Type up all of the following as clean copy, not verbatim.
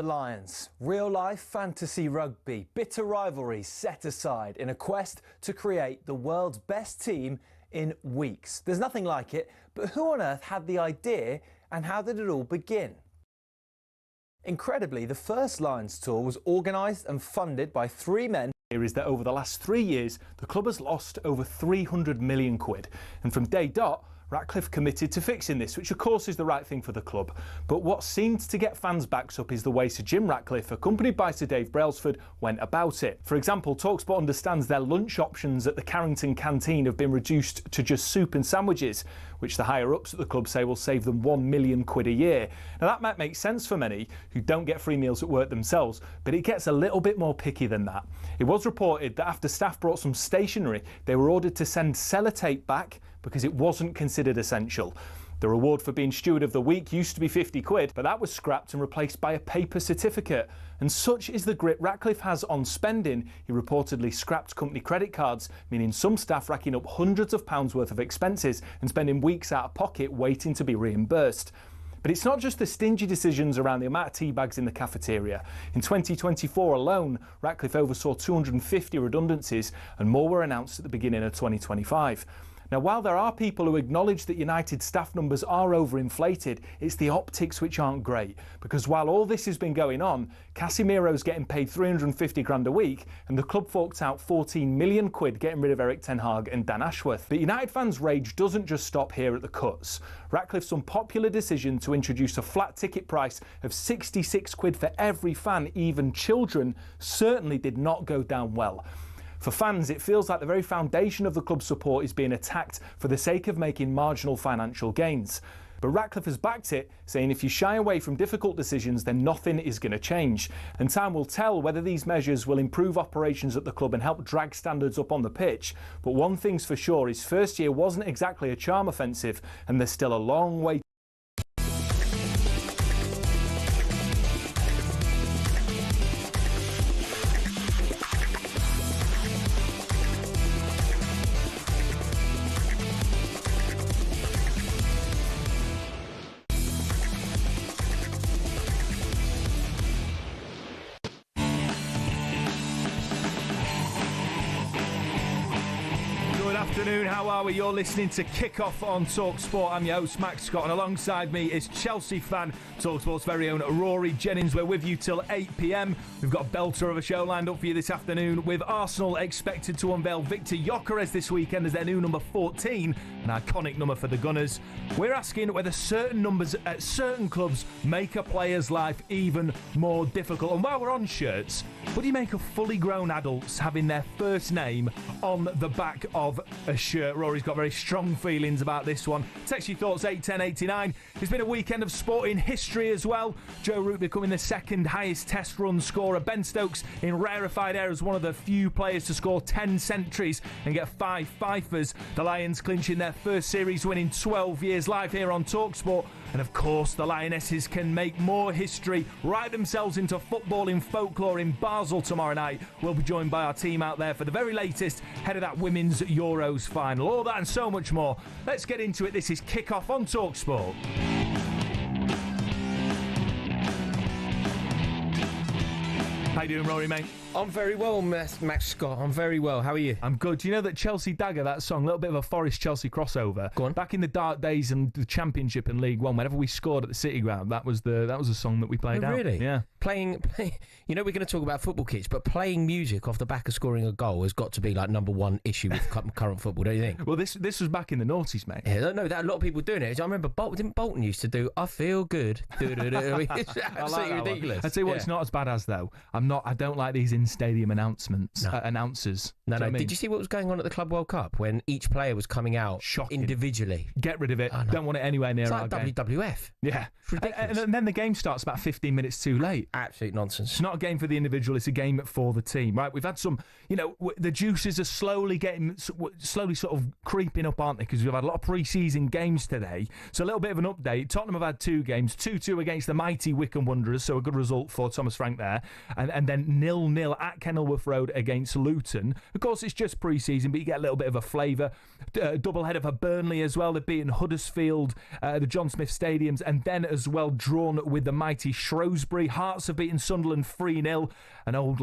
the Lions. Real-life fantasy rugby, bitter rivalries set aside in a quest to create the world's best team in weeks. There's nothing like it, but who on earth had the idea and how did it all begin? Incredibly, the first Lions tour was organised and funded by three men. Here is that over the last 3 years, the club has lost over 300 million quid. And from day dot, Ratcliffe committed to fixing this, which of course is the right thing for the club. But what seemed to get fans' backs up is the way Sir Jim Ratcliffe, accompanied by Sir Dave Brailsford, went about it. For example, talkSPORT understands their lunch options at the Carrington canteen have been reduced to just soup and sandwiches, which the higher-ups at the club say will save them 1 million quid a year. Now that might make sense for many who don't get free meals at work themselves, but it gets a little bit more picky than that. It was reported that after staff brought some stationery, they were ordered to send sellotape back because it wasn't considered essential. The reward for being Steward of the Week used to be 50 quid, but that was scrapped and replaced by a paper certificate. And such is the grip Ratcliffe has on spending, he reportedly scrapped company credit cards, meaning some staff racking up hundreds of pounds worth of expenses and spending weeks out of pocket waiting to be reimbursed. But it's not just the stingy decisions around the amount of tea bags in the cafeteria. In 2024 alone, Ratcliffe oversaw 250 redundancies and more were announced at the beginning of 2025. Now, while there are people who acknowledge that United staff numbers are overinflated, it's the optics which aren't great. Because while all this has been going on, Casemiro's getting paid 350 grand a week and the club forked out 14 million quid getting rid of Eric Ten Hag and Dan Ashworth. But United fans' rage doesn't just stop here at the cuts. Ratcliffe's unpopular decision to introduce a flat ticket price of 66 quid for every fan, even children, certainly did not go down well. For fans, it feels like the very foundation of the club's support is being attacked for the sake of making marginal financial gains. But Ratcliffe has backed it, saying if you shy away from difficult decisions, then nothing is going to change. And time will tell whether these measures will improve operations at the club and help drag standards up on the pitch. But one thing's for sure, his first year wasn't exactly a charm offensive, and there's still a long way. Afternoon, how are we? You're listening to Kick-Off on talkSPORT. I'm your host, Max Scott, and alongside me is Chelsea fan, talkSPORT's very own Rory Jennings. We're with you till 8 p.m. We've got a belter of a show lined up for you this afternoon, with Arsenal expected to unveil Victor Gyökeres this weekend as their new number 14, an iconic number for the Gunners. We're asking whether certain numbers at certain clubs make a player's life even more difficult. And while we're on shirts, what do you make of fully grown adults having their first name on the back of a shirt? Rory's got very strong feelings about this one. Text your thoughts 81089. It's been a weekend of sporting history as well. Joe Root becoming the second highest test run scorer. Ben Stokes in rarefied air as one of the few players to score 10 centuries and get 5 fifers. The Lions clinching their first series win in 12 years, live here on talkSPORT. And of course, the Lionesses can make more history, write themselves into footballing folklore in Basel tomorrow night. We'll be joined by our team out there for the very latest ahead of that Women's Euros final. All that and so much more. Let's get into it. This is Kick-Off on talkSPORT. How you doing, Rory, mate? I'm very well, Max Scott. I'm very well. How are you? I'm good. Do you know that Chelsea Dagger, that song, a little bit of a Forest-Chelsea crossover? Go on. Back in the dark days in the Championship and League One, whenever we scored at the City Ground, that was the song that we played out. Really? Yeah. Playing, you know, we're going to talk about football kits, but playing music off the back of scoring a goal has got to be like number one issue with current football, don't you think? Well, this was back in the noughties, mate. Yeah, no, that a lot of people doing it. I remember Bolton used to do "I Feel Good." I mean, it's absolutely ridiculous. I tell you what, it's not as bad as though. I don't like these in-stadium announcements. Announcers. No. I mean? Did you see what was going on at the Club World Cup when each player was coming out individually? Get rid of it. Don't want it anywhere near our game. It's like WWF. Yeah. It's ridiculous. And then the game starts about 15 minutes too late. Absolute nonsense. It's not a game for the individual, it's a game for the team, right? We've had some, the juices are slowly sort of creeping up, aren't they? Because we've had a lot of pre-season games today. So a little bit of an update. Tottenham have had 2 games, 2-2 against the mighty Wycombe Wanderers, so a good result for Thomas Frank there. And then 0-0 2-0 at Kenilworth Road against Luton. Of course, it's just pre-season, but you get a little bit of a flavour. Double header for Burnley as well. They've beaten Huddersfield, the John Smith Stadiums, and then as well drawn with the mighty Shrewsbury. Hearts have beaten Sunderland 3-0. An old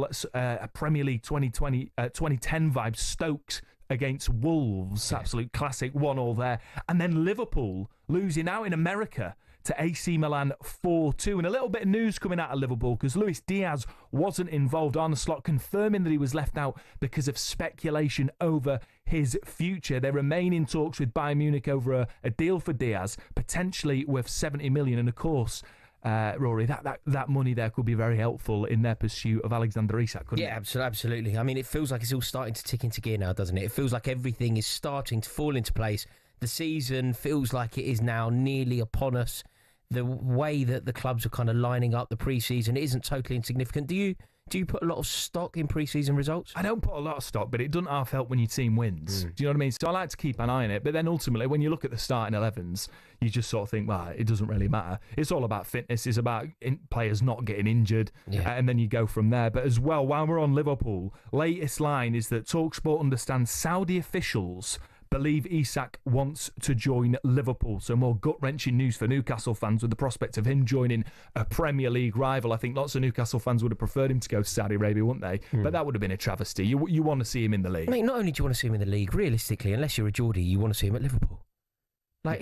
Premier League 2010 vibe. Stokes against Wolves. Absolute classic 1-1 there. And then Liverpool losing out in America to AC Milan 4-2. And a little bit of news coming out of Liverpool because Luis Diaz wasn't involved. Arne Slot confirming that he was left out because of speculation over his future. They remain in talks with Bayern Munich over a deal for Diaz, potentially worth 70 million. And of course, Rory, that money there could be very helpful in their pursuit of Alexander Isak, couldn't it? Yeah, absolutely. I mean, it feels like it's all starting to tick into gear now, doesn't it? It feels like everything is starting to fall into place. The season feels like it is now nearly upon us. The way that the clubs are kind of lining up the pre-season isn't totally insignificant. Do you put a lot of stock in pre-season results? I don't put a lot of stock, but it doesn't half help when your team wins. Do you know what I mean? So I like to keep an eye on it. But then ultimately, when you look at the starting 11s, you just sort of think, well, it doesn't really matter. It's all about fitness. It's about players not getting injured. Yeah. And then you go from there. But as well, while we're on Liverpool, latest line is that talkSPORT understands Saudi officials believe Isak wants to join Liverpool. So more gut-wrenching news for Newcastle fans with the prospect of him joining a Premier League rival. I think lots of Newcastle fans would have preferred him to go to Saudi Arabia, wouldn't they? But that would have been a travesty. You want to see him in the league. Mate, not only do you want to see him in the league, realistically, unless you're a Geordie, you want to see him at Liverpool.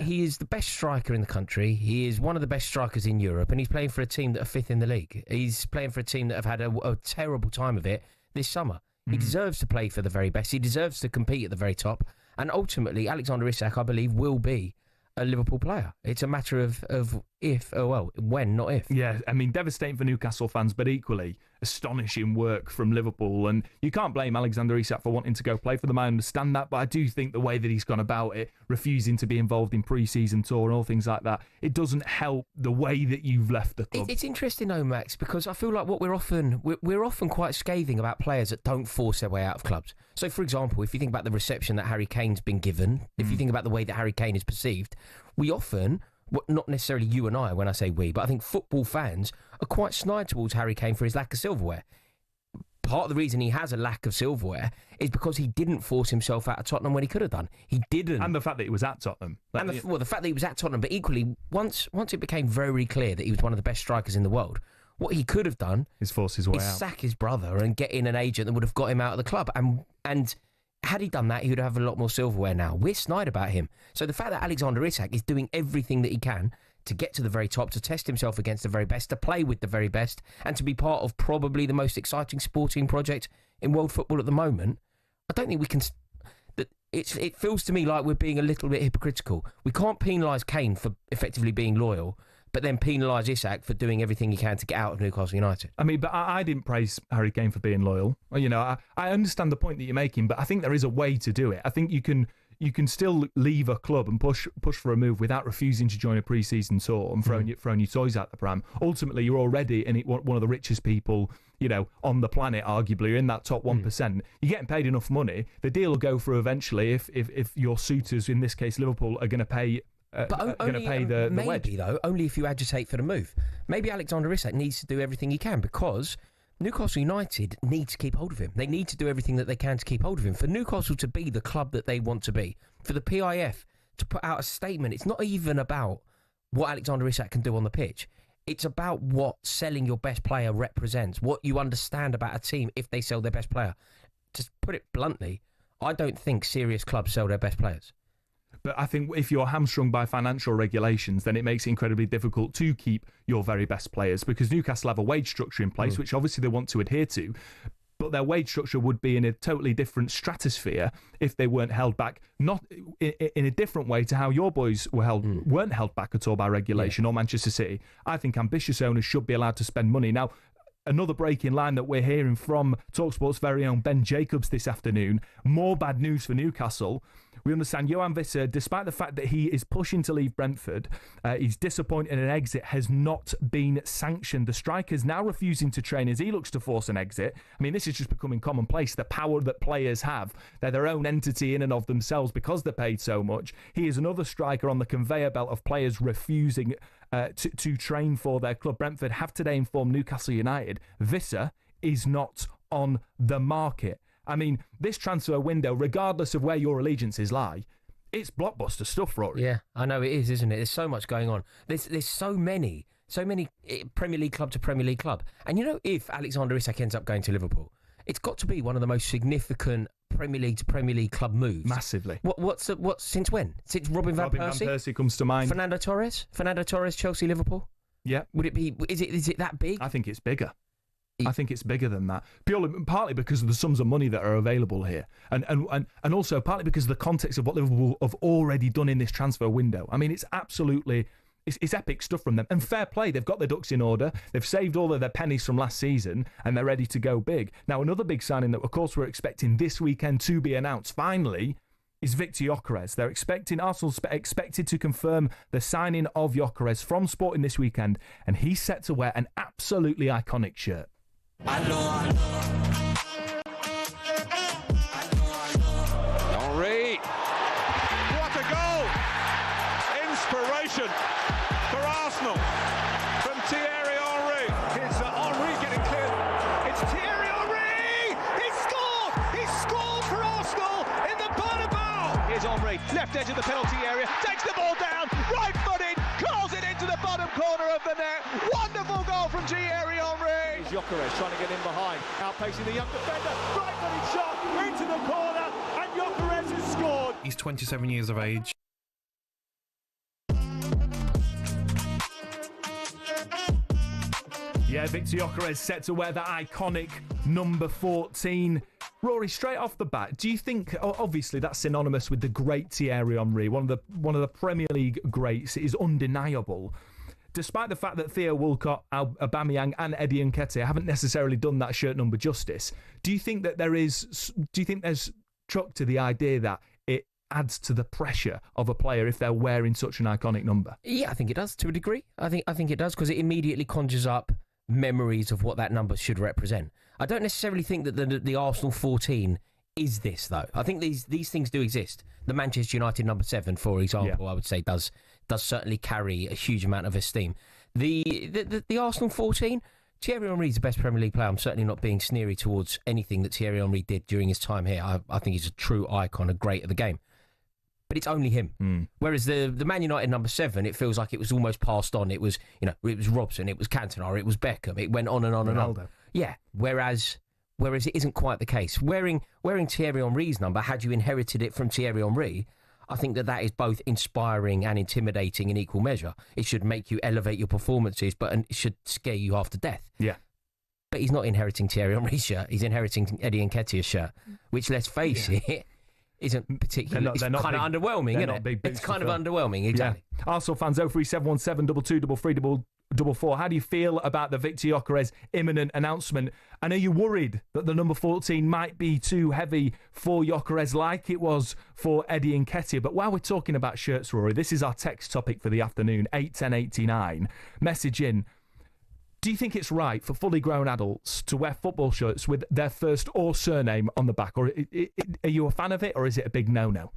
He is the best striker in the country. He is one of the best strikers in Europe, and he's playing for a team that are fifth in the league. He's playing for a team that have had a terrible time of it this summer. He deserves to play for the very best. He deserves to compete at the very top. And ultimately, Alexander Isak, I believe, will be a Liverpool player. It's a matter of if, when, not if. Yeah, I mean, devastating for Newcastle fans, but equally astonishing work from Liverpool. And you can't blame Alexander Isak for wanting to go play for them. I understand that, but I do think the way that he's gone about it, refusing to be involved in pre-season tour and all things like that, it doesn't help the way that you've left the club. It's interesting though, Max, because I feel like we're often quite scathing about players that don't force their way out of clubs. So, for example, if you think about the reception that Harry Kane's been given, if you think about the way that Harry Kane is perceived, we often, not necessarily you and I when I say we, but I think football fans are quite snide towards Harry Kane for his lack of silverware. Part of the reason he has a lack of silverware is because he didn't force himself out of Tottenham when he could have done. He didn't. And the fact that he was at Tottenham. And the fact that he was at Tottenham, but equally, once it became very clear that he was one of the best strikers in the world, what he could have done is force his way out. Sack his brother and get in an agent that would have got him out of the club. And had he done that, he would have a lot more silverware now. We're snide about him. So the fact that Alexander Isak is doing everything that he can to get to the very top, to test himself against the very best, to play with the very best, and to be part of probably the most exciting sporting project in world football at the moment, I don't think we can... It feels to me like we're being a little bit hypocritical. We can't penalise Kane for effectively being loyal, but then penalise Isak for doing everything he can to get out of Newcastle United. I mean, but I didn't praise Harry Kane for being loyal. You know, I understand the point that you're making, but I think there is a way to do it. I think you can still leave a club and push for a move without refusing to join a pre-season tour and throwing your toys out the pram. Ultimately, you're already one of the richest people, you know, on the planet, arguably. You're in that top 1%. You're getting paid enough money. The deal will go through eventually if your suitors, in this case Liverpool, are going to pay... maybe wedge. Though, only if you agitate for the move. Maybe Alexander Isak needs to do everything he can because Newcastle United need to keep hold of him. They need to do everything that they can to keep hold of him. For Newcastle to be the club that they want to be, for the PIF to put out a statement, it's not even about what Alexander Isak can do on the pitch. It's about what selling your best player represents, what you understand about a team if they sell their best player. Just put it bluntly, I don't think serious clubs sell their best players. But I think if you're hamstrung by financial regulations, then it makes it incredibly difficult to keep your very best players because Newcastle have a wage structure in place, which obviously they want to adhere to. But their wage structure would be in a totally different stratosphere if they weren't held back, not in a different way to how your boys weren't held back at all by regulation or Manchester City. I think ambitious owners should be allowed to spend money. Now, another breaking line that we're hearing from talkSPORT's very own Ben Jacobs this afternoon. More bad news for Newcastle. We understand Johan Visser, despite the fact that he is pushing to leave Brentford, he's disappointed an exit has not been sanctioned. The striker's now refusing to train as he looks to force an exit. I mean, this is just becoming commonplace. The power that players have. They're their own entity in and of themselves because they're paid so much. He is another striker on the conveyor belt of players refusing to train for their club. Brentford have today informed Newcastle United Visser is not on the market. I mean, this transfer window, regardless of where your allegiances lie, it's blockbuster stuff, Rory. Yeah, I know it is, isn't it? There's so much going on. There's so many Premier League club to Premier League club. And you know, if Alexander Isak ends up going to Liverpool, it's got to be one of the most significant Premier League to Premier League club moves. Massively. What since when? Since Robin Van Persie? Van Persie comes to mind. Fernando Torres, Chelsea, Liverpool. Yeah. Would it be? Is it that big? I think it's bigger. I think it's bigger than that. Partly because of the sums of money that are available here, and also partly because of the context of what Liverpool have already done in this transfer window. I mean, it's absolutely. It's epic stuff from them. And fair play, they've got their ducks in order. They've saved all of their pennies from last season and they're ready to go big. Now, another big signing that, of course, we're expecting this weekend to be announced, finally, is Victor Gyökeres. Arsenal's expected to confirm the signing of Gyökeres from Sporting this weekend, and he's set to wear an absolutely iconic shirt. Rory. What a goal! Inspiration for Arsenal from Thierry Henry. Here's Henry getting clear. It's Thierry Henry! He scored! He scored for Arsenal in the Bernabeu! Here's Henry, left edge of the penalty area, takes the ball down, right-footed, curls it into the bottom corner of the net. Wonderful goal from Thierry Henry! Here's Gyökeres trying to get in behind, outpacing the young defender, right-footed shot into the corner, and Gyökeres has scored. He's 27 years of age. Yeah, Victor Gyökeres set to wear that iconic number 14. Rory, straight off the bat, do you think, obviously that's synonymous with the great Thierry Henry, one of the Premier League greats, it is undeniable. Despite the fact that Theo Walcott, Aubameyang and Eddie Nketiah haven't necessarily done that shirt number justice, do you think there's truck to the idea that it adds to the pressure of a player if they're wearing such an iconic number? Yeah, I think it does to a degree. I think it does because it immediately conjures up memories of what that number should represent. I don't necessarily think that the Arsenal 14 is this, though. I think these things do exist. The Manchester United number 7, for example, I would say does certainly carry a huge amount of esteem. The Arsenal 14, Thierry Henry is the best Premier League player. I'm certainly not being sneery towards anything that Thierry Henry did during his time here. I think he's a true icon, a great of the game. But it's only him. Whereas the Man United number 7, it feels like it was almost passed on. It was, it was Robson, it was Cantona, it was Beckham. It went on and on and on. Yeah. Whereas it isn't quite the case. Wearing Thierry Henry's number, had you inherited it from Thierry Henry, I think that is both inspiring and intimidating in equal measure. It should make you elevate your performances, but it should scare you half to death. Yeah. But he's not inheriting Thierry Henry's shirt. He's inheriting Eddie Nketiah's shirt, which, let's face it, isn't particularly. It's kind of underwhelming, isn't it? It's kind of underwhelming, exactly. Yeah. Arsenal fans, 03717 22 3 How do you feel about the Victor Gyökeres imminent announcement? And are you worried that the number 14 might be too heavy for Gyökeres like it was for Eddie Nketiah? But while we're talking about shirts, Rory, this is our text topic for the afternoon, 81089. Message in. Do you think it's right for fully grown adults to wear football shirts with their first or surname on the back? Or are you a fan of it, or is it a big no-no?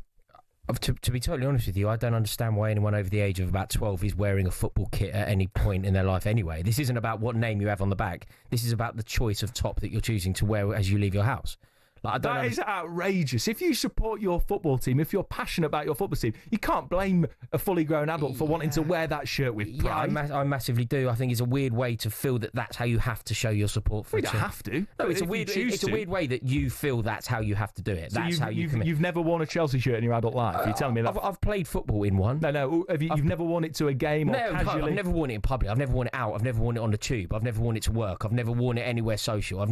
To be totally honest with you, I don't understand why anyone over the age of about 12 is wearing a football kit at any point in their life anyway. This isn't about what name you have on the back. This is about the choice of top that you're choosing to wear as you leave your house. That is outrageous. If you support your football team, if you're passionate about your football team, you can't blame a fully grown adult for wanting to wear that shirt with pride. Yeah, I massively do. I think it's a weird way to feel that that's how you have to show your support for it. You don't have to. No, it's a weird way that you feel that's how you have to do it. So that's how you commit. You've never worn a Chelsea shirt in your adult life? You're telling me that? I've played football in one. No. You've never worn it to a game or casually? I've never worn it in public. I've never worn it out. I've never worn it on the tube. I've never worn it to work. I've never worn it anywhere social. Are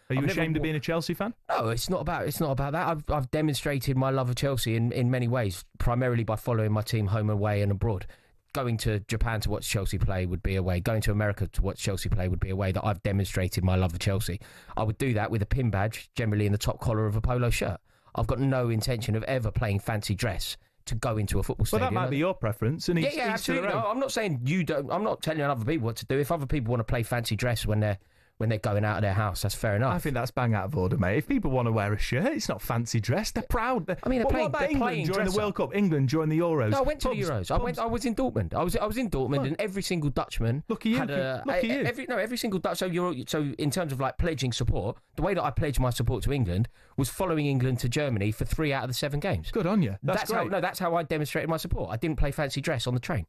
you ashamed of being a Chelsea fan? No, it's not about that. I've demonstrated my love of Chelsea in many ways, primarily by following my team home and away and abroad. Going to Japan to watch Chelsea play would be a way. Going to America to watch Chelsea play would be a way that I've demonstrated my love of Chelsea. I would do that with a pin badge, generally in the top collar of a polo shirt. I've got no intention of ever playing fancy dress to go into a football stadium. Well, that might be your preference. And yeah, absolutely. No, I'm not saying you don't. I'm not telling other people what to do. If other people want to play fancy dress when they're when they're going out of their house. That's fair enough. I think that's bang out of order, mate. If people want to wear a shirt, it's not fancy dress. They're proud. I mean, what about England during the World Cup? England during the Euros? No, I went to the Euros. I was in Dortmund. I was in Dortmund, and every single Dutchman had every single Dutch. So in terms of like pledging support, the way that I pledged my support to England was following England to Germany for 3 out of the 7 games. Good on you. That's great. That's how I demonstrated my support. I didn't play fancy dress on the train.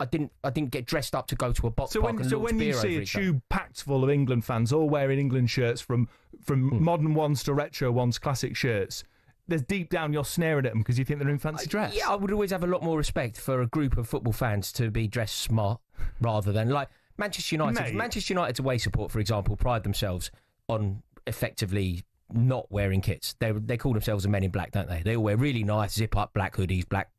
I didn't get dressed up to go to a box park and launch beer over each other. So when you see a tube packed full of England fans all wearing England shirts from modern ones to retro ones, classic shirts, there's deep down you're snaring at them because you think they're in fancy dress. Yeah, I would always have a lot more respect for a group of football fans to be dressed smart rather than like Manchester United. Mate. Manchester United's away support, for example, pride themselves on effectively not wearing kits. They call themselves the Men in Black, don't they? They all wear really nice zip-up black hoodies, black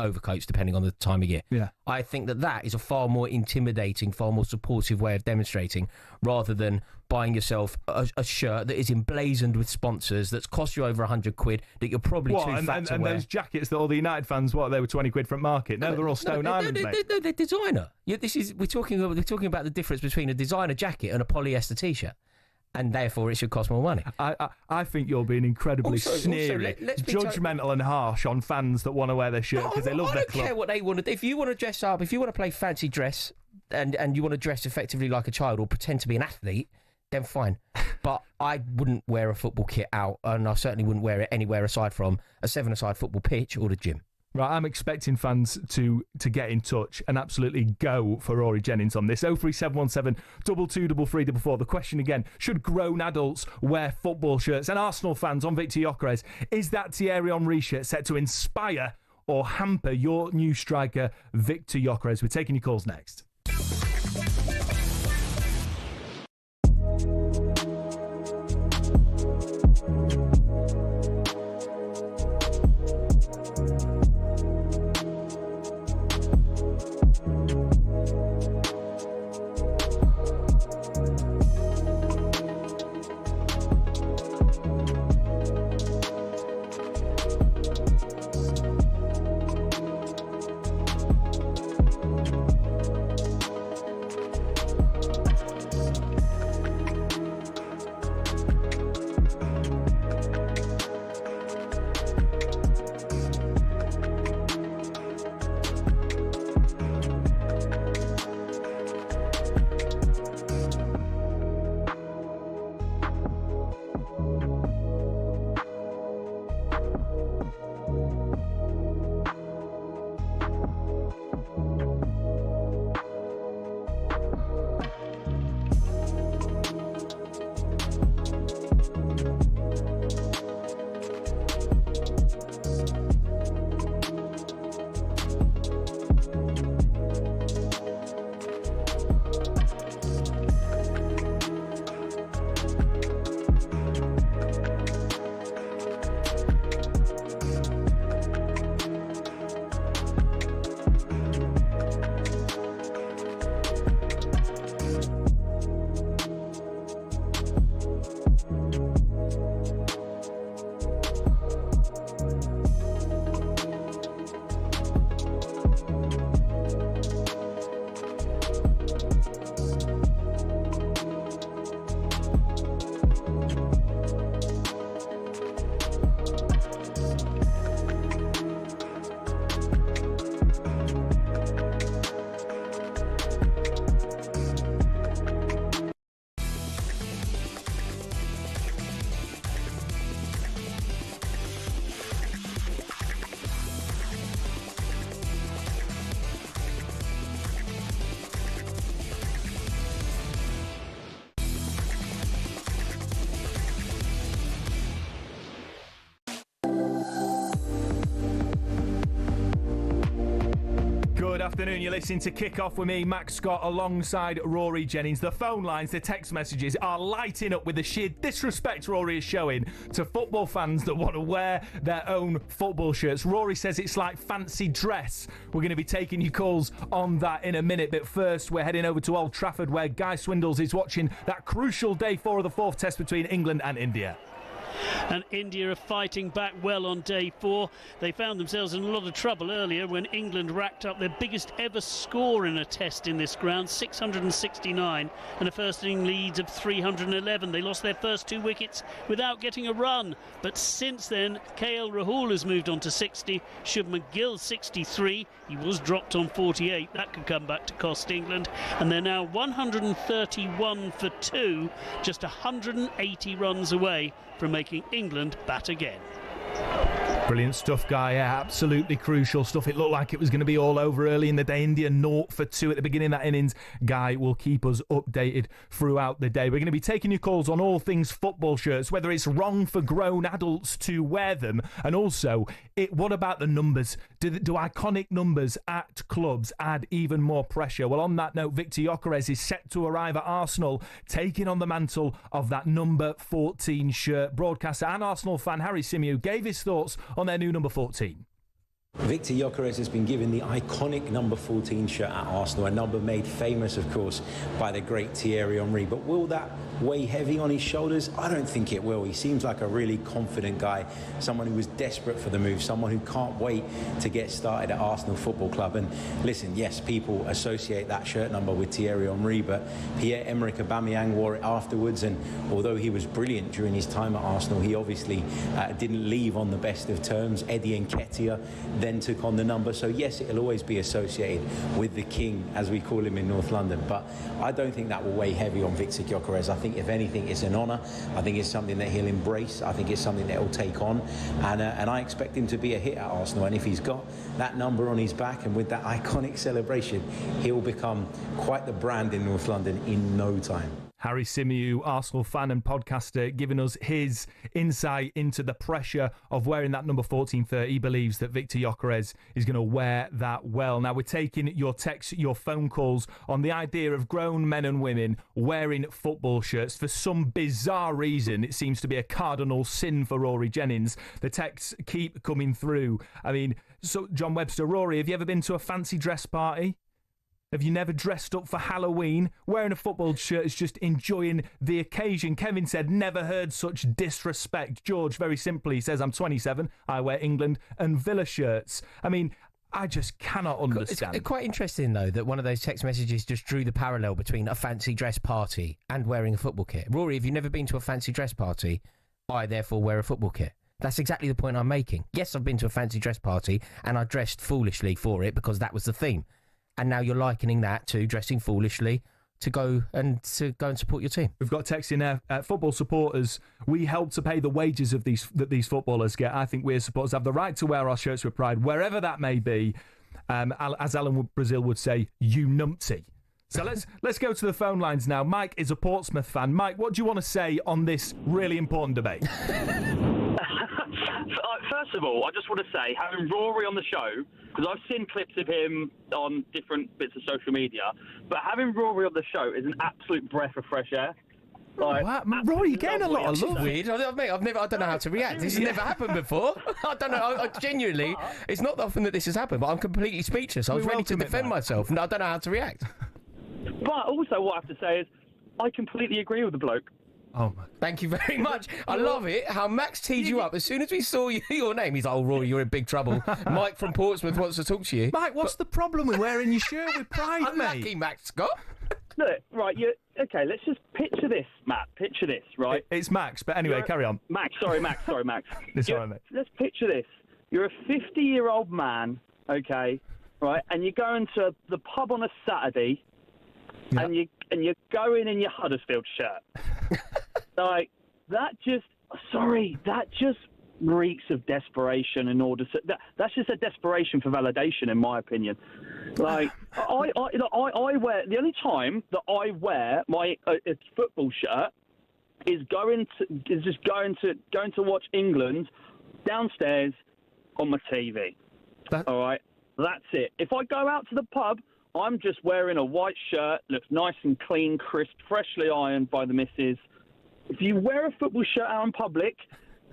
overcoats, depending on the time of year. Yeah. I think that is a far more intimidating, far more supportive way of demonstrating, rather than buying yourself a shirt that is emblazoned with sponsors that's cost you over £100 that you're probably too fat to wear. And those jackets that all the United fans, they were £20 from market. No, they're all Stone Island, mate. No, they're designer. Yeah, we're talking about the difference between a designer jacket and a polyester t-shirt. And therefore, it should cost more money. I think you're being incredibly sneery, judgmental and harsh on fans that want to wear their shirt because they love their club. I don't care what they want to do. If you want to dress up, if you want to play fancy dress and you want to dress effectively like a child or pretend to be an athlete, then fine. But I wouldn't wear a football kit out, and I certainly wouldn't wear it anywhere aside from a 7-a-side football pitch or the gym. Right, I'm expecting fans to get in touch and absolutely go for Rory Jennings on this. 03717 223344. The question again, should grown adults wear football shirts? And Arsenal fans on Victor Gyökeres, is that Thierry Henry shirt set to inspire or hamper your new striker, Victor Gyökeres? We're taking your calls next. Good afternoon, you're listening to Kick Off with me, Max Scott, alongside Rory Jennings. The phone lines, the text messages are lighting up with the sheer disrespect Rory is showing to football fans that want to wear their own football shirts. Rory says it's like fancy dress. We're going to be taking your calls on that in a minute, but first we're heading over to Old Trafford where Guy Swindles is watching that crucial day 4 of the 4th test between England and India. And India are fighting back well on day 4. They found themselves in a lot of trouble earlier when England racked up their biggest ever score in a test in this ground, 669, and a first inning lead of 311. They lost their first 2 wickets without getting a run. But since then, KL Rahul has moved on to 60, Shubman Gill 63. He was dropped on 48. That could come back to cost England. And they're now 131 for 2, just 180 runs away from making England bat again. Brilliant stuff, Guy. Yeah, absolutely crucial stuff. It looked like it was going to be all over early in the day. India 0 for 2 at the beginning of that innings. Guy will keep us updated throughout the day. We're going to be taking your calls on all things football shirts, whether it's wrong for grown adults to wear them, and also, what about the numbers? Do iconic numbers at clubs add even more pressure? Well, on that note, Victor Gyökeres is set to arrive at Arsenal, taking on the mantle of that number 14 shirt. Broadcaster and Arsenal fan Harry Symeou gave his thoughts on their new number 14. Victor Gyökeres has been given the iconic number 14 shirt at Arsenal, a number made famous, of course, by the great Thierry Henry. But will that weigh heavy on his shoulders? I don't think it will. He seems like a really confident guy, someone who was desperate for the move, someone who can't wait to get started at Arsenal Football Club. And listen, yes, people associate that shirt number with Thierry Henry, but Pierre-Emerick Aubameyang wore it afterwards, and although he was brilliant during his time at Arsenal, he obviously didn't leave on the best of terms. Eddie Nketiah then took on the number, so yes, it'll always be associated with the king, as we call him in North London, but I don't think that will weigh heavy on Victor Gyökeres. I think if anything, it's an honour. I think it's something that he'll embrace. I think it's something that he'll take on, and I expect him to be a hit at Arsenal. And if he's got that number on his back and with that iconic celebration, he'll become quite the brand in North London in no time. Harry Symeou, Arsenal fan and podcaster, giving us his insight into the pressure of wearing that number 14 shirt. He believes that Victor Gyökeres is going to wear that well. Now, we're taking your texts, your phone calls on the idea of grown men and women wearing football shirts. For some bizarre reason, it seems to be a cardinal sin for Rory Jennings. The texts keep coming through. I mean, so John Webster, Rory, have you ever been to a fancy dress party? Have you never dressed up for Halloween? Wearing a football shirt is just enjoying the occasion. Kevin said, never heard such disrespect. George, very simply, says, I'm 27. I wear England and Villa shirts. I mean, I just cannot understand. It's quite interesting, though, that one of those text messages just drew the parallel between a fancy dress party and wearing a football kit. Rory, have you never been to a fancy dress party? I, therefore, wear a football kit. That's exactly the point I'm making. Yes, I've been to a fancy dress party and I dressed foolishly for it because that was the theme. And now you're likening that to dressing foolishly to go and support your team. We've got text in there. Football supporters, we help to pay the wages of these footballers get. I think we as supporters have the right to wear our shirts with pride, wherever that may be. As Alan Brazil would say, you numpty. So let's go to the phone lines now. Mike is a Portsmouth fan. Mike, what do you want to say on this really important debate? First of all, I just want to say, having Rory on the show, because I've seen clips of him on different bits of social media, but having Rory on the show is an absolute breath of fresh air. Like, wow. Rory, you're getting a lot of love. Weird. I don't know how to react. This has never happened before. I don't know. I genuinely, it's not often that this has happened, but I'm completely speechless. I was ready to defend myself, and I don't know how to react. But also, what I have to say is, I completely agree with the bloke. Oh, my. Thank you very much. I love it how Max teed you up. As soon as we saw your name, he's like, oh, Rory, you're in big trouble. Mike from Portsmouth wants to talk to you. Mike, what's the problem with wearing your shirt with pride, mate? Unlucky, Max Scott. Look, right, okay, let's just picture this, Matt. Picture this, right? It's Max, but anyway, carry on. Max. It's all right, mate. Let's picture this. You're a 50-year-old man, okay, right, and you go into the pub on a Saturday, yep. and you're going in your Huddersfield shirt. Like, that just reeks of desperation in order to... That's just a desperation for validation, in my opinion. Like, I wear... The only time that I wear my football shirt is going to watch England downstairs on my TV. All right? That's it. If I go out to the pub, I'm just wearing a white shirt, looks nice and clean, crisp, freshly ironed by the missus. If you wear a football shirt out in public,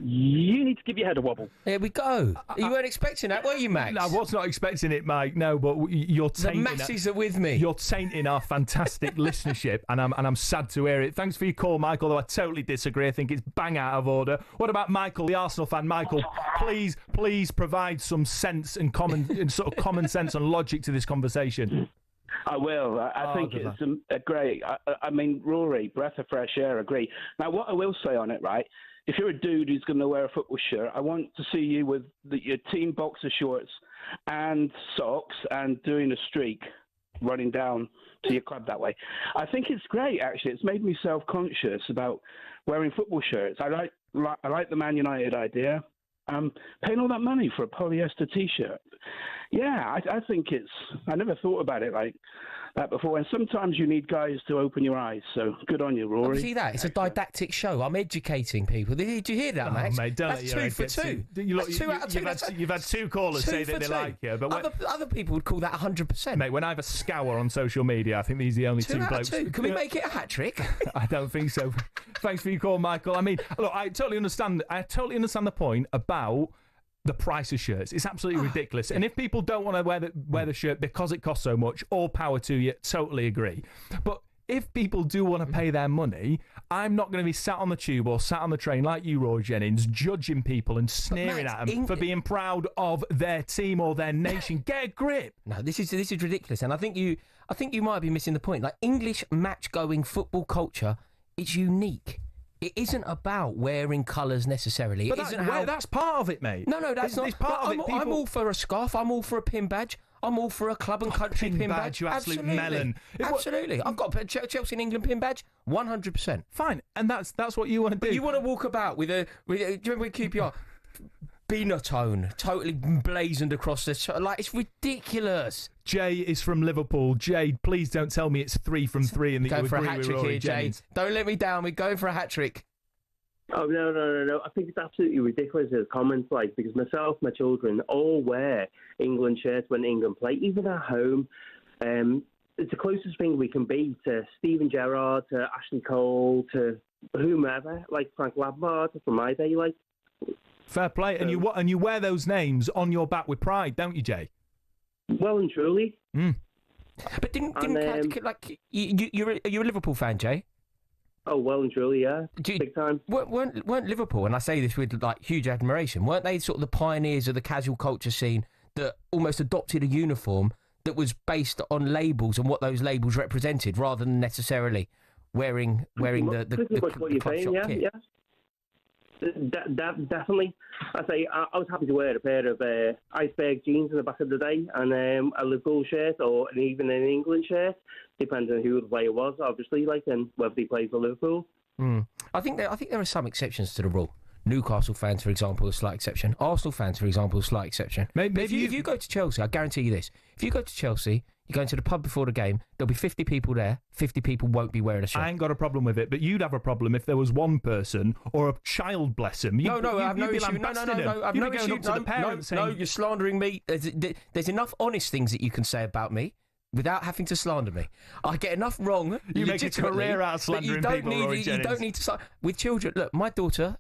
you need to give your head a wobble. Here we go. You weren't expecting that, were you, Max? I was not expecting it, Mike. No, but you're tainting. The masses are with me. You're tainting our fantastic listenership, and I'm sad to hear it. Thanks for your call, Michael. Though I totally disagree. I think it's bang out of order. What about Michael, the Arsenal fan? Michael, please provide some sense and common sense and logic to this conversation. I will. I think it's a great. I mean, Rory, breath of fresh air. Agree. Now, what I will say on it, right? If you're a dude who's going to wear a football shirt, I want to see you with your team boxer shorts and socks and doing a streak, running down to your club that way. I think it's great, actually. It's made me self-conscious about wearing football shirts. I like the Man United idea. Paying all that money for a polyester T-shirt. Yeah, I think it's... I never thought about it like that before. And sometimes you need guys to open your eyes. So good on you, Rory. See that? It's a didactic show. I'm educating people. Did you hear that, Max? Mate, don't That's 2 for 2. Two out of 2. You've had 2 callers say that they like you. But other people would call that 100%. Mate, when I have a scour on social media, I think these are the only 2 blokes. 2. Can we make it a hat-trick? I don't think so. Thanks for your call, Michael. I mean, look, I totally understand the point about the price of shirts. It's absolutely ridiculous. And if people don't want to wear the shirt because it costs so much, all power to you. Totally agree. But if people do want to pay their money, I'm not going to be sat on the tube or sat on the train like you, Rory Jennings, judging people and sneering at them for being proud of their team or their nation. Get a grip. No, this is ridiculous. And I think you might be missing the point. Like, English match-going football culture, it's unique. It isn't about wearing colours necessarily. But that's part of it, mate. No, that's not. It's part of it. I'm all for a scarf. I'm all for a pin badge. I'm all for a club and country pin badge. You absolute melon. Absolutely. I've got a Chelsea and England pin badge. 100%. Fine, and that's what you want to do. But you want to walk about with do you remember with QPR? Binotone, totally blazoned across the like, it's ridiculous. Jay is from Liverpool. Jay, please don't tell me it's 3 from 3 and that you agree with Rory Jennings. Don't let me down. We're going for a hat trick. Oh, no. I think it's absolutely ridiculous as comments like, because myself, my children all wear England shirts when England play, even at home. It's the closest thing we can be to Steven Gerrard, to Ashley Cole, to whomever, like Frank Lampard from my day, like. Fair play, and you wear those names on your back with pride, don't you, Jay? Well and truly. But you're a Liverpool fan, Jay? Oh, well and truly, yeah. Big time. Weren't Liverpool, and I say this with like huge admiration, weren't they sort of the pioneers of the casual culture scene that almost adopted a uniform that was based on labels and what those labels represented, rather than necessarily wearing the club shop kit? Yeah. Definitely. I was happy to wear a pair of iceberg jeans in the back of the day and a Liverpool shirt or even an England shirt, depending on who the player was, obviously, like, and whether he plays for Liverpool. I think there are some exceptions to the rule. Newcastle fans, for example, a slight exception. Arsenal fans, for example, a slight exception. Maybe if you go to Chelsea, I guarantee you this. If you go to Chelsea, you go into the pub before the game, there'll be 50 people there. 50 people won't be wearing a shirt. I ain't got a problem with it, but you'd have a problem if there was one person or a child, bless him. I have no issue. No, I've no issue. No, you're slandering me. There's enough honest things that you can say about me without having to slander me. I get enough wrong. You make a career out of slandering people, Rory Jennings. You don't need to... With children, look, my daughter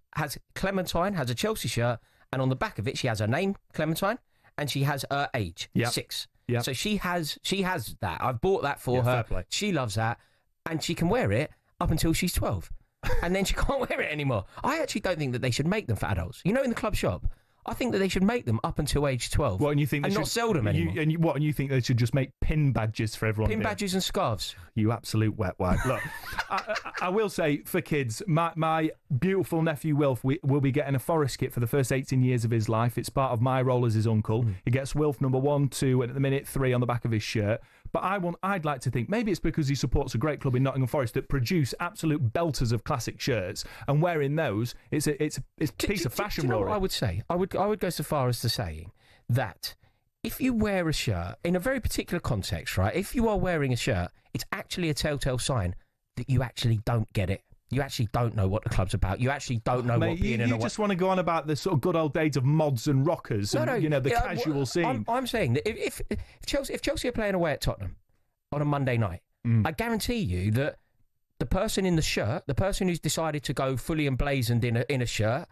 Clementine has a Chelsea shirt, and on the back of it, she has her name, Clementine, and she has her age, 6. Yep. So she has that. I've bought that for her. Fair play. She loves that, and she can wear it up until she's 12. And then she can't wear it anymore. I actually don't think that they should make them for adults. You know, in the club shop, I think that they should make them up until age 12. What, and you think not sell them anymore? And you think they should just make pin badges for everyone? Pin badges and scarves. You absolute wetwag. Look, I will say, for kids, my beautiful nephew Wilf will be getting a Forest kit for the first 18 years of his life. It's part of my role as his uncle. He gets Wilf number 1, 2, and at the minute 3 on the back of his shirt. But I'd like to think maybe it's because he supports a great club in Nottingham Forest that produce absolute belters of classic shirts, and wearing those, it's a piece of fashion. Do you know what I would say? I would go so far as to saying that if you wear a shirt in a very particular context, right? If you are wearing a shirt, it's actually a telltale sign that you actually don't get it. You actually don't know what the club's about. You actually don't know what being in a... You just want to go on about the sort of good old days of mods and rockers and, the casual scene. I'm saying that if Chelsea are playing away at Tottenham on a Monday night, I guarantee you that the person in the shirt, the person who's decided to go fully emblazoned in a shirt,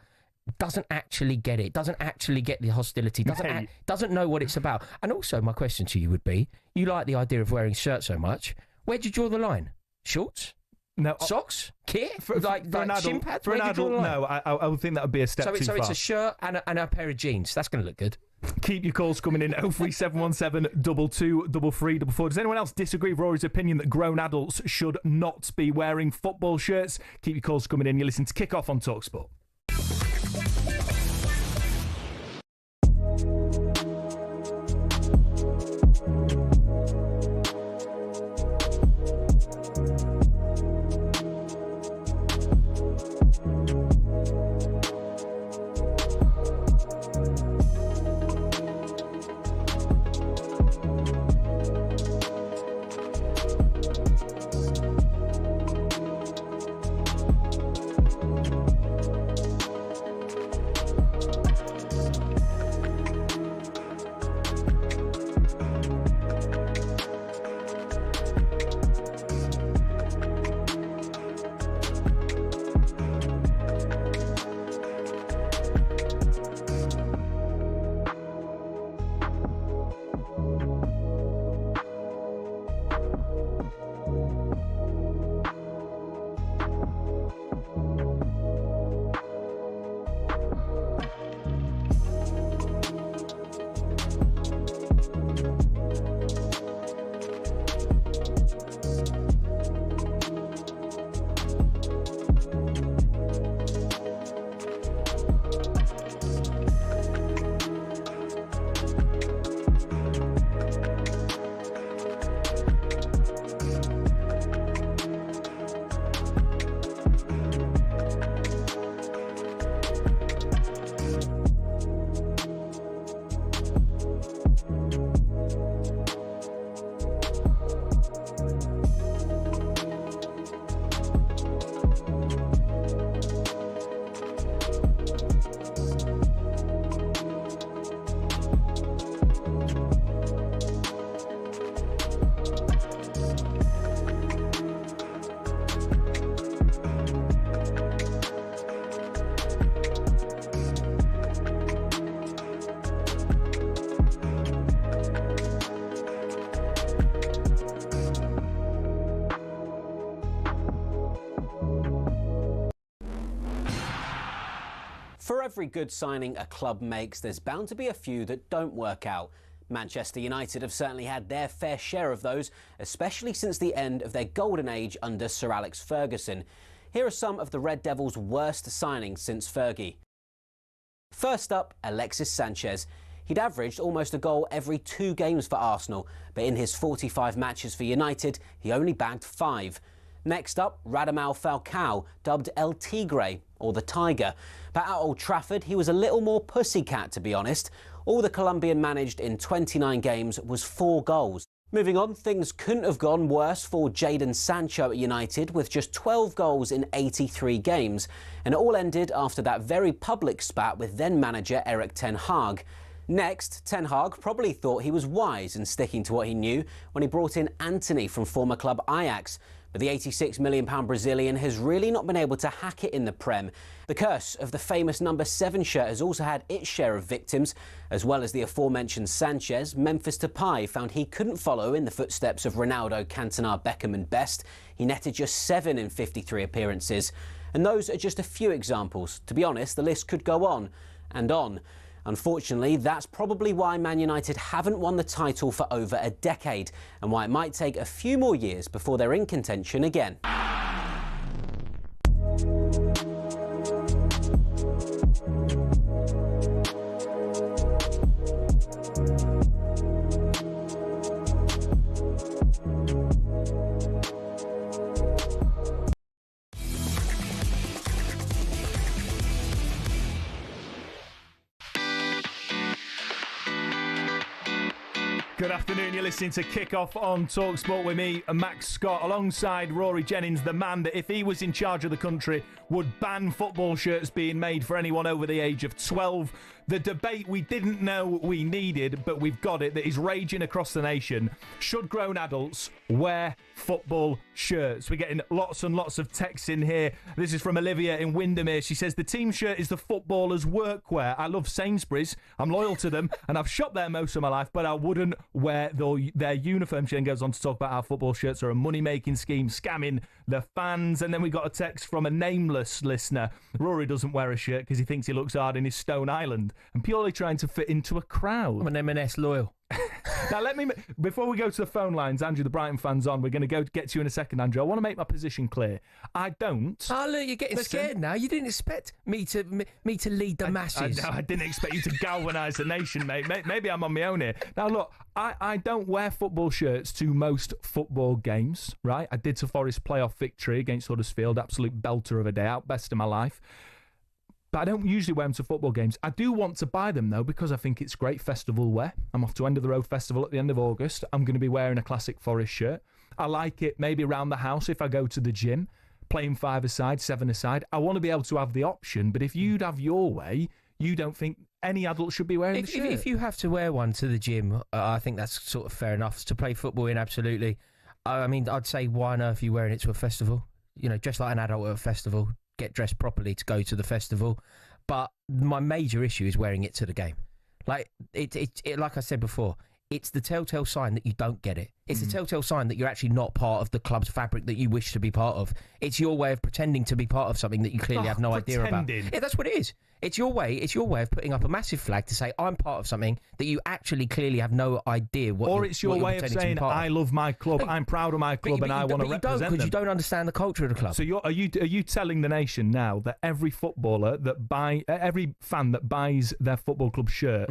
doesn't actually get it, doesn't actually get the hostility, doesn't know what it's about. And also, my question to you would be, you like the idea of wearing shirts so much, where'd you draw the line? Shorts? No, socks? Kit? For an adult, shin pads? for an adult, no. I would think that would be a step too far. So it's a shirt and a pair of jeans. That's going to look good. Keep your calls coming in 03717 22 344. Does anyone else disagree with Rory's opinion that grown adults should not be wearing football shirts? Keep your calls coming in. You listen to Kick Off on talkSPORT. For every good signing a club makes, there's bound to be a few that don't work out. Manchester United have certainly had their fair share of those, especially since the end of their golden age under Sir Alex Ferguson. Here are some of the Red Devils' worst signings since Fergie. First up, Alexis Sanchez. He'd averaged almost a goal every 2 games for Arsenal, but in his 45 matches for United, he only bagged 5. Next up, Radamel Falcao, dubbed El Tigre, or the Tiger. But at Old Trafford, he was a little more pussycat, to be honest. All the Colombian managed in 29 games was 4 goals. Moving on, things couldn't have gone worse for Jadon Sancho at United, with just 12 goals in 83 games. And it all ended after that very public spat with then-manager Erik ten Hag. Next, Ten Hag probably thought he was wise in sticking to what he knew when he brought in Antony from former club Ajax. But the £86 million Brazilian has really not been able to hack it in the Prem. The curse of the famous number 7 shirt has also had its share of victims. As well as the aforementioned Sanchez, Memphis Depay found he couldn't follow in the footsteps of Ronaldo, Cantona, Beckham and Best. He netted just 7 in 53 appearances. And those are just a few examples. To be honest, the list could go on and on. Unfortunately, that's probably why Man United haven't won the title for over a decade, and why it might take a few more years before they're in contention again. Good afternoon, you're listening to Kick Off on talkSPORT with me, Max Scott, alongside Rory Jennings, the man that if he was in charge of the country would ban football shirts being made for anyone over the age of 12. the debate we didn't know we needed, but we've got it, that is raging across the nation. Should grown adults wear football shirts? We're getting lots and lots of texts in here. This is from Olivia in Windermere. She says, the team shirt is the footballer's workwear. I love Sainsbury's. I'm loyal to them, and I've shopped there most of my life, but I wouldn't wear their uniform. She then goes on to talk about how football shirts are a money-making scheme, scamming the fans. And then we got a text from a nameless listener. Rory doesn't wear a shirt because he thinks he looks hard in his Stone Island and purely trying to fit into a crowd. I'm an M&S loyal. Now, before we go to the phone lines, Andrew, the Brighton fan's on. We're going to get to you in a second, Andrew. I want to make my position clear. I don't. Oh, look, you're getting scared now. You didn't expect me to lead the masses. I didn't expect you to galvanise the nation, mate. Maybe I'm on my own here. Now, look, I don't wear football shirts to most football games, right? I did to Forest playoff victory against Huddersfield, absolute belter of a day out, best of my life. But I don't usually wear them to football games. I do want to buy them, though, because I think it's great festival wear. I'm off to End of the Road Festival at the end of August. I'm going to be wearing a classic Forest shirt. I like it maybe around the house if I go to the gym, playing 5-a-side, 7-a-side. I want to be able to have the option, but if you'd have your way, you don't think any adult should be wearing the shirt? If you have to wear one to the gym, I think that's sort of fair enough. To play football in, absolutely. I mean, I'd say, why on earth are you wearing it to a festival? You know, dress like an adult at a festival. Get dressed properly to go to the festival. But my major issue is wearing it to the game. Like like I said before, it's the telltale sign that you don't get it. It's the telltale sign that you're actually not part of the club's fabric that you wish to be part of. It's your way of pretending to be part of something that you clearly have no idea about. Yeah, that's what it is. It's your way of putting up a massive flag to say, I'm part of something that you actually clearly have no idea what. Or it's your way of saying, I love my club, I'm proud of my club, and I want to represent them. Because you don't understand the culture of the club. So are you telling the nation now that every every fan that buys their football club shirt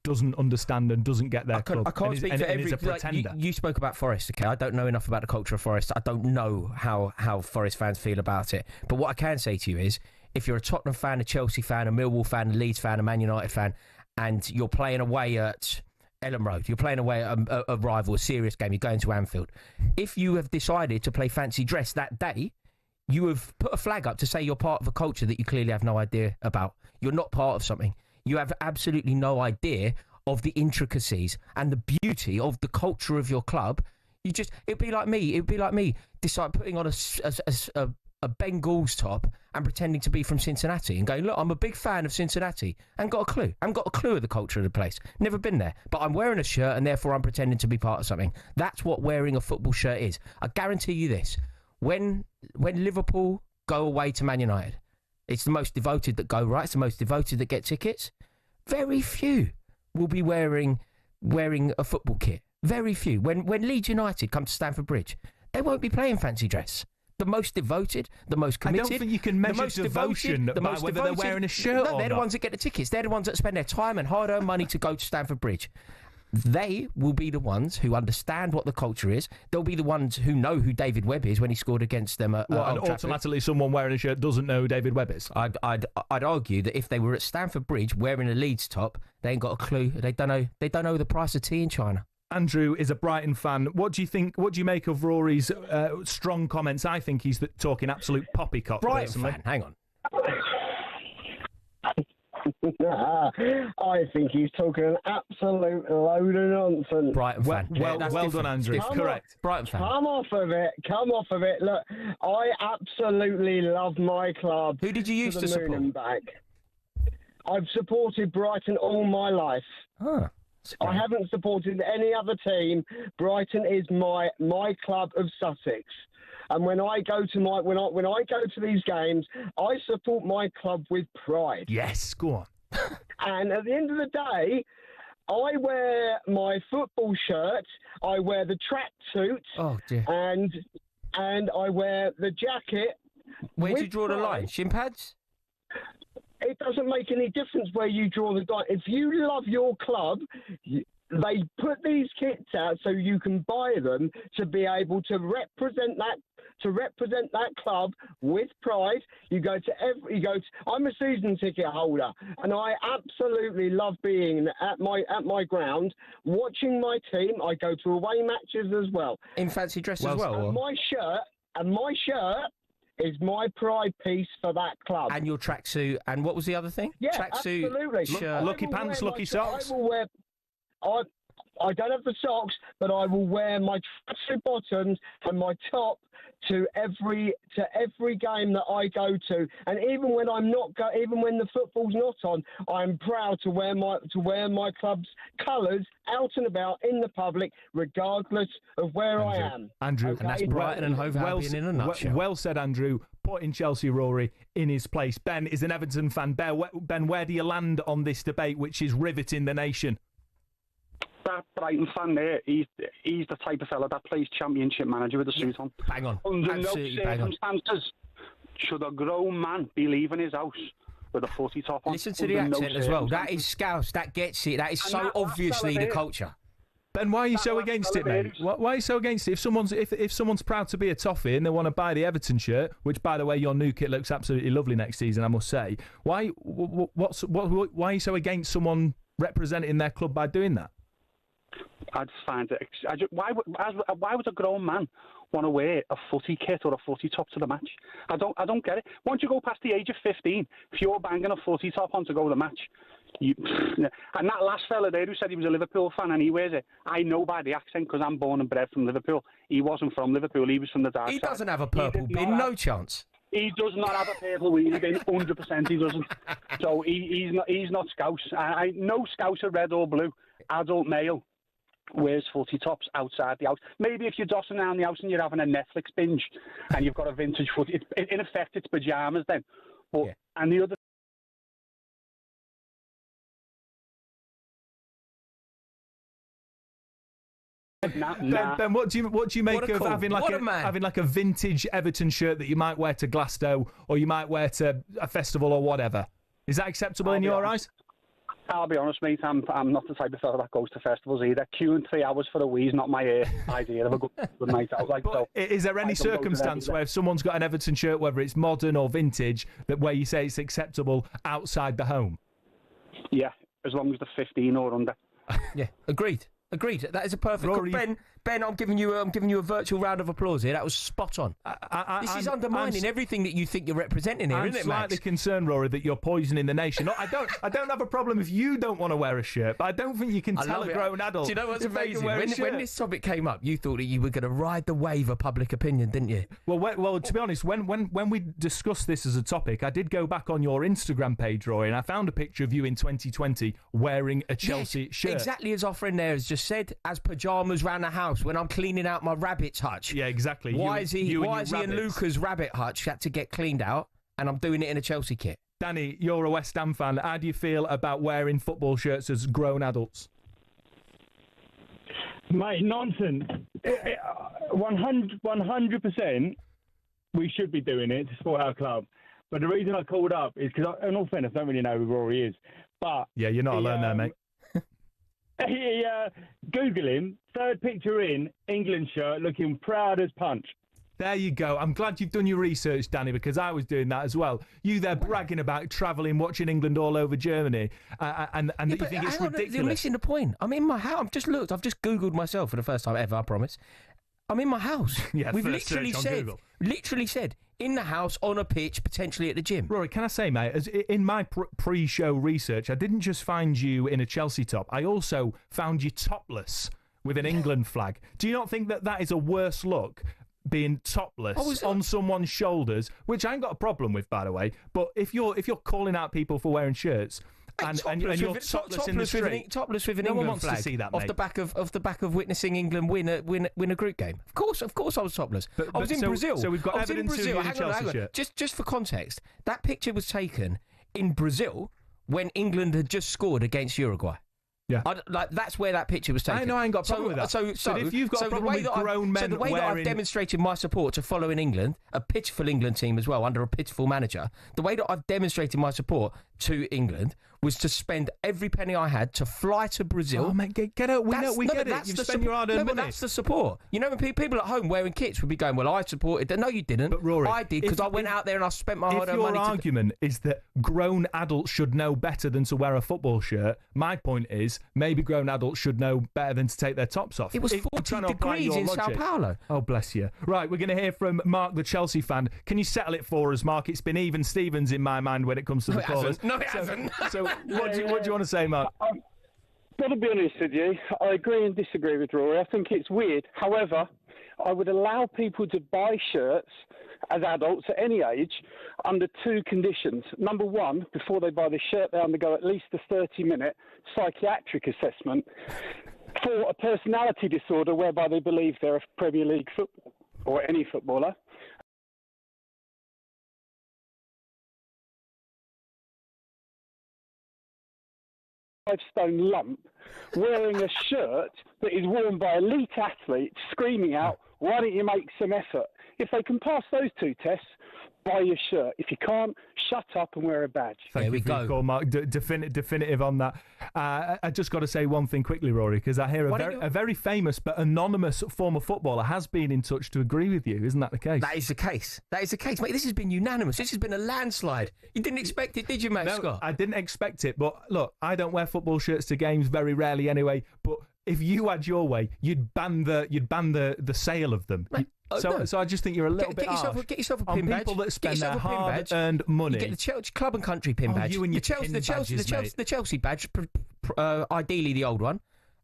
doesn't understand and doesn't get their club? I can't speak for every. Is a pretender. You spoke about Forest, okay? I don't know enough about the culture of Forest. I don't know how Forest fans feel about it. But what I can say to you is, if you're a Tottenham fan, a Chelsea fan, a Millwall fan, a Leeds fan, a Man United fan, and you're playing away at Ellen Road, you're playing away at a rival, a serious game, you're going to Anfield. If you have decided to play fancy dress that day, you have put a flag up to say you're part of a culture that you clearly have no idea about. You're not part of something. You have absolutely no idea of the intricacies and the beauty of the culture of your club. It'd be like me decide putting on a Bengals top and pretending to be from Cincinnati and going, look, I'm a big fan of Cincinnati and got a clue. I haven't got a clue of the culture of the place. Never been there. But I'm wearing a shirt and therefore I'm pretending to be part of something. That's what wearing a football shirt is. I guarantee you this. When Liverpool go away to Man United, it's the most devoted that go, right? It's the most devoted that get tickets. Very few will be wearing a football kit. Very few. When Leeds United come to Stamford Bridge, they won't be playing fancy dress. The most devoted, the most committed. I don't think you can measure devotion by whether they're wearing a shirt or not. They're the ones that get the tickets. They're the ones that spend their time and hard-earned money to go to Stamford Bridge. They will be the ones who understand what the culture is. They'll be the ones who know who David Webb is when he scored against them at Old Trafford. Automatically someone wearing a shirt doesn't know who David Webb is? I'd argue that if they were at Stamford Bridge wearing a Leeds top, they ain't got a clue. They don't know the price of tea in China. Andrew is a Brighton fan. What do you think? What do you make of Rory's strong comments? I think he's talking absolute poppycock. Brighton fan, hang on. I think he's talking an absolute load of nonsense. Brighton fan. Well done, Andrew. Correct. Brighton fan. Come off of it. Look, I absolutely love my club. Who did you used to support? And back. I've supported Brighton all my life. Huh. I haven't supported any other team. Brighton is my club of Sussex. And when I go to these games, I support my club with pride. Yes, go on. And at the end of the day, I wear my football shirt, I wear the tracksuit, and I wear the jacket. Where do you draw the line? Shin pads? It doesn't make any difference where you draw the line. If you love your club, they put these kits out so you can buy them to be able to represent that club with pride. I'm a season ticket holder, and I absolutely love being at my ground, watching my team. I go to away matches as well. In fancy dress as well? And my shirt is my pride piece for that club. And your tracksuit, and what was the other thing? Yeah, tracksuit, absolutely. shirt. Lucky pants, lucky socks. I will wear. I don't have the socks, but I will wear my tracksuit bottoms and my top to every game that I go to. And even when I'm not, even when the football's not on, I'm proud to wear my club's colours out and about in the public, regardless of where I am. Andrew, and that's Brighton and Hove Albion in a nutshell. Well said, Andrew. Putting Chelsea Rory in his place. Ben is an Everton fan. Ben, where do you land on this debate, which is riveting the nation? That Brighton fan there, he's the type of fella that plays Championship Manager with a suit on. Bang on. Under Absolutely no bang on. circumstances should a grown man be leaving his house with a footy top on. Listen to the accent as well. That is Scouse. That gets it. That is so obviously the culture. Ben, why are you so against it, mate? Why are you so against it? If someone's proud to be a toffee and they want to buy the Everton shirt, which, by the way, your new kit looks absolutely lovely next season, I must say. Why are you so against someone representing their club by doing that? I just find it. Why would a grown man want to wear a footy kit or a footy top to the match? I don't get it. Once you go past the age of 15, if you're banging a footy top on to go to the match, and that last fella there who said he was a Liverpool fan and he wears it, I know by the accent because I'm born and bred from Liverpool. He wasn't from Liverpool. He was from the dark side. He doesn't have a purple bin, no chance. He does not have a purple wheelie bin, 100% he doesn't. So he's not Scouse. No Scouse are red or blue. Adult male wears footy tops outside the house. Maybe if you're dossing around the house and you're having a Netflix binge and you've got a vintage footy, in effect it's pyjamas then. But yeah. And the other Ben, what do you make of having like a vintage Everton shirt that you might wear to Glasgow or you might wear to a festival or whatever? Is that acceptable in your eyes? I'll be honest, mate. I'm not the type of fella that goes to festivals either. Queuing 3 hours for a wee is not my idea of a good night out. Is there any circumstance where if someone's got an Everton shirt, whether it's modern or vintage, that where you say it's acceptable outside the home? Yeah, as long as they're 15 or under. Yeah, agreed. That is a perfect. Rory, Ben, I'm giving you a virtual round of applause here. That was spot on. This is undermining everything that you think you're representing here, isn't it, Max? I'm slightly concerned, Rory, that you're poisoning the nation. No, I don't have a problem if you don't want to wear a shirt, but I don't think you can tell a grown adult. Do you know what's amazing? When this topic came up, you thought that you were going to ride the wave of public opinion, didn't you? Well, to be honest, when we discussed this as a topic, I did go back on your Instagram page, Rory, and I found a picture of you in 2020 wearing a Chelsea shirt. Exactly as our friend there has just said, as pyjamas round the house when I'm cleaning out my rabbit's hutch. Yeah, exactly. Why is he in Luca's rabbit hutch had to get cleaned out, and I'm doing it in a Chelsea kit? Danny, you're a West Ham fan. How do you feel about wearing football shirts as grown adults? Mate, nonsense. 100% we should be doing it to support our club. But the reason I called up is because, in all fairness, I don't really know who Rory is. But yeah, you're not alone there, mate. Google him, third picture in, England shirt, looking proud as punch. There you go. I'm glad you've done your research, Danny, because I was doing that as well. You there bragging about travelling, watching England all over Germany, and you think it's ridiculous. You're missing the point. I'm in my house. I've just Googled myself for the first time ever, I promise. I'm in my house. Yeah, we've literally said, in the house, on a pitch, potentially at the gym. Rory, can I say, mate, in my pre-show research, I didn't just find you in a Chelsea top, I also found you topless with an England flag. Do you not think that is a worse look, being topless on someone's shoulders, which I ain't got a problem with, by the way, but if you're calling out people for wearing shirts... And you're topless in the street. Topless with an no England one wants flag to see that, mate. off the back of witnessing England win a group game. Of course, I was topless. I was in Brazil. So we've got evidence of you in a Chelsea shirt. Just for context, that picture was taken in Brazil when England had just scored against Uruguay. Yeah, that's where that picture was taken. I know, I ain't got a problem with that. So if you've got a problem with grown men the way that I've demonstrated my support to following England, a pitiful England team as well, under a pitiful manager, the way that I've demonstrated my support to England was to spend every penny I had to fly to Brazil. Oh, mate, get out. We get it. You've spent your hard-earned money. But that's the support. You know, when people at home wearing kits would be going, well, I supported that. No, you didn't. But Rory, I did, because I went out there and I spent my hard-earned money. If your argument is that grown adults should know better than to wear a football shirt, my point is is maybe grown adults should know better than to take their tops off. It was 40 degrees in Sao Paulo. Oh, bless you. Right, we're going to hear from Mark, the Chelsea fan. Can you settle it for us, Mark? It's been even Stevens in my mind when it comes to the callers. No, it hasn't. So what do you want to say, Mark? I've got to be honest with you. I agree and disagree with Rory. I think it's weird. However, I would allow people to buy shirts as adults at any age under two conditions. Number one, before they buy the shirt, they undergo at least a 30-minute psychiatric assessment for a personality disorder whereby they believe they're a Premier League footballer or any footballer. 5-stone lump wearing a shirt that is worn by elite athletes screaming out, why don't you make some effort? If they can pass those two tests, buy your shirt. If you can't, shut up and wear a badge. Thank you for your call, Mark. Definitive on that. I just got to say one thing quickly, Rory, because I hear a very famous but anonymous former footballer has been in touch to agree with you. Isn't that the case? That is the case. That is the case, mate. This has been unanimous. This has been a landslide. You didn't expect it, did you, mate, Scott? I didn't expect it. But look, I don't wear football shirts to games very rarely anyway. But if you had your way, you'd ban the sale of them. Right. So I just think you're a little bit harsh get yourself a pin badge. People that spend their hard-earned money. You get the Chelsea Club and Country pin badge. You and your the Chelsea badge, ideally the old one,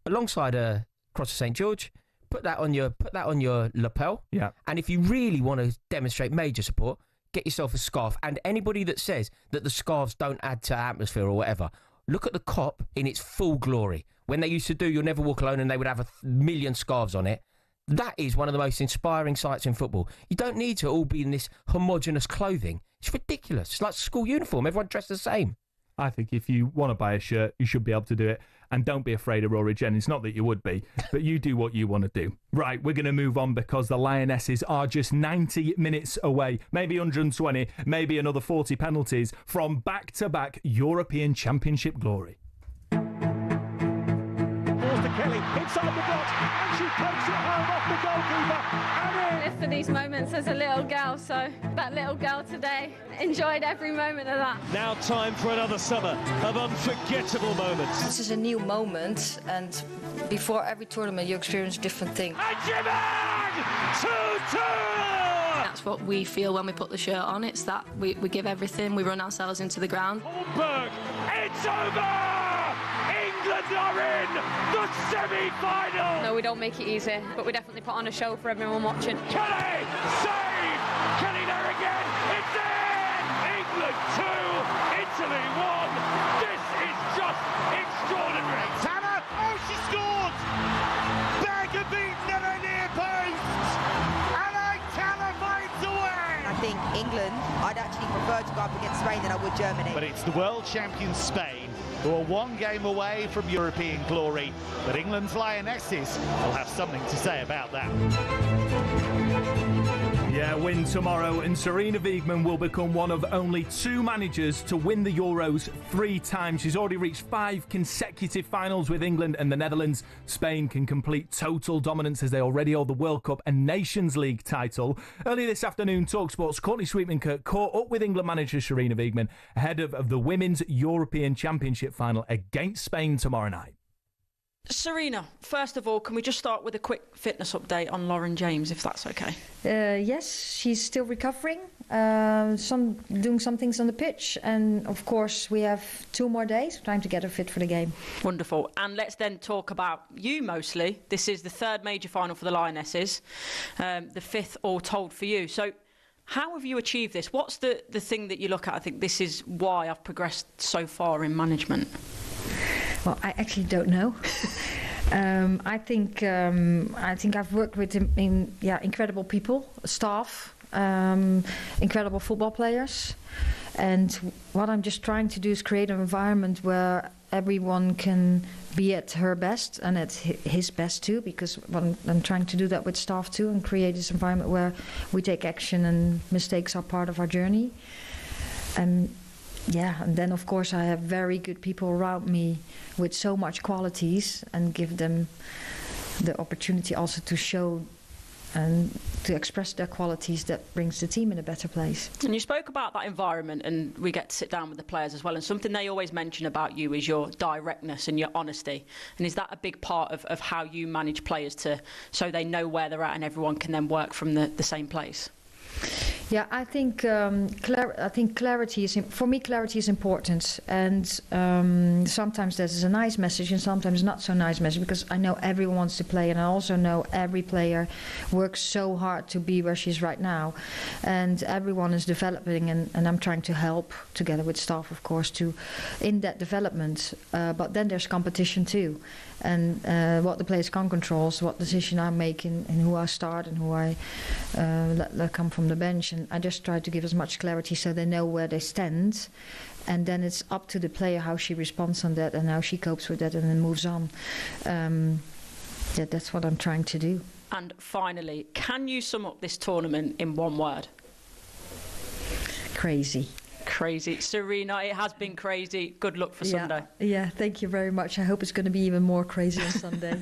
alongside a Cross of St George. Put that on your lapel. Yeah. And if you really want to demonstrate major support, get yourself a scarf. And anybody that says that the scarves don't add to atmosphere or whatever, look at the Kop in its full glory. When they used to do You'll Never Walk Alone and they would have 1 million scarves on it. That is one of the most inspiring sights in football. You don't need to all be in this homogenous clothing. It's ridiculous. It's like school uniform. Everyone dressed the same. I think if you want to buy a shirt, you should be able to do it. And don't be afraid of Rory Jennings. Not that you would be, but you do what you want to do. Right, we're going to move on because the Lionesses are just 90 minutes away, maybe 120, maybe another 40 penalties from back-to-back European Championship glory. Kelly inside the box and she pokes it home off the goalkeeper and in. Live for these moments as a little girl, so that little girl today enjoyed every moment of that. Now time for another summer of unforgettable moments. This is a new moment, and before every tournament you experience different things. And Jennings! 2-2! That's what we feel when we put the shirt on. It's that we give everything, we run ourselves into the ground. Holmberg, it's over! England are in the semi-final! No, we don't make it easy, but we definitely put on a show for everyone watching. Kelly, save! Kelly there again, it's in! England 2, Italy 1. This is just extraordinary. Tanner, oh, she scored! Berger beaten at her near post! And Tanner finds a way! I think England, I'd actually prefer to go up against Spain than I would Germany. But it's the world champions Spain, who are one game away from European glory. But England's Lionesses will have something to say about that. Yeah, win tomorrow, and Sarina Wiegman will become one of only 2 managers to win the Euros 3 times. She's already reached 5 consecutive finals with England and the Netherlands. Spain can complete total dominance as they already hold the World Cup and Nations League title. Earlier this afternoon, talkSPORT's Courtney Sweetman-Kirk caught up with England manager Sarina Wiegman ahead of the Women's European Championship final against Spain tomorrow night. Sarina, first of all, can we just start with a quick fitness update on Lauren James, if that's okay? Yes, she's still recovering, doing some things on the pitch, and of course we have 2 more days, time to get her fit for the game. Wonderful. And let's then talk about you mostly. This is the 3rd major final for the Lionesses, the 5th all told for you. So how have you achieved this? What's the thing that you look at? I think this is why I've progressed so far in management. Well, I actually don't know. I think I've worked with incredible people, staff, incredible football players, and what I'm just trying to do is create an environment where everyone can be at her best and at his best too, because I'm trying to do that with staff too and create this environment where we take action and mistakes are part of our journey. And then of course I have very good people around me with so much qualities and give them the opportunity also to show to express their qualities that brings the team in a better place. And you spoke about that environment, and we get to sit down with the players as well, and something they always mention about you is your directness and your honesty. And is that a big part of how you manage players so they know where they're at and everyone can then work from the same place? Yeah, I think clarity is for me. Clarity is important, and sometimes there's a nice message and sometimes not so nice message, because I know everyone wants to play, and I also know every player works so hard to be where she is right now, and everyone is developing, and I'm trying to help together with staff, of course, in that development. But then there's competition too. And what the players can't control is what decision I make and who I start and who I let come from the bench. And I just try to give as much clarity so they know where they stand. And then it's up to the player how she responds on that and how she copes with that and then moves on. That's what I'm trying to do. And finally, can you sum up this tournament in one word? Crazy. Crazy. Serena, it has been crazy. Good luck for Sunday. Yeah, thank you very much. I hope it's going to be even more crazy on Sunday.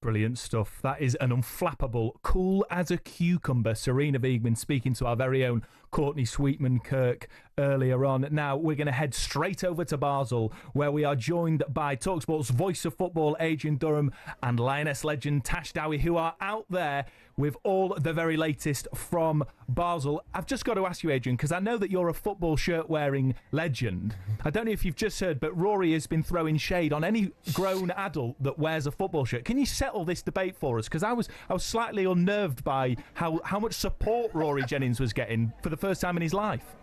Brilliant stuff. That is an unflappable, cool as a cucumber Serena Wiegman speaking to our very own Courtney Sweetman-Kirk earlier on. Now we're going to head straight over to Basel, where we are joined by talkSPORT's voice of football, Adrian Durham, and Lioness legend Tash Dowie, who are out there with all the very latest from Basel. I've just got to ask you, Adrian, because I know that you're a football shirt-wearing legend. I don't know if you've just heard, but Rory has been throwing shade on any grown adult that wears a football shirt. Can you settle this debate for us? Because I was slightly unnerved by how much support Rory Jennings was getting for the first time in his life.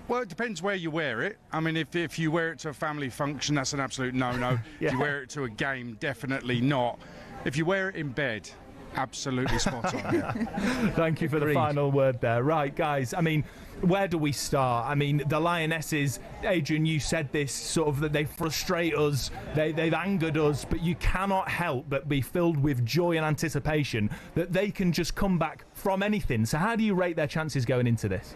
Well, it depends where you wear it. I mean, if you wear it to a family function, that's an absolute no-no. Yeah. If you wear it to a game, definitely not. If you wear it in bed, absolutely spot on. Yeah. Thank you for the final word there. Right, guys, I mean, where do we start? I mean, the Lionesses, Adrian, you said this, sort of that they frustrate us, they've angered us, but you cannot help but be filled with joy and anticipation that they can just come back from anything. So how do you rate their chances going into this?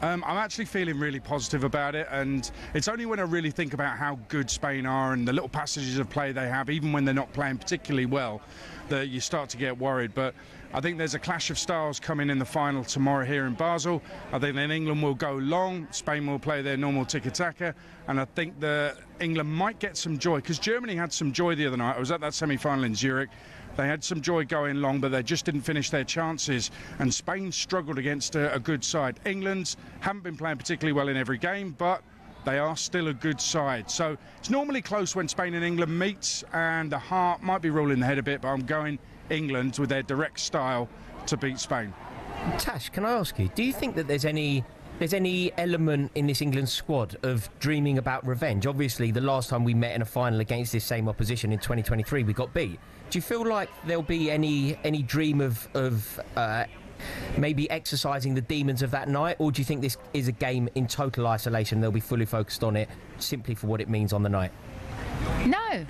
I'm actually feeling really positive about it, and it's only when I really think about how good Spain are and the little passages of play they have, even when they're not playing particularly well, that you start to get worried. But I think there's a clash of styles coming in the final tomorrow here in Basel. I think then England will go long, Spain will play their normal tiki-taka, and I think that England might get some joy, because Germany had some joy the other night. I was at that semi-final in Zurich. They had some joy going long, but they just didn't finish their chances. And Spain struggled against a good side. England haven't been playing particularly well in every game, but they are still a good side. So it's normally close when Spain and England meet, and the heart might be ruling the head a bit, but I'm going England with their direct style to beat Spain. Tash, can I ask you, do you think that there's any element in this England squad of dreaming about revenge? Obviously, the last time we met in a final against this same opposition in 2023, we got beat. Do you feel like there'll be any dream of maybe exercising the demons of that night, or do you think this is a game in total isolation? They'll be fully focused on it simply for what it means on the night? No.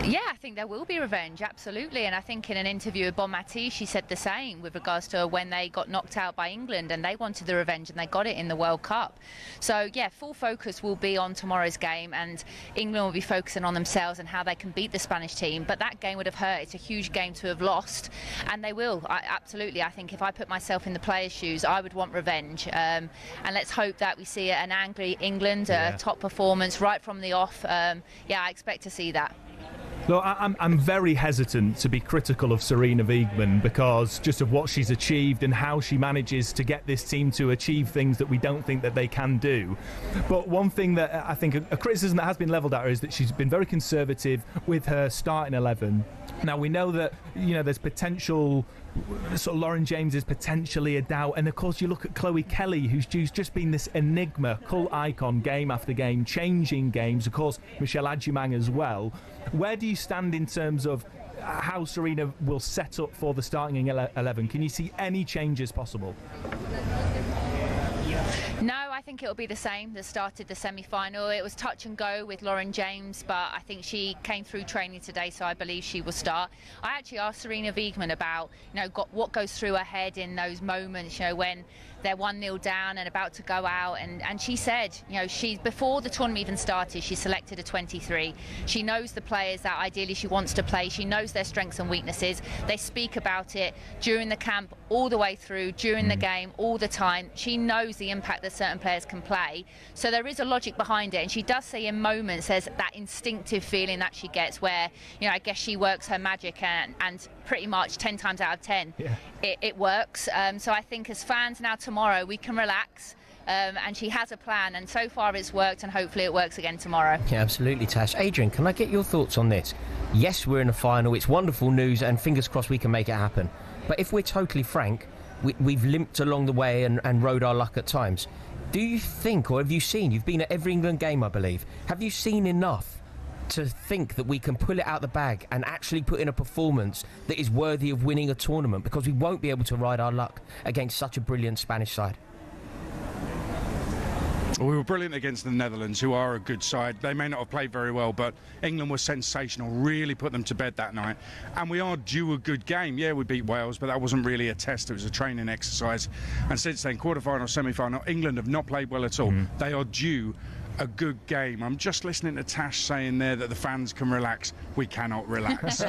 Yeah, I think there will be revenge, absolutely. And I think in an interview with Bon Mati, she said the same with regards to when they got knocked out by England and they wanted the revenge and they got it in the World Cup. So, yeah, full focus will be on tomorrow's game, and England will be focusing on themselves and how they can beat the Spanish team. But that game would have hurt. It's a huge game to have lost, and they will. Absolutely. I think if I put myself in the players' shoes, I would want revenge. And let's hope that we see an angry England, a top performance right from the off. I expect to see that. Look, I'm very hesitant to be critical of Serena Wiegman because just of what she's achieved and how she manages to get this team to achieve things that we don't think that they can do. But one thing that I think a criticism that has been levelled at her is that she's been very conservative with her starting 11. Now, we know that, there's potential, sort of Lauren James is potentially a doubt. And, of course, you look at Chloe Kelly, who's just been this enigma, cult icon, game after game, changing games. Of course, Michelle Adjumang as well. Where do you stand in terms of how Serena will set up for the starting 11? Can you see any changes possible? No, I think it'll be the same that started the semi-final. It was touch and go with Lauren James, but I think she came through training today, so I believe she will start. I actually asked Sarina Wiegman about, what goes through her head in those moments, when they're 1-0 down and about to go out, and she said, she's, before the tournament even started, she selected a 23. She knows the players that ideally she wants to play. She knows their strengths and weaknesses. They speak about it during the camp, all the way through, during the game, all the time. She knows the impact that certain players can play. So there is a logic behind it, and she does say in moments there's that instinctive feeling that she gets where, I guess she works her magic, and pretty much 10 times out of 10 it works. So I think as fans now tomorrow we can relax, and she has a plan, and so far it's worked, and hopefully it works again tomorrow. Yeah, absolutely, Tash. Adrian, can I get your thoughts on this? Yes, we're in a final, it's wonderful news, and fingers crossed we can make it happen. But if we're totally frank, we've limped along the way and rode our luck at times. Do you think, or have you seen, you've been at every England game I believe, have you seen enough to think that we can pull it out the bag and actually put in a performance that is worthy of winning a tournament? Because we won't be able to ride our luck against such a brilliant Spanish side. We were brilliant against the Netherlands, who are a good side. They may not have played very well, but England was sensational, really put them to bed that night. And we are due a good game. Yeah, we beat Wales, but that wasn't really a test. It was a training exercise. And since then, quarter-final, semi-final, England have not played well at all. They are due a good game. I'm just listening to Tash saying there that the fans can relax. We cannot relax.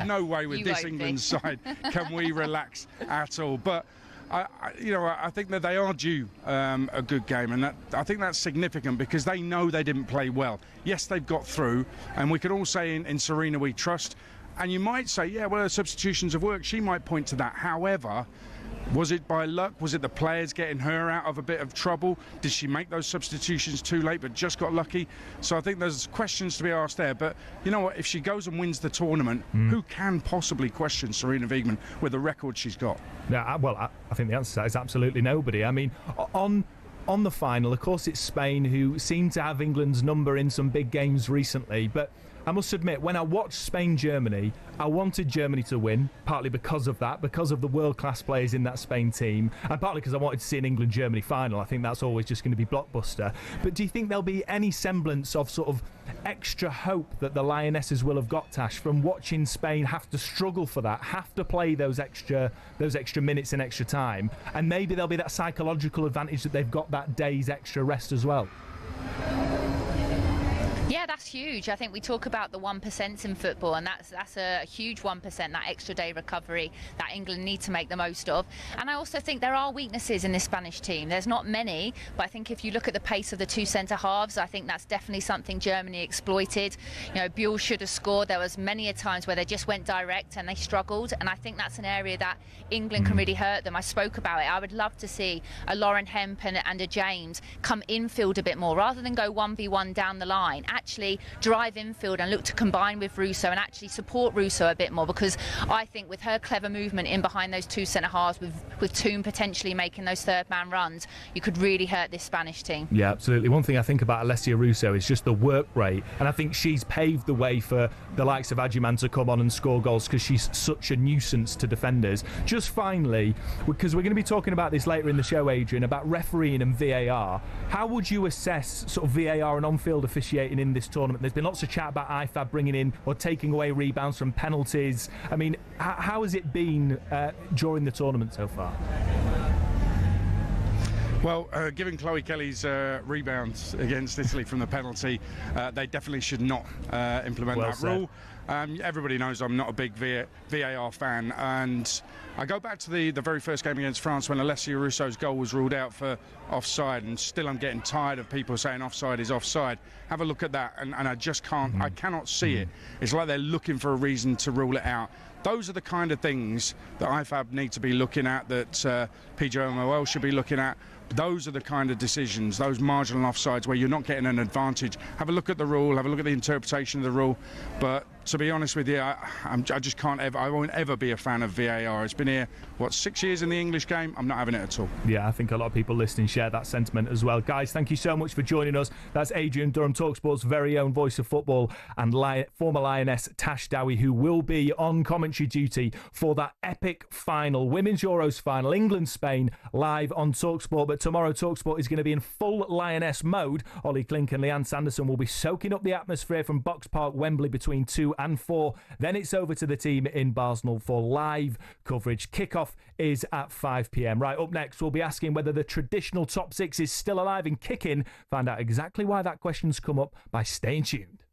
No way with this England side can we relax at all. But I think that they are due a good game, and I think that's significant because they know they didn't play well. Yes, they've got through, and we can all say in Sarina we trust. And you might say, yeah, well, the substitutions have worked. She might point to that. However, was it by luck? Was it the players getting her out of a bit of trouble? Did she make those substitutions too late but just got lucky? So I think there's questions to be asked there. But you know what? If she goes and wins the tournament, who can possibly question Sarina Wiegman with the record she's got? Yeah, well, I think the answer to that is absolutely nobody. I mean, on the final, of course, it's Spain, who seem to have England's number in some big games recently. But I must admit, when I watched Spain-Germany, I wanted Germany to win, partly because of that, because of the world-class players in that Spain team, and partly because I wanted to see an England-Germany final. I think that's always just going to be blockbuster. But do you think there'll be any semblance of sort of extra hope that the Lionesses will have got, Tash, from watching Spain have to struggle for that, have to play those extra minutes in extra time, and maybe there'll be that psychological advantage that they've got that day's extra rest as well? Yeah, that's huge. I think we talk about the 1% in football, and that's a huge 1%, that extra day recovery that England need to make the most of. And I also think there are weaknesses in this Spanish team. There's not many, but I think if you look at the pace of the two centre-halves, I think that's definitely something Germany exploited. Buell should have scored. There was many a times where they just went direct and they struggled, and I think that's an area that England can really hurt them. I spoke about it. I would love to see a Lauren Hemp and a James come infield a bit more, rather than go 1v1 down the line. Actually drive infield and look to combine with Russo and actually support Russo a bit more, because I think with her clever movement in behind those two centre-halves, with Toon potentially making those third-man runs, you could really hurt this Spanish team. Yeah, absolutely. One thing I think about Alessia Russo is just the work rate, and I think she's paved the way for the likes of Adjiman to come on and score goals because she's such a nuisance to defenders. Just finally, because we're going to be talking about this later in the show, Adrian, about refereeing and VAR, how would you assess sort of VAR and on-field officiating in this tournament? There's been lots of chat about IFAB bringing in or taking away rebounds from penalties. I mean, how has it been during the tournament so far? Well, given Chloe Kelly's rebounds against Italy from the penalty, they definitely should not implement that rule. Everybody knows I'm not a big VAR fan, and I go back to the very first game against France when Alessia Russo's goal was ruled out for offside, and still I'm getting tired of people saying offside is offside. Have a look at that, and I just can't, I cannot see it. It's like they're looking for a reason to rule it out. Those are the kind of things that IFAB need to be looking at, that PJMOL should be looking at. Those are the kind of decisions, those marginal offsides where you're not getting an advantage. Have a look at the rule, have a look at the interpretation of the rule, but to be honest with you, I just can't ever. I won't ever be a fan of VAR. It's been here, 6 years in the English game. I'm not having it at all. Yeah, I think a lot of people listening share that sentiment as well. Guys, thank you so much for joining us. That's Adrian Durham, talkSPORT's very own voice of football, and former Lioness Tash Dowie, who will be on commentary duty for that epic final, Women's Euros final, England-Spain, live on talkSPORT. But tomorrow, talkSPORT is going to be in full Lioness mode. Ollie Klink and Leanne Sanderson will be soaking up the atmosphere from Box Park, Wembley, between 2 and 4. Then it's over to the team in Barnsley for live coverage. Kickoff is at 5 p.m. Right, up next, we'll be asking whether the traditional top six is still alive and kicking. Find out exactly why that question's come up by staying tuned.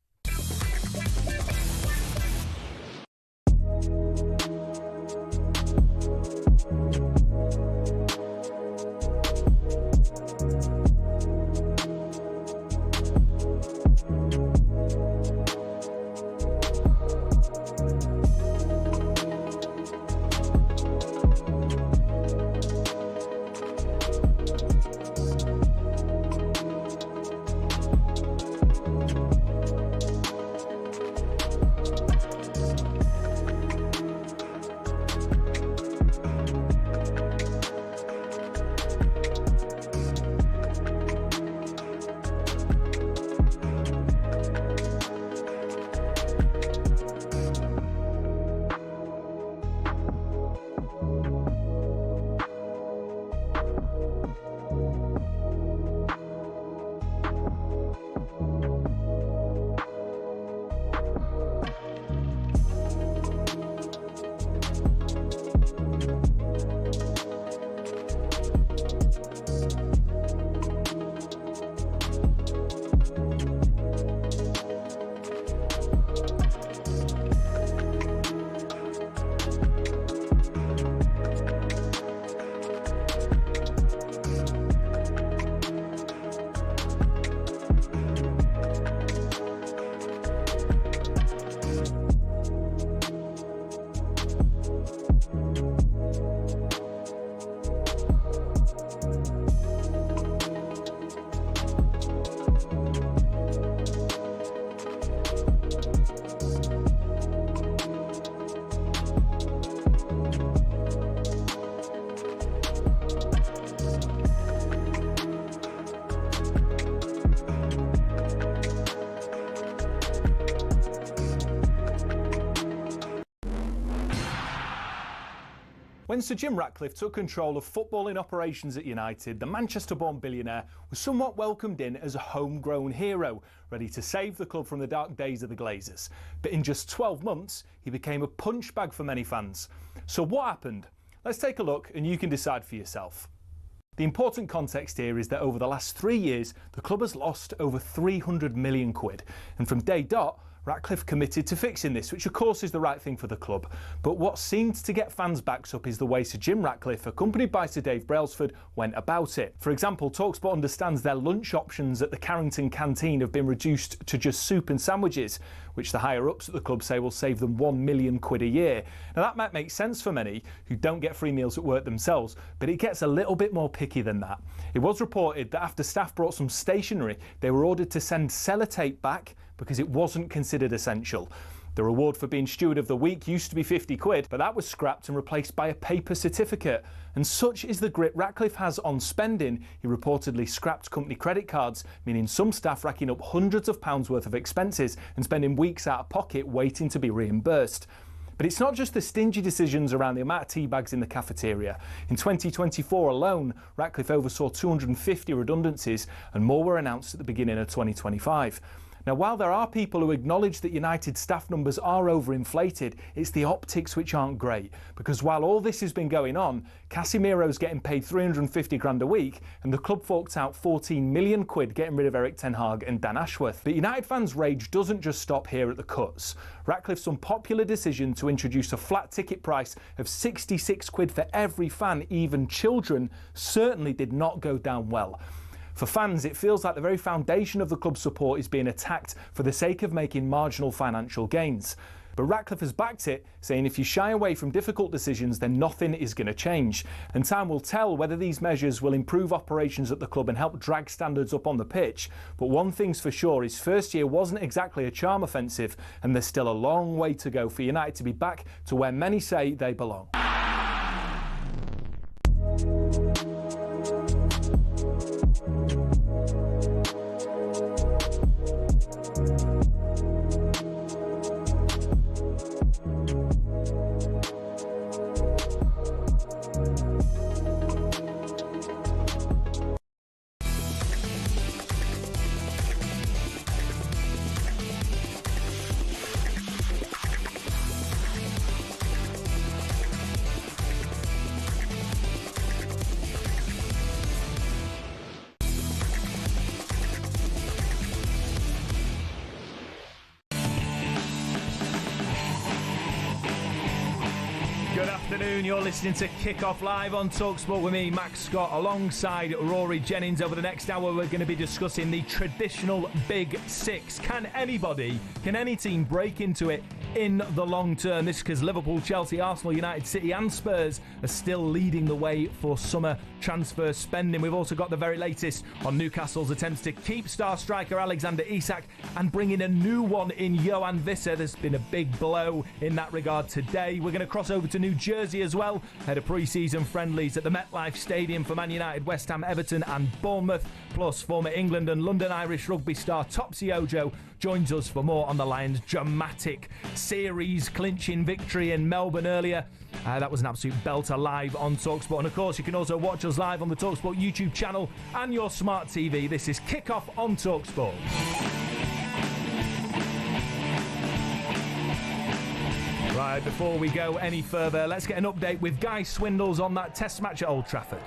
When Sir Jim Ratcliffe took control of footballing operations at United, the Manchester-born billionaire was somewhat welcomed in as a homegrown hero, ready to save the club from the dark days of the Glazers. But in just 12 months, he became a punchbag for many fans. So what happened? Let's take a look and you can decide for yourself. The important context here is that over the last 3 years, the club has lost over 300 million quid. And from day dot, Ratcliffe committed to fixing this, which of course is the right thing for the club. But what seemed to get fans' backs up is the way Sir Jim Ratcliffe, accompanied by Sir Dave Brailsford, went about it. For example, talkSPORT understands their lunch options at the Carrington canteen have been reduced to just soup and sandwiches, which the higher-ups at the club say will save them 1 million quid a year. Now that might make sense for many who don't get free meals at work themselves, but it gets a little bit more picky than that. It was reported that after staff brought some stationery, they were ordered to send sellotape back because it wasn't considered essential. The reward for being Steward of the Week used to be 50 quid, but that was scrapped and replaced by a paper certificate. And such is the grip Ratcliffe has on spending, he reportedly scrapped company credit cards, meaning some staff racking up hundreds of pounds worth of expenses and spending weeks out of pocket waiting to be reimbursed. But it's not just the stingy decisions around the amount of tea bags in the cafeteria. In 2024 alone, Ratcliffe oversaw 250 redundancies and more were announced at the beginning of 2025. Now, while there are people who acknowledge that United staff numbers are overinflated, it's the optics which aren't great. Because while all this has been going on, Casemiro's getting paid 350 grand a week, and the club forked out 14 million quid getting rid of Eric Ten Hag and Dan Ashworth. But United fans' rage doesn't just stop here at the cuts. Ratcliffe's unpopular decision to introduce a flat ticket price of 66 quid for every fan, even children, certainly did not go down well. For fans, it feels like the very foundation of the club's support is being attacked for the sake of making marginal financial gains. But Ratcliffe has backed it, saying if you shy away from difficult decisions, then nothing is going to change. And time will tell whether these measures will improve operations at the club and help drag standards up on the pitch. But one thing's for sure, his first year wasn't exactly a charm offensive, and there's still a long way to go for United to be back to where many say they belong. Good afternoon, you're listening to Kick-Off Live on talkSPORT with me, Max Scott, alongside Rory Jennings. Over the next hour we're going to be discussing the traditional Big Six. Can any team break into it in the long term? This because Liverpool, Chelsea, Arsenal, United, City and Spurs are still leading the way for summer transfer spending. We've also got the very latest on Newcastle's attempts to keep star striker Alexander Isak and bring in a new one in Johan Visser. There's been a big blow in that regard today. We're going to cross over to New Jersey as well, ahead of pre-season friendlies at the MetLife Stadium for Man United, West Ham, Everton and Bournemouth. Plus, former England and London Irish rugby star Topsy Ojo joins us for more on the Lions' dramatic series clinching victory in Melbourne earlier. That was an absolute belter live on talkSPORT. And of course, you can also watch us live on the talkSPORT YouTube channel and your smart TV. This is Kick-Off on talkSPORT. Right, before we go any further, let's get an update with Guy Swindles on that test match at Old Trafford.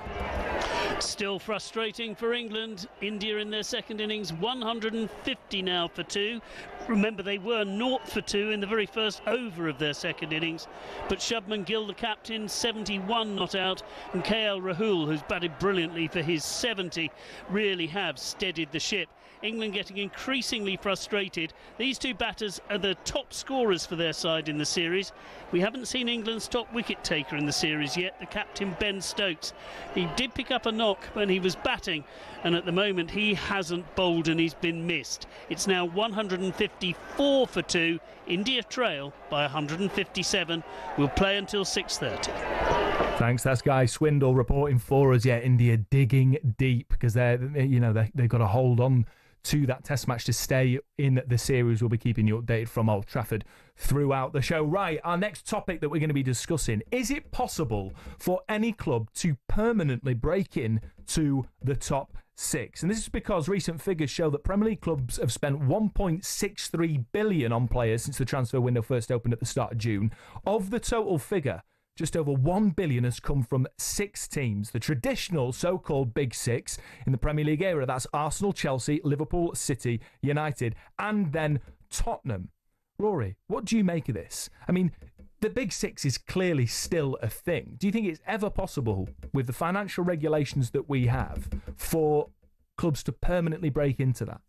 Still frustrating for England. India in their second innings, 150 now for 2. Remember, they were 0 for 2 in the very first over of their second innings. But Shubman Gill, the captain, 71 not out. And KL Rahul, who's batted brilliantly for his 70, really have steadied the ship. England getting increasingly frustrated. These two batters are the top scorers for their side in the series. We haven't seen England's top wicket taker in the series yet, the captain Ben Stokes. He did pick up a knock when he was batting, and at the moment he hasn't bowled and he's been missed. It's now 154 for 2. India trail by 157. We'll play until 6:30. Thanks. That's Guy Swindle reporting for us. Yeah, India digging deep because they've got to hold on to that test match to stay in the series. We'll be keeping you updated from Old Trafford throughout the show. Right, our next topic that we're going to be discussing: is it possible for any club to permanently break in to the top 6? And this is because recent figures show that Premier League clubs have spent $1.63 billion on players since the transfer window first opened at the start of June. Of the total figure, just over $1 billion has come from 6 teams, the traditional so-called Big Six in the Premier League era. That's Arsenal, Chelsea, Liverpool, City, United, and then Tottenham. Rory, what do you make of this? I mean, the Big Six is clearly still a thing. Do you think it's ever possible, with the financial regulations that we have, for clubs to permanently break into that?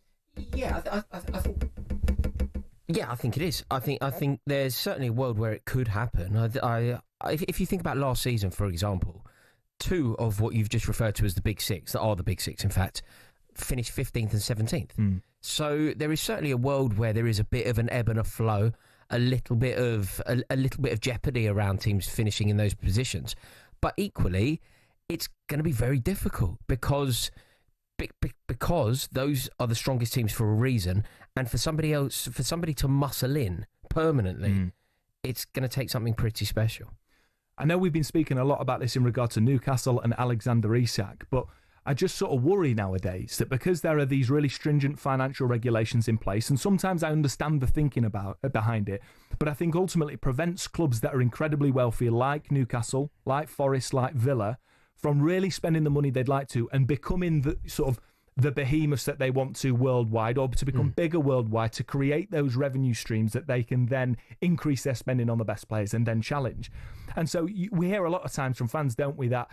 Yeah, I think it is. I think there's certainly a world where it could happen. If you think about last season, for example, 2 of what you've just referred to as the Big Six, that are the Big Six, in fact, finished 15th and 17th. So there is certainly a world where there is a bit of an ebb and a flow, a little bit of jeopardy around teams finishing in those positions. But equally, it's going to be very difficult because those are the strongest teams for a reason, and for somebody to muscle in permanently, it's going to take something pretty special. I know we've been speaking a lot about this in regard to Newcastle and Alexander Isak, but I just sort of worry nowadays that because there are these really stringent financial regulations in place, and sometimes I understand the thinking behind it, but I think ultimately it prevents clubs that are incredibly wealthy, like Newcastle, like Forest, like Villa, from really spending the money they'd like to and becoming the sort of the behemoths that they want to worldwide, or to become bigger worldwide, to create those revenue streams that they can then increase their spending on the best players and then challenge. And so we hear a lot of times from fans, don't we, that,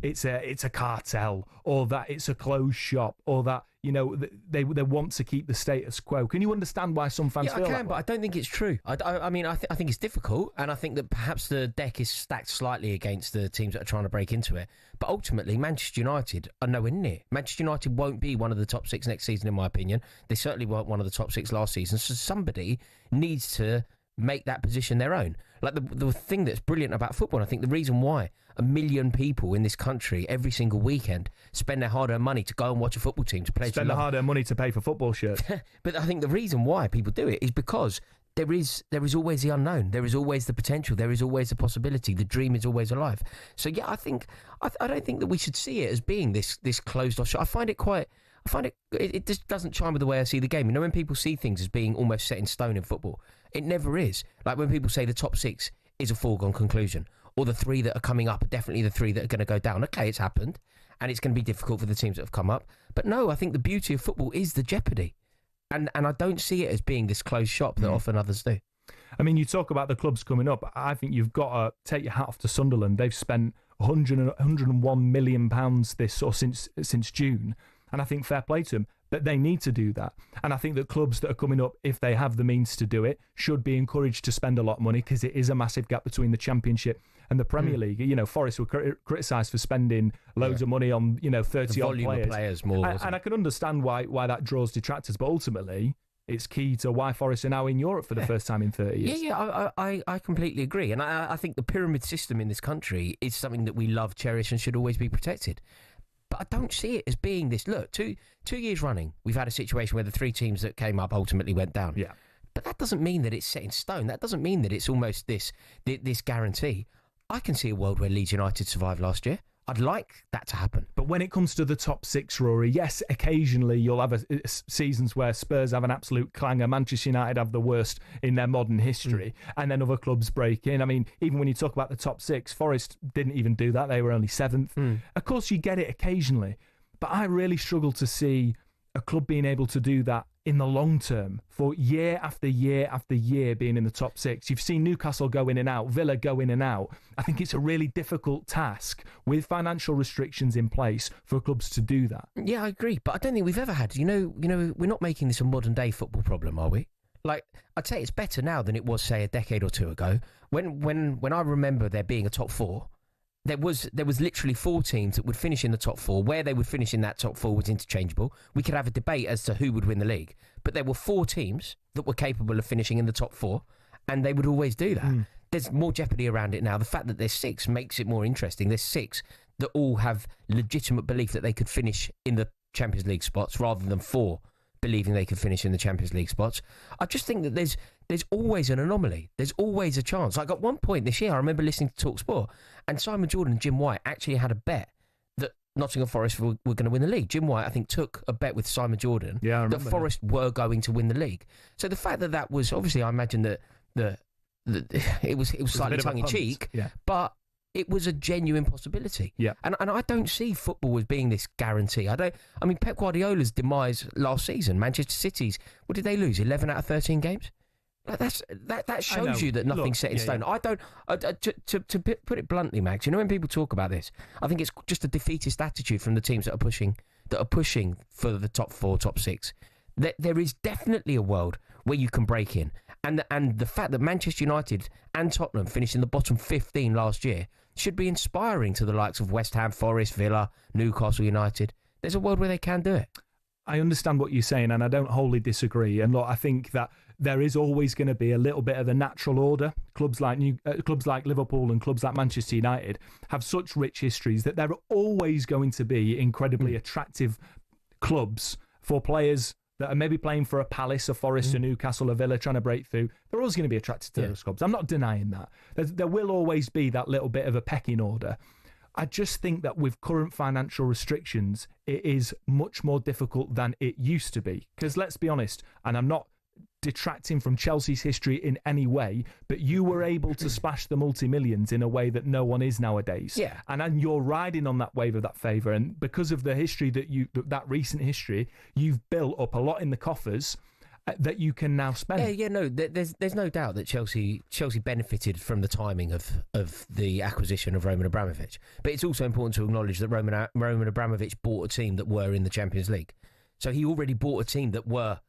it's a cartel, or that it's a closed shop, or that, they want to keep the status quo. Can you understand why some fans feel I can, that way? but I don't think it's true. I mean, I think it's difficult, and I think that perhaps the deck is stacked slightly against the teams that are trying to break into it. But ultimately, Manchester United are nowhere near. Manchester United won't be one of the top 6 next season, in my opinion. They certainly weren't one of the top 6 last season. So somebody needs to make that position their own. Like the thing that's brilliant about football, and I think the reason why 1 million people in this country every single weekend spend their hard-earned money to go and watch a football team to play. Spend their hard-earned money to pay for football shirts. But I think the reason why people do it is because there is always the unknown. There is always the potential. There is always the possibility. The dream is always alive. So yeah, I don't think that we should see it as being this closed off shop. I find it just doesn't chime with the way I see the game. When people see things as being almost set in stone in football, it never is. Like when people say the top 6 is a foregone conclusion, or the 3 that are coming up are definitely the 3 that are going to go down. Okay, it's happened, and it's going to be difficult for the teams that have come up. But no, I think the beauty of football is the jeopardy. And I don't see it as being this closed shop that often others do. I mean, you talk about the clubs coming up. I think you've got to take your hat off to Sunderland. They've spent £101 million since June. And I think fair play to them. But they need to do that. And I think that clubs that are coming up, if they have the means to do it, should be encouraged to spend a lot of money, because it is a massive gap between the Championship and the Premier League. Forest were criticised for spending loads of money on 30-odd players. And I can understand why that draws detractors, but ultimately it's key to why Forest are now in Europe for the first time in 30 years. Yeah, I completely agree. And I think the pyramid system in this country is something that we love, cherish, and should always be protected. But I don't see it as being this. Look, two years running, we've had a situation where the 3 teams that came up ultimately went down. Yeah. But that doesn't mean that it's set in stone. That doesn't mean that it's almost this guarantee. I can see a world where Leeds United survived last year. I'd like that to happen. But when it comes to the top 6, Rory, yes, occasionally you'll have seasons where Spurs have an absolute clanger, Manchester United have the worst in their modern history, and then other clubs break in. I mean, even when you talk about the top 6, Forest didn't even do that. They were only 7th. Of course, you get it occasionally, but I really struggle to see a club being able to do that in the long term for year after year after year being in the top 6. You've seen Newcastle go in and out, Villa go in and out. I think it's a really difficult task with financial restrictions in place for clubs to do that. Yeah, I agree, but I don't think we've ever had, we're not making this a modern day football problem, are we? Like, I'd say it's better now than it was, say, a decade or 2 ago. When I remember there being a top 4, there was literally 4 teams that would finish in the top 4. Where they would finish in that top 4 was interchangeable. We could have a debate as to who would win the league. But there were 4 teams that were capable of finishing in the top 4, and they would always do that. There's more jeopardy around it now. The fact that there's 6 makes it more interesting. There's 6 that all have legitimate belief that they could finish in the Champions League spots, rather than 4 believing they could finish in the Champions League spots. I just think that there's always an anomaly. There's always a chance. Like at one point this year, I remember listening to talkSPORT, and Simon Jordan and Jim White actually had a bet that Nottingham Forest were going to win the league. Jim White, I think, took a bet with Simon Jordan that Forest were going to win the league. So the fact that was, obviously, I imagine that it was slightly tongue-in-cheek, but it was a genuine possibility. Yeah. And I don't see football as being this guarantee. Pep Guardiola's demise last season, Manchester City's, what did they lose, 11 out of 13 games? That shows you that nothing's set in stone. I don't. To put it bluntly, Max, when people talk about this, I think it's just a defeatist attitude from the teams that are pushing for the top 4, top 6. There is definitely a world where you can break in, and the fact that Manchester United and Tottenham finished in the bottom 15 last year should be inspiring to the likes of West Ham, Forest, Villa, Newcastle United. There's a world where they can do it. I understand what you're saying, and I don't wholly disagree. And look, I think that there is always going to be a little bit of a natural order. Clubs like Liverpool and clubs like Manchester United have such rich histories that there are always going to be incredibly attractive clubs for players that are maybe playing for a Palace, a Forest, a Newcastle, a Villa trying to break through. They're always going to be attracted to those clubs. I'm not denying that. There will always be that little bit of a pecking order. I just think that with current financial restrictions, it is much more difficult than it used to be. Because let's be honest, and I'm not detracting from Chelsea's history in any way, but you were able to splash the multi-millions in a way that no one is nowadays. Yeah. And you're riding on that wave of that favour. And because of the history that recent history, you've built up a lot in the coffers that you can now spend. There's no doubt that Chelsea benefited from the timing of the acquisition of Roman Abramovich. But it's also important to acknowledge that Roman Abramovich bought a team that were in the Champions League. So he already bought a team that were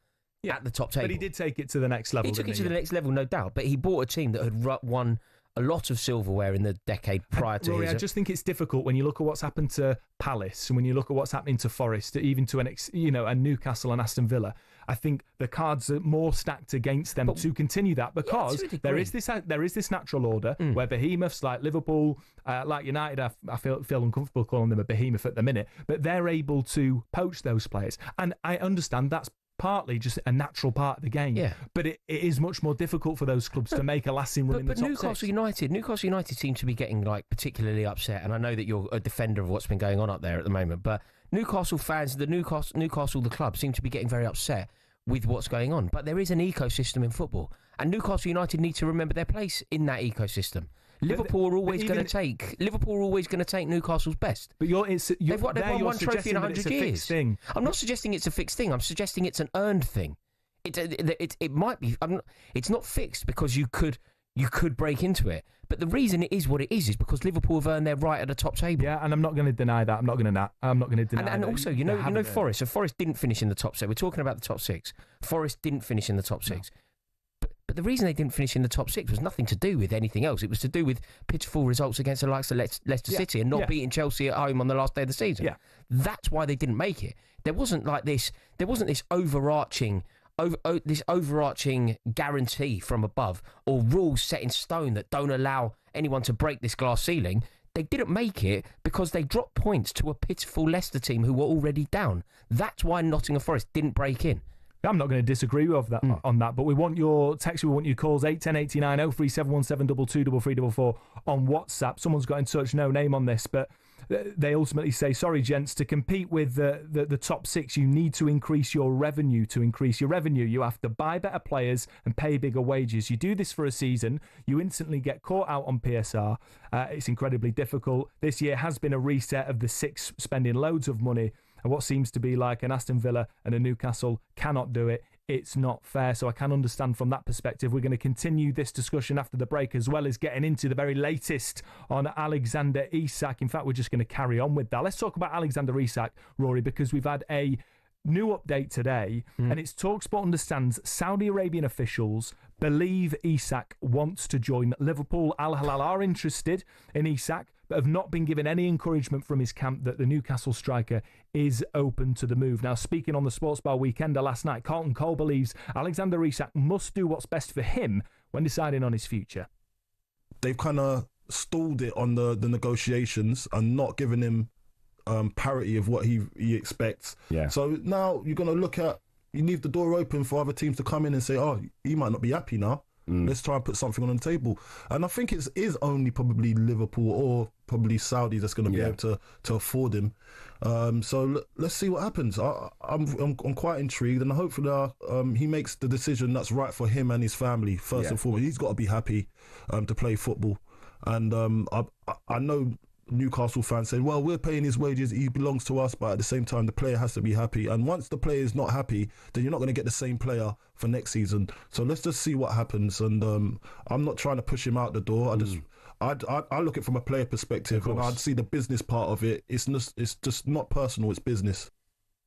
at the top table. But he did take it to the next level. He took it to the next level, no doubt. But he bought a team that had won a lot of silverware in the decade prior to Rory, his. I just think it's difficult when you look at what's happened to Palace and when you look at what's happening to Forest, even to a Newcastle and Aston Villa. I think the cards are more stacked against them to continue that because there is this natural order where behemoths like Liverpool, like United, I feel uncomfortable calling them a behemoth at the minute, but they're able to poach those players, and I understand that's partly just a natural part of the game. Yeah. But it is much more difficult for those clubs to make a lasting run in the top Newcastle six. Newcastle United seem to be getting particularly upset, and I know that you're a defender of what's been going on up there at the moment, but Newcastle fans, Newcastle the club, seem to be getting very upset with what's going on. But there is an ecosystem in football, and Newcastle United need to remember their place in that ecosystem. Liverpool are always going to take Newcastle's best. But they've won one trophy in 100 years. Thing. I'm not suggesting it's a fixed thing. I'm suggesting it's an earned thing. It might be. It's not fixed because you could break into it. But the reason it is what it is because Liverpool have earned their right at the top table. Yeah, and I'm not going to deny that. I'm not going to deny. And also, you know, Forest. So Forest didn't finish in the top six. We're talking about the top six. Forest didn't finish in the top six. But the reason they didn't finish in the top six was nothing to do with anything else. It was to do with pitiful results against the likes of Leicester City and not beating Chelsea at home on the last day of the season. Yeah. That's why they didn't make it. There wasn't this overarching guarantee from above or rules set in stone that don't allow anyone to break this glass ceiling. They didn't make it because they dropped points to a pitiful Leicester team who were already down. That's why Nottingham Forest didn't break in. I'm not going to disagree with that on that, but we want your text, we want your calls, 81089 03717 223344 on WhatsApp. Someone's got in touch, no name on this, but they ultimately say, sorry, gents, to compete with the top six, you need to increase your revenue. To increase your revenue, you have to buy better players and pay bigger wages. You do this for a season, you instantly get caught out on PSR. It's incredibly difficult. This year has been a reset of the six spending loads of money, and what seems to be like an Aston Villa and a Newcastle cannot do it. It's not fair. So I can understand from that perspective. We're going to continue this discussion after the break, as well as getting into the very latest on Alexander Isak. In fact, we're just going to carry on with that. Let's talk about Alexander Isak, Rory, because we've had a new update today, and it's talkSPORT understands Saudi Arabian officials believe Isak wants to join Liverpool. Al Hilal are interested in Isak, but have not been given any encouragement from his camp that the Newcastle striker is open to the move. Now, speaking on the Sports Bar Weekender last night, Carlton Cole believes Alexander Isak must do what's best for him when deciding on his future. They've kind of stalled it on the negotiations and not given him parity of what he expects. Yeah. So now you're going to look at, you leave the door open for other teams to come in and say, oh, he might not be happy now. Let's try and put something on the table. And I think it is only probably Liverpool or probably Saudi that's going to be able to afford him. So let's see what happens. I'm quite intrigued, and hopefully he makes the decision that's right for him and his family first and foremost. He's got to be happy to play football. And I know Newcastle fans saying, well, we're paying his wages, he belongs to us, but at the same time the player has to be happy, and once the player is not happy, then you're not going to get the same player for next season. So let's just see what happens. And I'm not trying to push him out the door. I look at it from a player perspective, and I'd see the business part of it. It's just not personal, it's business.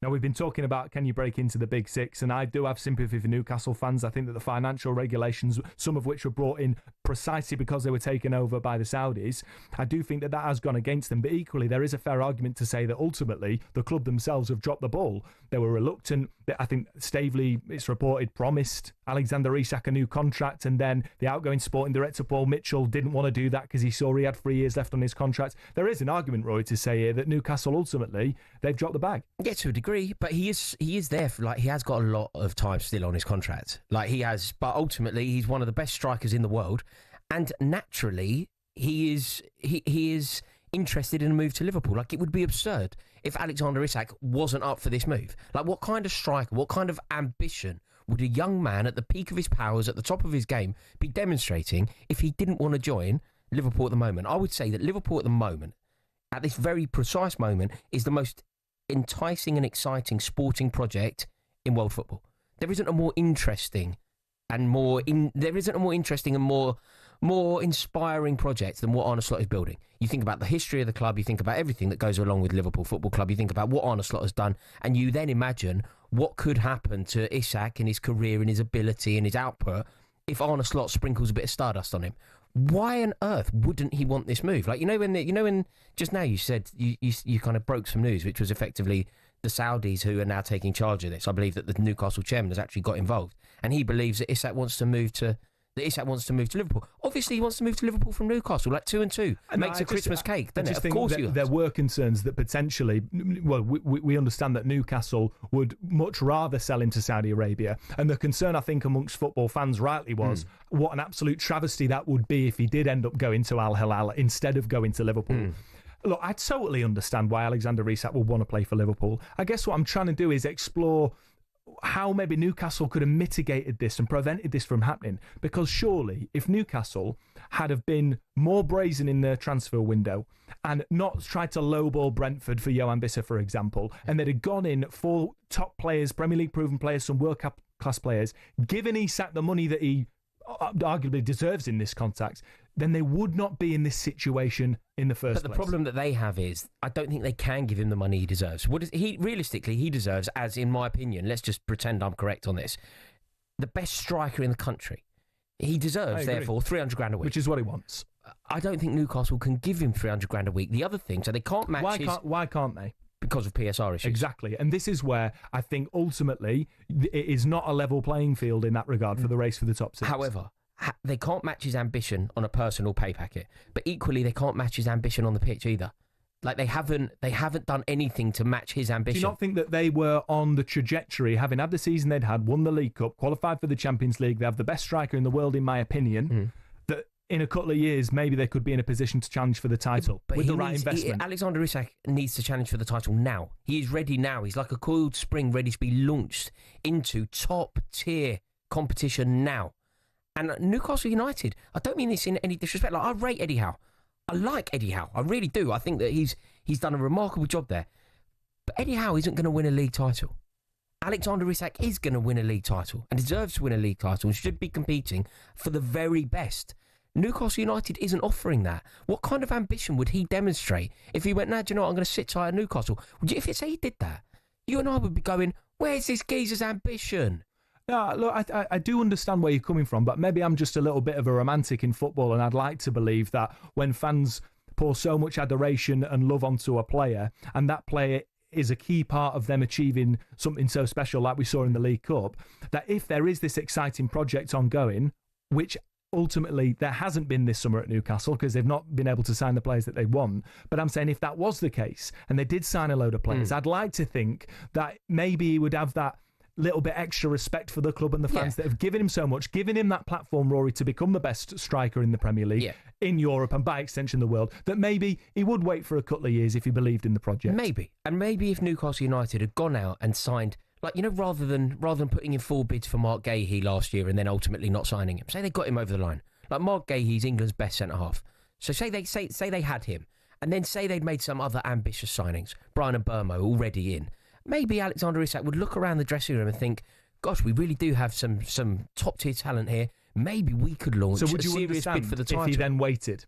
Now, we've been talking about can you break into the Big Six, and I do have sympathy for Newcastle fans. I think that the financial regulations, some of which were brought in precisely because they were taken over by the Saudis, I do think that has gone against them. But equally, there is a fair argument to say that ultimately the club themselves have dropped the ball. They were reluctant. I think Staveley, it's reported, promised Alexander Isak a new contract, and then the outgoing sporting director, Paul Mitchell, didn't want to do that because he saw he had 3 years left on his contract. There is an argument, Roy, to say here that Newcastle ultimately, they've dropped the bag. Yeah, to a degree, but he is there for, he has got a lot of time still on his contract. But ultimately he's one of the best strikers in the world, and naturally he is interested in a move to Liverpool. It would be absurd if Alexander Isak wasn't up for this move. What kind of striker, what kind of ambition would a young man at the peak of his powers, at the top of his game, be demonstrating if he didn't want to join Liverpool at the moment? I would say that Liverpool at the moment, at this very precise moment, is the most enticing and exciting sporting project in world football. There isn't a more interesting and more more inspiring project than what Arne Slot is building. You think about the history of the club, you think about everything that goes along with Liverpool Football Club, you think about what Arne Slot has done, and you then imagine what could happen to Isak and his career and his ability and his output if Arne Slot sprinkles a bit of stardust on him. Why on earth wouldn't he want this move? Like, when just now you said you kind of broke some news, which was effectively the Saudis who are now taking charge of this. I believe that the Newcastle chairman has actually got involved, and he believes that Isak wants to move to Liverpool. Obviously, he wants to move to Liverpool from Newcastle, like 2 and 2. Makes a Christmas cake, doesn't it? Of course he does. There were concerns that potentially, well, we understand that Newcastle would much rather sell him to Saudi Arabia. And the concern, I think, amongst football fans rightly was what an absolute travesty that would be if he did end up going to Al Hilal instead of going to Liverpool. Look, I totally understand why Alexander Isak would want to play for Liverpool. I guess what I'm trying to do is explore how maybe Newcastle could have mitigated this and prevented this from happening. Because surely, if Newcastle had have been more brazen in their transfer window and not tried to lowball Brentford for Johan Wissa, for example, and they'd have gone in for top players, Premier League proven players, some world class players, given Isak the money that he arguably deserves in this context, then they would not be in this situation in the first place. But the problem that they have is, I don't think they can give him the money he deserves. Realistically, he deserves, as in my opinion, let's just pretend I'm correct on this, the best striker in the country. He deserves, therefore, 300 grand a week. Which is what he wants. I don't think Newcastle can give him 300 grand a week. The other thing, so they can't match Why can't they? Because of PSR issues. Exactly. And this is where I think ultimately it is not a level playing field in that regard for the race for the top 6. However, they can't match his ambition on a personal pay packet, but equally they can't match his ambition on the pitch either. Like they haven't done anything to match his ambition. Do you not think that they were on the trajectory, having had the season they'd had, won the League Cup, qualified for the Champions League, they have the best striker in the world in my opinion, that in a couple of years maybe they could be in a position to challenge for the title with the right investment? Alexander Isak needs to challenge for the title now. He is ready now. He's like a coiled spring ready to be launched into top tier competition now. And Newcastle United, I don't mean this in any disrespect. Like, I rate Eddie Howe. I like Eddie Howe. I really do. I think that he's done a remarkable job there. But Eddie Howe isn't going to win a league title. Alexander Isak is going to win a league title and deserves to win a league title and should be competing for the very best. Newcastle United isn't offering that. What kind of ambition would he demonstrate if he went, nah, do you know what, I'm going to sit tight at Newcastle? If it's he did that, you and I would be going, where's this geezer's ambition? No, look, I do understand where you're coming from, but maybe I'm just a little bit of a romantic in football, and I'd like to believe that when fans pour so much adoration and love onto a player, and that player is a key part of them achieving something so special like we saw in the League Cup, that if there is this exciting project ongoing, which ultimately there hasn't been this summer at Newcastle because they've not been able to sign the players that they want, but I'm saying if that was the case and they did sign a load of players, I'd like to think that maybe he would have that little bit extra respect for the club and the fans that have given him so much, given him that platform, Rory, to become the best striker in the Premier League, in Europe and by extension the world, that maybe he would wait for a couple of years if he believed in the project. Maybe. And maybe if Newcastle United had gone out and signed, like, you know, rather than putting in 4 bids for Mark Gahey last year and then ultimately not signing him, say they got him over the line. Like, Mark Gahey's England's best centre-half. So say they had him, and then say they'd made some other ambitious signings, Brian Mbeumo already in. Maybe Alexander Isak would look around the dressing room and think, gosh, we really do have some top-tier talent here. Maybe we could launch a serious bid for the title. If he then waited?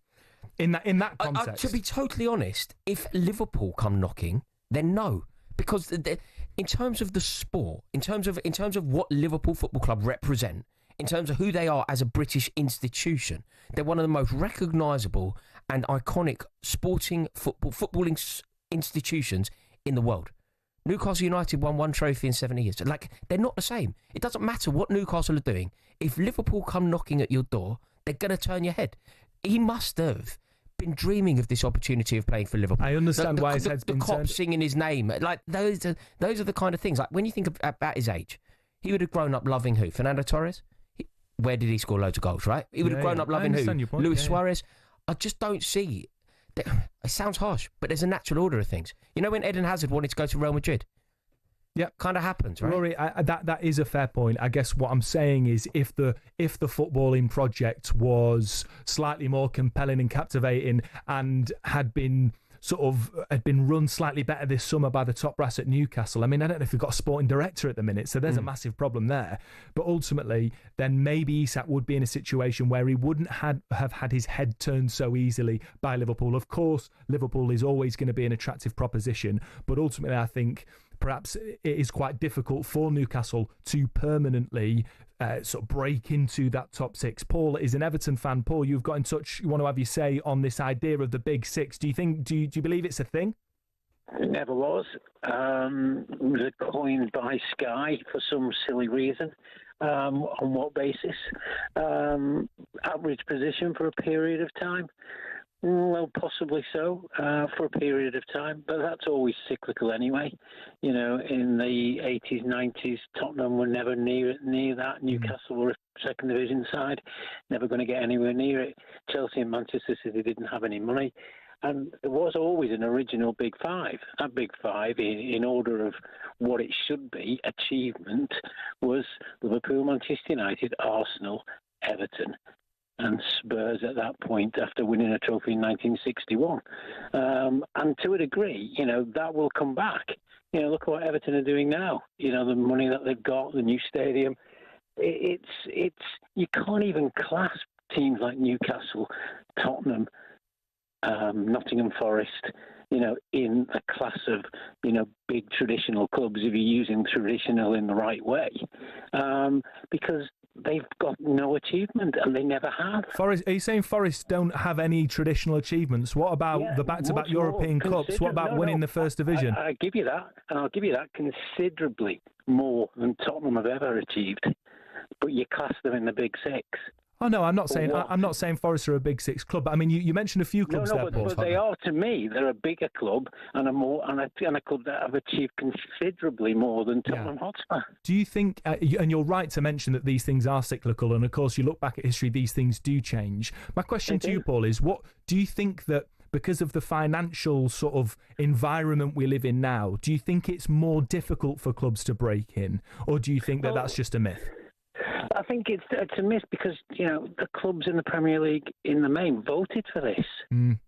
In that context? To be totally honest, if Liverpool come knocking, then no. Because in terms of the sport, in terms of what Liverpool Football Club represent, in terms of who they are as a British institution, they're one of the most recognisable and iconic footballing institutions in the world. Newcastle United won 1 trophy in 70 years. Like, they're not the same. It doesn't matter what Newcastle are doing. If Liverpool come knocking at your door, they're going to turn your head. He must have been dreaming of this opportunity of playing for Liverpool. I understand why his head's been turned. The cops singing his name. Like, those are the kind of things. Like, when you think about his age, he would have grown up loving who? Fernando Torres? Where did he score loads of goals, right? He would have grown up loving who? Luis Suarez? I just don't see... It sounds harsh, but there's a natural order of things. You know when Eden Hazard wanted to go to Real Madrid? Yeah, kind of happens, right? Rory, that is a fair point. I guess what I'm saying is if the footballing project was slightly more compelling and captivating and had been sort of had been run slightly better this summer by the top brass at Newcastle. I mean, I don't know if they've got a sporting director at the minute, so there's a massive problem there. But ultimately, then maybe Isak would be in a situation where he wouldn't have had his head turned so easily by Liverpool. Of course, Liverpool is always going to be an attractive proposition, but ultimately I think perhaps it is quite difficult for Newcastle to permanently sort of break into that top six. Paul is an Everton fan. Paul, you've got in touch. You want to have your say on this idea of the big six. Do you believe it's a thing? It never was. It was coined by Sky for some silly reason. On what basis? Average position for a period of time? Well, possibly so, for a period of time, but that's always cyclical anyway. You know, in the 80s, 90s, Tottenham were never near that. Newcastle were a second division side, never going to get anywhere near it. Chelsea and Manchester City didn't have any money. And there was always an original Big Five. That Big Five, in order of what it should be, achievement, was Liverpool, Manchester United, Arsenal, Everton, and Spurs at that point after winning a trophy in 1961. And to a degree, you know, that will come back. You know, look at what Everton are doing now. You know, the money that they've got, the new stadium. It's you can't even class teams like Newcastle, Tottenham, Nottingham Forest, you know, in a class of, you know, big traditional clubs if you're using traditional in the right way. Because they've got no achievement, and they never have. Forest, are you saying Forest don't have any traditional achievements? What about the back-to-back European Cups? What about winning the First Division? I give you that, and I'll give you that considerably more than Tottenham have ever achieved. But you class them in the Big Six. Oh no, I'm not saying Forest are a Big Six club. But I mean, you mentioned a few clubs there, Paul. But they are, to me. They're a bigger club and a club that have achieved considerably more than Tottenham Hotspur. Do you think? And you're right to mention that these things are cyclical, and of course, you look back at history, these things do change. My question to you, Paul, is: what do you think that? Because of the financial sort of environment we live in now, do you think it's more difficult for clubs to break in, or do you think that that's just a myth? I think it's a myth because, you know, the clubs in the Premier League in the main voted for this. You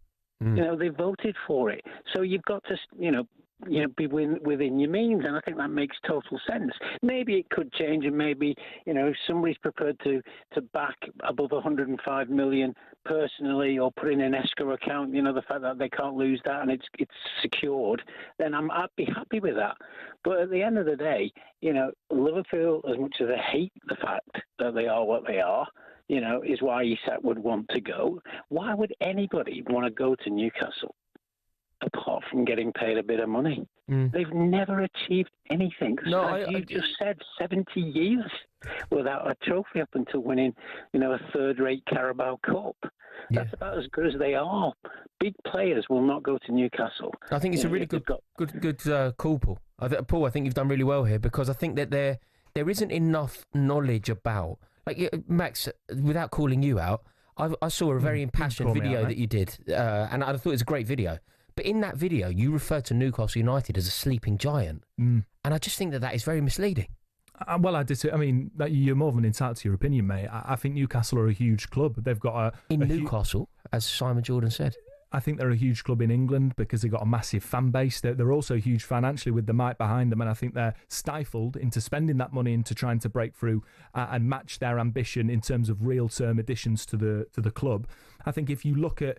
know, they voted for it. So you've got to, you know, be within your means, and I think that makes total sense. Maybe it could change, and maybe, you know, if somebody's prepared to back above 105 million personally, or put in an escrow account, you know, the fact that they can't lose that and it's secured, then I'd be happy with that. But at the end of the day, you know, Liverpool, as much as I hate the fact that they are what they are, you know, is why Isak would want to go. Why would anybody want to go to Newcastle? Apart from getting paid a bit of money. They've never achieved anything. As you just said, 70 years without a trophy up until winning, you know, a third-rate Carabao Cup. That's about as good as they are. Big players will not go to Newcastle. I think it's a really good call, Paul. I think you've done really well here, because I think that there isn't enough knowledge about, like, Max, without calling you out, I saw a very impassioned video that you did, and I thought it was a great video. But in that video, you referred to Newcastle United as a sleeping giant. And I just think that is very misleading. Well, I did. I mean, you're more than entitled to your opinion, mate. I think Newcastle are a huge club. They've got Newcastle, as Simon Jordan said. I think they're a huge club in England because they've got a massive fan base. They're also huge financially with the might behind them, and I think they're stifled into spending that money into trying to break through and match their ambition in terms of real-term additions to the club. I think if you look at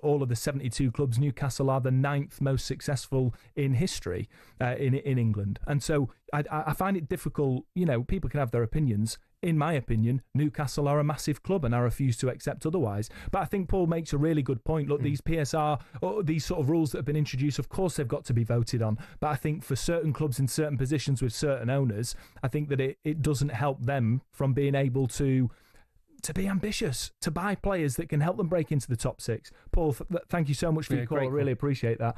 all of the 72 clubs, Newcastle are the 9th most successful in history in England. And so I find it difficult. You know, people can have their opinions. In my opinion, Newcastle are a massive club, and I refuse to accept otherwise. But I think Paul makes a really good point. Look, these PSR, or these sort of rules that have been introduced, of course they've got to be voted on. But I think for certain clubs in certain positions with certain owners, I think that it doesn't help them from being able to be ambitious, to buy players that can help them break into the top six. Paul, thank you so much for your call. I really appreciate that.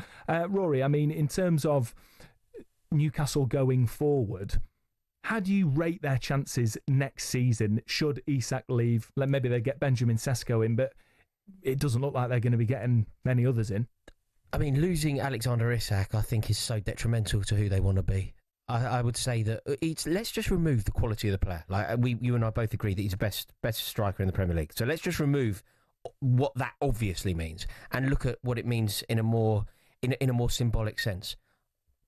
Rory, I mean, in terms of Newcastle going forward, how do you rate their chances next season should Isak leave? Maybe they get Benjamin Sesko in, but it doesn't look like they're going to be getting many others in. I mean, losing Alexander Isak, I think, is so detrimental to who they want to be. I would say that let's just remove the quality of the player. Like you and I both agree that he's the best striker in the Premier League. So let's just remove what that obviously means and look at what it means in a more symbolic sense.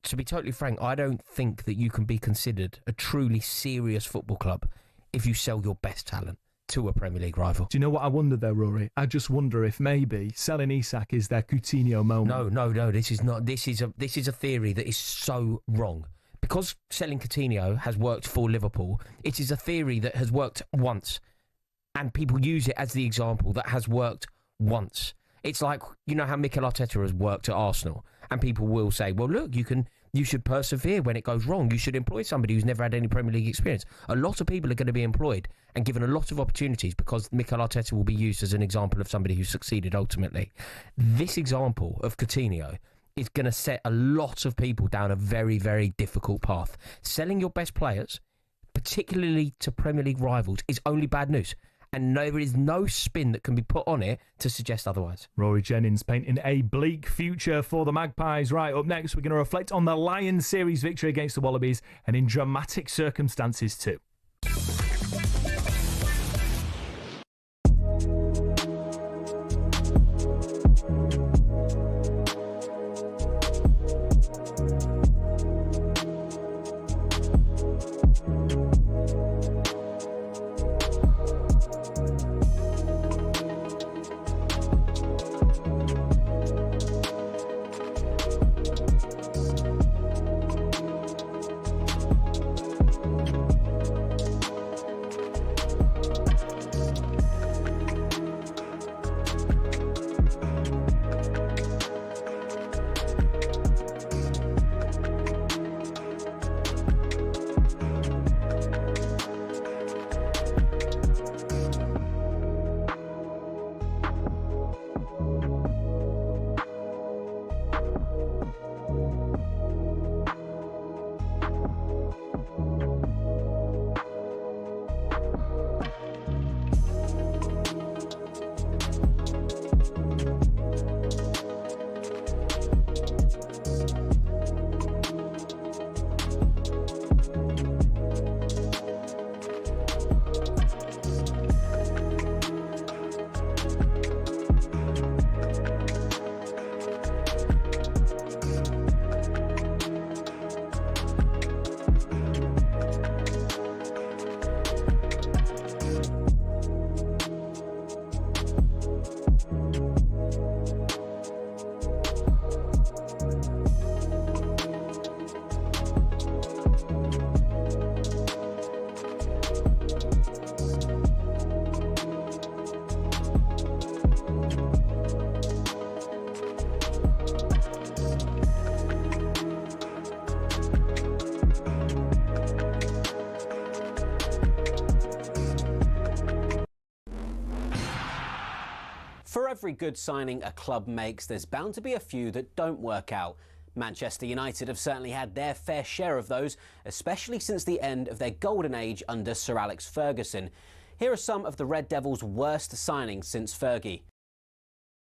To be totally frank, I don't think that you can be considered a truly serious football club if you sell your best talent to a Premier League rival. Do you know what I wonder there, Rory? I just wonder if maybe selling Isak is their Coutinho moment. No. This is not. This is a theory that is so wrong. Because selling Coutinho has worked for Liverpool, it is a theory that has worked once, and people use it as the example that has worked once. It's like, you know how Mikel Arteta has worked at Arsenal, and people will say, well, look, you should persevere when it goes wrong. You should employ somebody who's never had any Premier League experience. A lot of people are going to be employed and given a lot of opportunities because Mikel Arteta will be used as an example of somebody who succeeded ultimately. This example of Coutinho is going to set a lot of people down a very, very difficult path. Selling your best players, particularly to Premier League rivals, is only bad news. And there is no spin that can be put on it to suggest otherwise. Rory Jennings painting a bleak future for the Magpies. Right, up next, we're going to reflect on the Lions series victory against the Wallabies, and in dramatic circumstances too. For every good signing a club makes, there's bound to be a few that don't work out. Manchester United have certainly had their fair share of those, especially since the end of their golden age under Sir Alex Ferguson. Here are some of the Red Devils' worst signings since Fergie.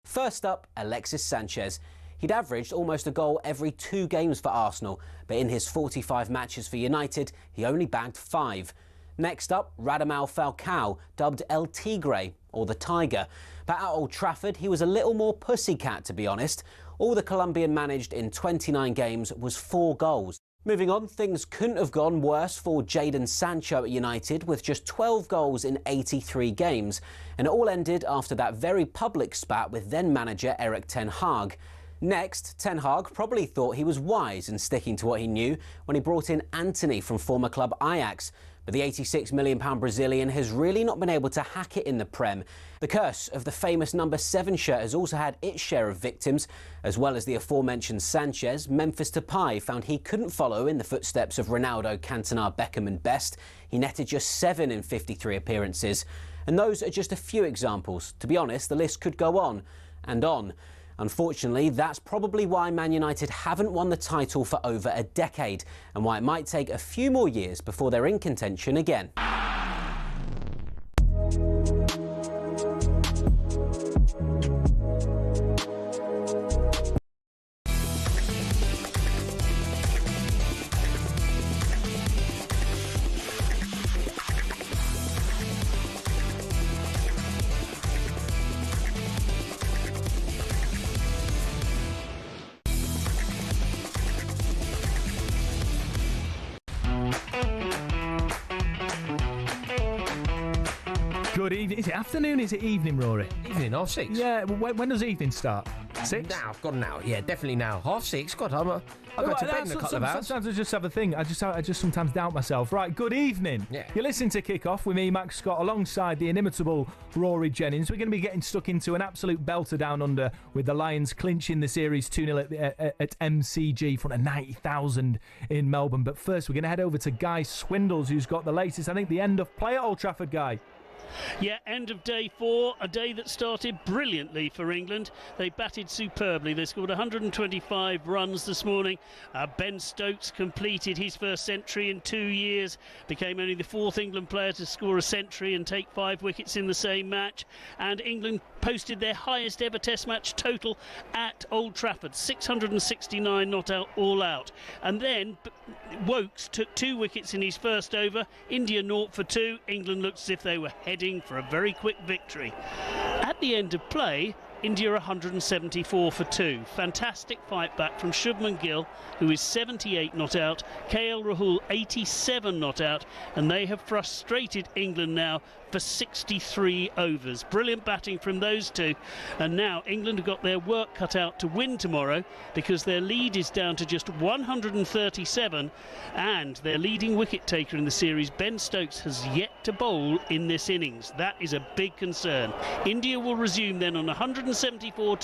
First up, Alexis Sanchez. He'd averaged almost a goal every 2 games for Arsenal, but in his 45 matches for United, he only bagged 5. Next up, Radamel Falcao, dubbed El Tigre, or the Tiger. But at Old Trafford, he was a little more pussycat, to be honest. All the Colombian managed in 29 games was 4 goals. Moving on, things couldn't have gone worse for Jadon Sancho at United, with just 12 goals in 83 games. And it all ended after that very public spat with then-manager Erik ten Hag. Next, Ten Hag probably thought he was wise in sticking to what he knew when he brought in Antony from former club Ajax. But the £86 million Brazilian has really not been able to hack it in the Prem. The curse of the famous number 7 shirt has also had its share of victims. As well as the aforementioned Sanchez, Memphis Depay found he couldn't follow in the footsteps of Ronaldo, Cantona, Beckham and Best. He netted just 7 in 53 appearances. And those are just a few examples. To be honest, the list could go on and on. Unfortunately, that's probably why Man United haven't won the title for over a decade, and why it might take a few more years before they're in contention again. Good evening. Is it afternoon? Is it evening, Rory? Evening, 6:30. Yeah. When does evening start? 6? Now, I've gone now. Yeah, definitely now. 6:30. God, I've got to bed in a couple of hours. Sometimes I just have a thing. I just sometimes doubt myself. Right, good evening. Yeah. You're listening to Kick Off with me, Max Scott, alongside the inimitable Rory Jennings. We're going to be getting stuck into an absolute belter down under with the Lions clinching the series 2-0 at MCG in front of 90,000 in Melbourne. But first, we're going to head over to Guy Swindles, who's got the latest. I think the end of play at Old Trafford, Guy. Yeah, end of day 4, a day that started brilliantly for England. They batted superbly. They scored 125 runs this morning. Ben Stokes completed his first century in 2 years, became only the 4th England player to score a century and take 5 wickets in the same match. And England posted their highest ever Test match total at Old Trafford, 669 not out, all out. And then Wokes took 2 wickets in his first over. India 0 for 2. England looked as if they were heading for a very quick victory. At the end of play, India 174 for 2. Fantastic fight back from Shubman Gill, who is 78 not out, KL Rahul 87 not out, and they have frustrated England now for 63 overs. Brilliant batting from those two, and now England have got their work cut out to win tomorrow, because their lead is down to just 137, and their leading wicket taker in the series, Ben Stokes, has yet to bowl in this innings. That is a big concern. India will resume then on 174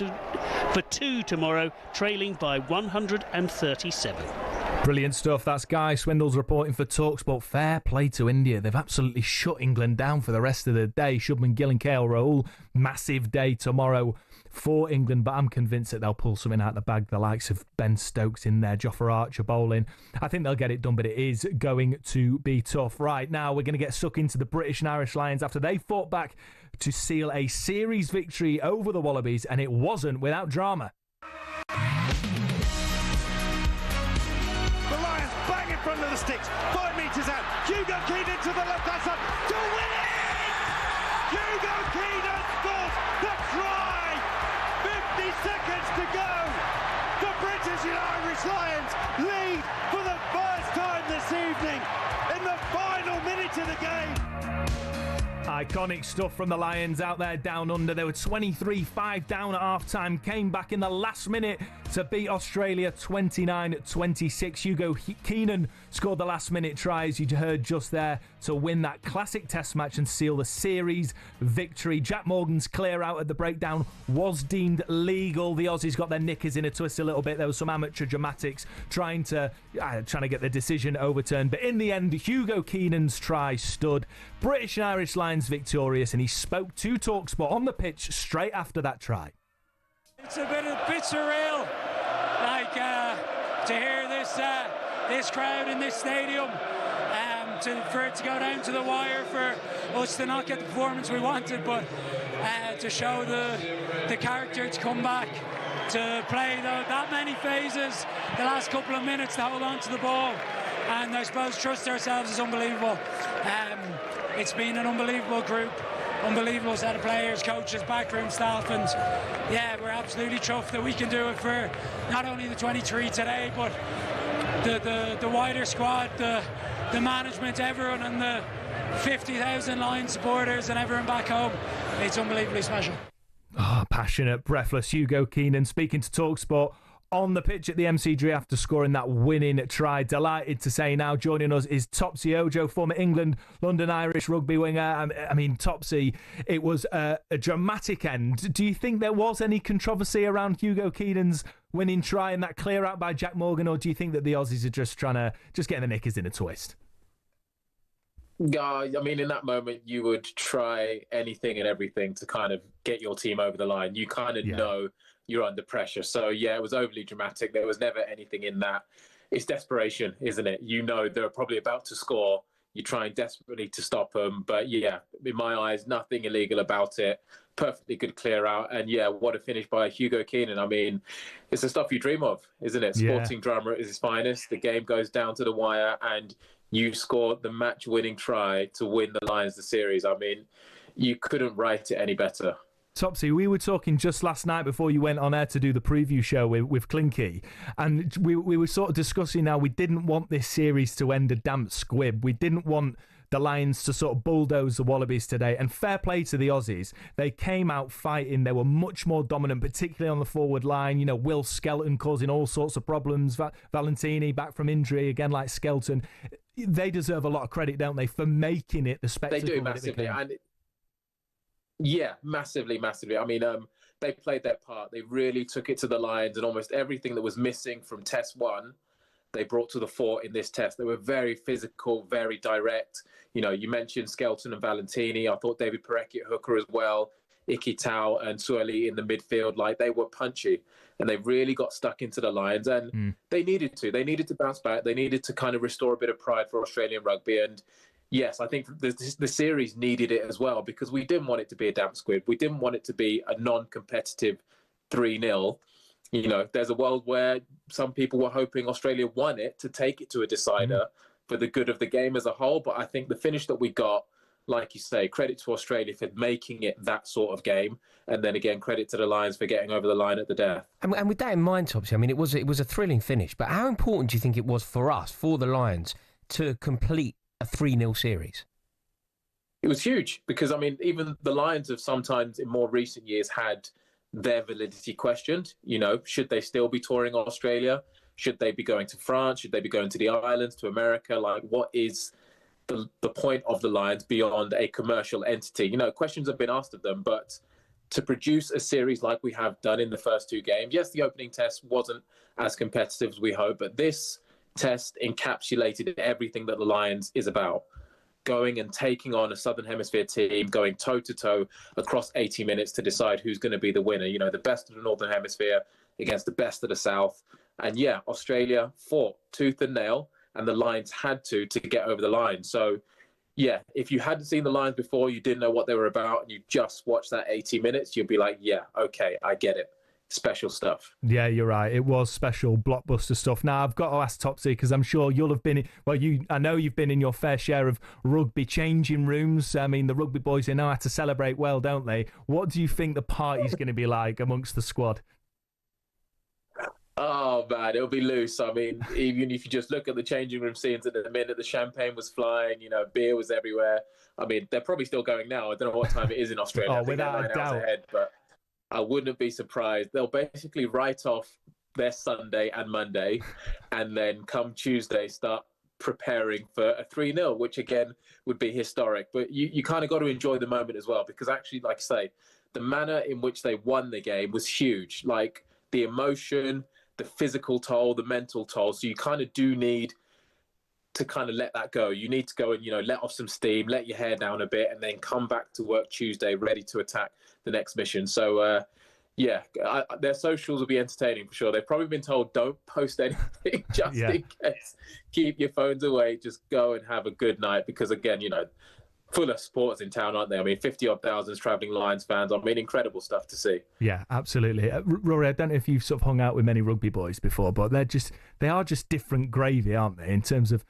for 2 tomorrow, trailing by 137. Brilliant stuff. That's Guy Swindles reporting for talkSPORT. Fair play to India. They've absolutely shut England down for the rest of the day. Shubman Gill and KL Rahul, massive day tomorrow for England, but I'm convinced that they'll pull something out of the bag. The likes of Ben Stokes in there, Jofra Archer bowling. I think they'll get it done, but it is going to be tough. Right now, we're going to get stuck into the British and Irish Lions after they fought back to seal a series victory over the Wallabies, and it wasn't without drama. Front of the sticks, 5 metres out. Hugo Keenan to the left hand side to win it! Hugo Keenan scores the try! 50 seconds to go. The British and Irish Lions lead for the first time this evening in the final minute of the game. Iconic stuff from the Lions out there down under. They were 23-5 down at half-time, came back in the last minute to beat Australia 29-26. Hugo Keenan scored the last-minute try, as you heard just there, to win that classic Test match and seal the series victory. Jack Morgan's clear out at the breakdown was deemed legal. The Aussies got their knickers in a twist a little bit. There was some amateur dramatics trying to get the decision overturned. But in the end, Hugo Keenan's try stood. British and Irish Lions victorious, and he spoke to talkSPORT on the pitch straight after that try. It's a bit surreal, to hear this crowd in this stadium, for it to go down to the wire, for us to not get the performance we wanted, but to show the character to come back, to play that many phases, the last couple of minutes to hold on to the ball, and I suppose trust ourselves is unbelievable. It's been an unbelievable group, unbelievable set of players, coaches, backroom staff, and yeah, we're absolutely chuffed that we can do it for not only the 23 today, but the wider squad, the management, everyone, and the 50,000 Lions supporters and everyone back home. It's unbelievably special. Oh, passionate, breathless Hugo Keenan speaking to talkSPORT on the pitch at the MCG after scoring that winning try. Delighted to say now joining us is Topsy Ojo, former England, London Irish rugby winger. I mean, Topsy, it was a dramatic end. Do you think there was any controversy around Hugo Keenan's winning try and that clear out by Jack Morgan, or do you think that the Aussies are just trying to get the knickers in a twist? Yeah, I mean, in that moment, you would try anything and everything to kind of get your team over the line. You kind of know you're under pressure. So, yeah, it was overly dramatic. There was never anything in that. It's desperation, isn't it? You know they're probably about to score. You're trying desperately to stop them. But, yeah, in my eyes, nothing illegal about it. Perfectly good clear out. And, yeah, what a finish by Hugo Keenan. I mean, it's the stuff you dream of, isn't it? Sporting drama at its finest. The game goes down to the wire and you scored the match-winning try to win the Lions the series. I mean, you couldn't write it any better. Topsy, we were talking just last night before you went on air to do the preview show with Clinky, and we were sort of discussing how we didn't want this series to end a damp squib. We didn't want the Lions to sort of bulldoze the Wallabies today. And fair play to the Aussies. They came out fighting. They were much more dominant, particularly on the forward line. You know, Will Skelton causing all sorts of problems. Valentini back from injury, again, like Skelton. They deserve a lot of credit, don't they, for making it the spectacle. They do massively. Yeah, massively. I mean, they played their part. They really took it to the Lions, and almost everything that was missing from Test 1, they brought to the fore in this test. They were very physical, very direct. You know, you mentioned Skelton and Valentini. I thought David Parecki at hooker as well. Iki Tau and Sueli in the midfield, like, they were punchy, and they really got stuck into the Lions, and they needed to. They needed to bounce back. They needed to kind of restore a bit of pride for Australian rugby, and yes, I think the series needed it as well, because we didn't want it to be a damp squid. We didn't want it to be a non-competitive 3-0. You know, there's a world where some people were hoping Australia won it to take it to a decider for the good of the game as a whole. But I think the finish that we got, like you say, credit to Australia for making it that sort of game. And then again, credit to the Lions for getting over the line at the death. And with that in mind, Topsy, I mean, it was a thrilling finish. But how important do you think it was for us, for the Lions, to complete a 3-0 series? It was huge because, I mean, even the Lions have sometimes in more recent years had their validity questioned. You know, should they still be touring Australia? Should they be going to France? Should they be going to the islands, to America? Like, what is the point of the Lions beyond a commercial entity? You know, questions have been asked of them, but to produce a series like we have done in the first 2 games, yes, the opening test wasn't as competitive as we hoped, but this test encapsulated everything that the Lions is about. Going and taking on a Southern Hemisphere team, going toe-to-toe across 80 minutes to decide who's going to be the winner. You know, the best of the Northern Hemisphere against the best of the South. And yeah, Australia fought tooth and nail, and the Lions had to get over the line. So yeah, if you hadn't seen the Lions before, you didn't know what they were about, and you just watched that 80 minutes, you'd be like, yeah, okay, I get it. Special stuff. Yeah, you're right. It was special blockbuster stuff. Now, I've got to ask Topsy, because I'm sure you'll have been, I know you've been in your fair share of rugby changing rooms. I mean, the rugby boys, they know how to celebrate well, don't they? What do you think the party's going to be like amongst the squad? Oh, man, it'll be loose. I mean, even if you just look at the changing room scenes at the minute, the champagne was flying, you know, beer was everywhere. I mean, they're probably still going now. I don't know what time it is in Australia. Oh, without a doubt. Ahead, but I wouldn't be surprised. They'll basically write off their Sunday and Monday, and then come Tuesday start preparing for a 3-0, which again would be historic. But you kind of got to enjoy the moment as well, because actually, like I say, the manner in which they won the game was huge. Like, the emotion, the physical toll, the mental toll. So you kind of do need to kind of let that go. You need to go and, you know, let off some steam, let your hair down a bit, and then come back to work Tuesday ready to attack the next mission. So, yeah, their socials will be entertaining for sure. They've probably been told, don't post anything just in case. Keep your phones away. Just go and have a good night, because, again, you know, full of supporters in town, aren't they? I mean, 50-odd thousands travelling Lions fans. I mean, incredible stuff to see. Yeah, absolutely. Rory, I don't know if you've sort of hung out with many rugby boys before, but they are just different gravy, aren't they, in terms of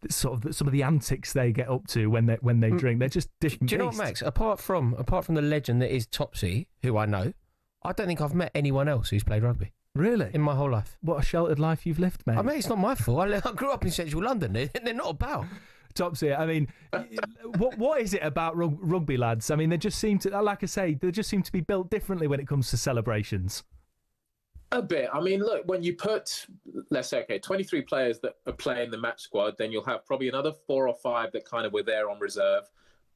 sort of some of the antics they get up to when they drink. They're just different. Do you know what, Max? Apart from the legend that is Topsy, who I know, I don't think I've met anyone else who's played rugby. Really? In my whole life. What a sheltered life you've lived, mate. I mean, it's not my fault. I grew up in central London. They're not about. Topsy, I mean, what is it about rugby lads? I mean, they just seem to, like I say, they just seem to be built differently when it comes to celebrations. A bit. I mean, look, when you put, let's say, 23 players that are playing the match squad, then you'll have probably another 4 or 5 that kind of were there on reserve,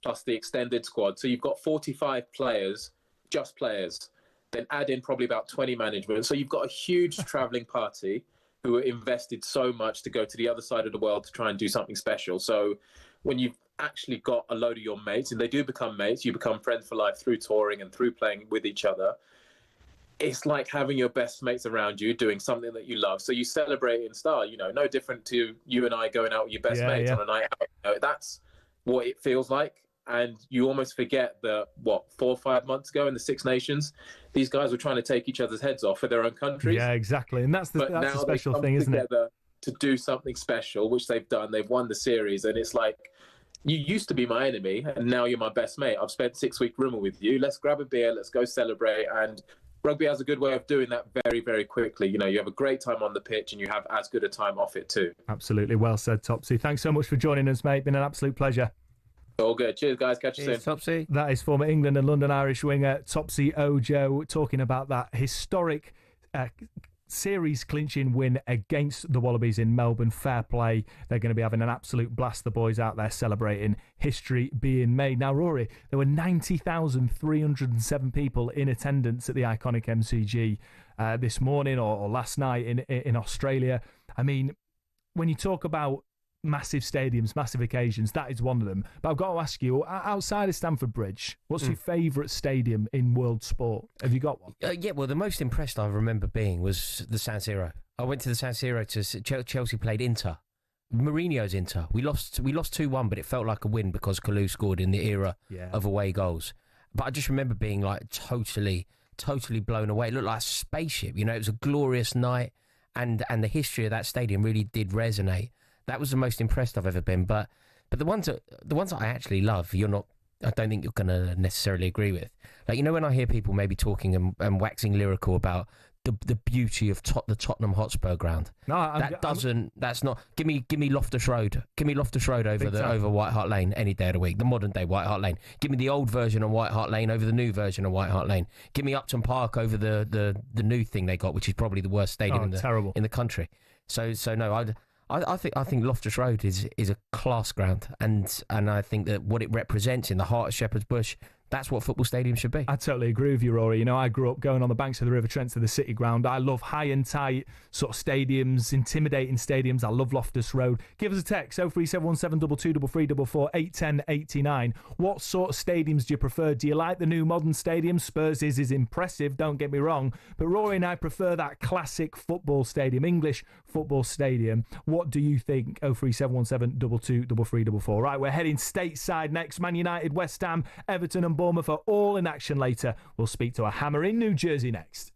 plus the extended squad. So you've got 45 players, just players. Then add in probably about 20 management. So you've got a huge travelling party who are invested so much to go to the other side of the world to try and do something special. So when you've actually got a load of your mates, and they do become mates, you become friends for life through touring and through playing with each other. It's like having your best mates around you doing something that you love. So you celebrate in style, you know, no different to you and I going out with your best mates on a night out. You know, that's what it feels like. And you almost forget that, 4 or 5 months ago in the Six Nations, these guys were trying to take each other's heads off for their own countries. Yeah, exactly. And that's the special thing, isn't it? To do something special, which they've done. They've won the series. And it's like, you used to be my enemy, and now you're my best mate. I've spent 6-week rumor with you. Let's grab a beer. Let's go celebrate. And rugby has a good way of doing that very, very quickly. You know, you have a great time on the pitch, and you have as good a time off it too. Absolutely. Well said, Topsy. Thanks so much for joining us, mate. Been an absolute pleasure. All good. Cheers, guys. Catch you soon. Topsy. That is former England and London Irish winger Topsy Ojo talking about that historic series clinching win against the Wallabies in Melbourne. Fair play. They're going to be having an absolute blast, the boys out there celebrating history being made. Now, Rory, there were 90,307 people in attendance at the iconic MCG this morning or last night in Australia. I mean, when you talk about massive stadiums, massive occasions, that is one of them. But I've got to ask you, outside of Stamford Bridge, what's your favourite stadium in world sport? Have you got one? Yeah, well, the most impressed I remember being was the San Siro. I went to the San Siro to Chelsea played Inter. Mourinho's Inter. We lost 2-1, but it felt like a win because Kalou scored in the era of away goals. But I just remember being like totally blown away. It looked like a spaceship. You know, it was a glorious night, and the history of that stadium really did resonate. That was the most impressed I've ever been. But the ones that I actually love, I don't think you're going to necessarily agree with. Like, you know, when I hear people maybe talking and waxing lyrical about the beauty of the Tottenham Hotspur ground. No, that's not. Give me Loftus Road. Give me Loftus Road over White Hart Lane any day of the week. The modern day White Hart Lane. Give me the old version of White Hart Lane over the new version of White Hart Lane. Give me Upton Park over the new thing they got, which is probably the worst stadium in the country. So no, I think Loftus Road is a class ground, and I think that what it represents in the heart of Shepherd's Bush, that's what football stadiums should be. I totally agree with you, Rory. You know, I grew up going on the banks of the River Trent to the City Ground. I love high and tight sort of stadiums, intimidating stadiums. I love Loftus Road. Give us a text, 03717 223344 81089. What sort of stadiums do you prefer? Do you like the new modern stadium? Spurs is impressive, don't get me wrong. But Rory and I prefer that classic football stadium, English football stadium. What do you think? 03717 223344. Right, we're heading stateside next. Man United, West Ham, Everton and Bournemouth are all in action later. We'll speak to a hammer in New Jersey next.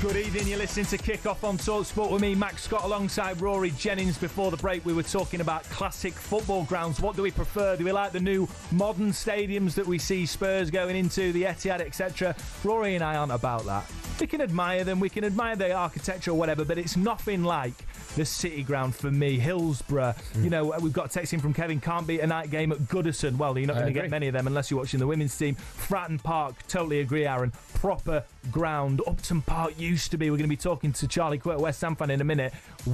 Good evening, you're listening to Kick-Off on talkSPORT with me, Max Scott, alongside Rory Jennings. Before the break, we were talking about classic football grounds. What do we prefer? Do we like the new modern stadiums that we see Spurs going into, the Etihad, etc.? Rory and I aren't about that. We can admire them, we can admire the architecture or whatever, but it's nothing like the City Ground for me. Hillsborough, you know, we've got a text in from Kevin, can't beat a night game at Goodison. Well, you're not going to get many of them unless you're watching the women's team. Fratton Park, totally agree, Aaron. Proper ground. Upton Park used to be. We're going to be talking to Charlie Quirk, West Ham fan, in a minute.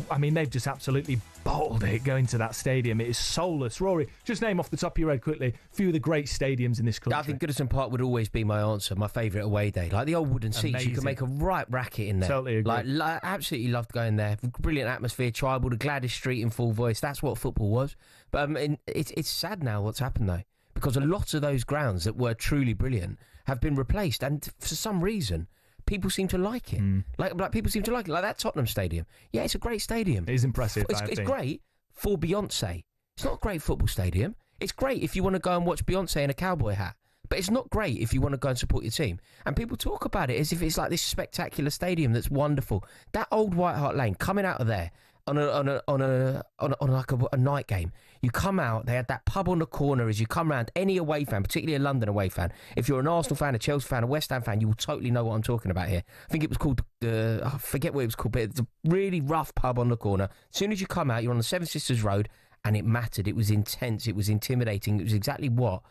I mean, they've just absolutely bottled it going to that stadium. It is soulless. Rory, just name off the top of your head quickly a few of the great stadiums in this country. I think Goodison Park would always be my answer, my favourite away day. Like the old wooden seats, amazing. You could make a right racket in there. Totally agree. Like absolutely loved going there. Brilliant atmosphere, tribal, the Gladys Street in full voice. That's what football was. But it's sad now what's happened though, because a lot of those grounds that were truly brilliant have been replaced, and for some reason people seem to like it. Like people seem to like it. Like that Tottenham Stadium. Yeah, it's a great stadium. It is impressive. It's great for Beyonce. It's not a great football stadium. It's great if you want to go and watch Beyonce in a cowboy hat. But it's not great if you want to go and support your team. And people talk about it as if it's like this spectacular stadium that's wonderful. That old White Hart Lane, coming out of there on a night game, you come out, they had that pub on the corner. As you come round, any away fan, particularly a London away fan, if you're an Arsenal fan, a Chelsea fan, a West Ham fan, you will totally know what I'm talking about here. I think it was called, I forget what it was called, but it's a really rough pub on the corner. As soon as you come out, you're on the Seven Sisters Road, and it mattered. It was intense. It was intimidating. It was exactly what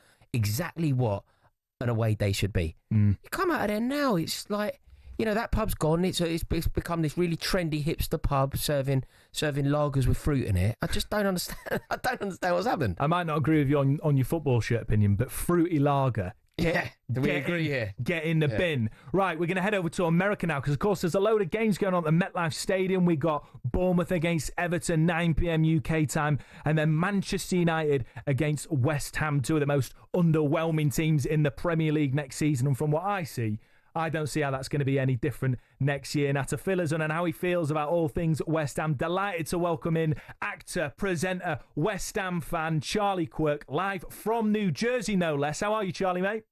an away day should be. You come out of there now, it's like, you know, that pub's gone. It's become this really trendy hipster pub serving lagers with fruit in it. I just don't understand. I don't understand what's happened. I might not agree with you on your football shirt opinion, but fruity lager. Yeah, do we agree here? Get in the bin. Right, we're going to head over to America now, because, of course, there's a load of games going on at the MetLife Stadium. We got Bournemouth against Everton, 9 p.m. UK time, and then Manchester United against West Ham, two of the most underwhelming teams in the Premier League next season. And from what I see, I don't see how that's going to be any different next year. Now, to fill us in on how he feels about all things West Ham, delighted to welcome in actor, presenter, West Ham fan, Charlie Quirk, live from New Jersey, no less. How are you, Charlie, mate?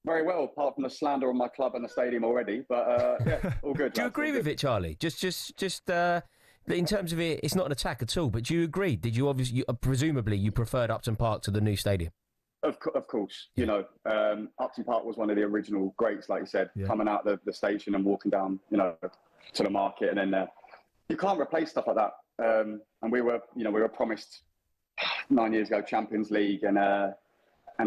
Very well, apart from the slander on my club and the stadium already. But, yeah, all good. Do you agree with it, Charlie? Just in terms of it, it's not an attack at all, but do you agree? Did you obviously, presumably, you preferred Upton Park to the new stadium? Of course, you know, Upton Park was one of the original greats, like you said, coming out the station and walking down, you know, to the market, and then you can't replace stuff like that. And we were promised 9 years ago Champions League and a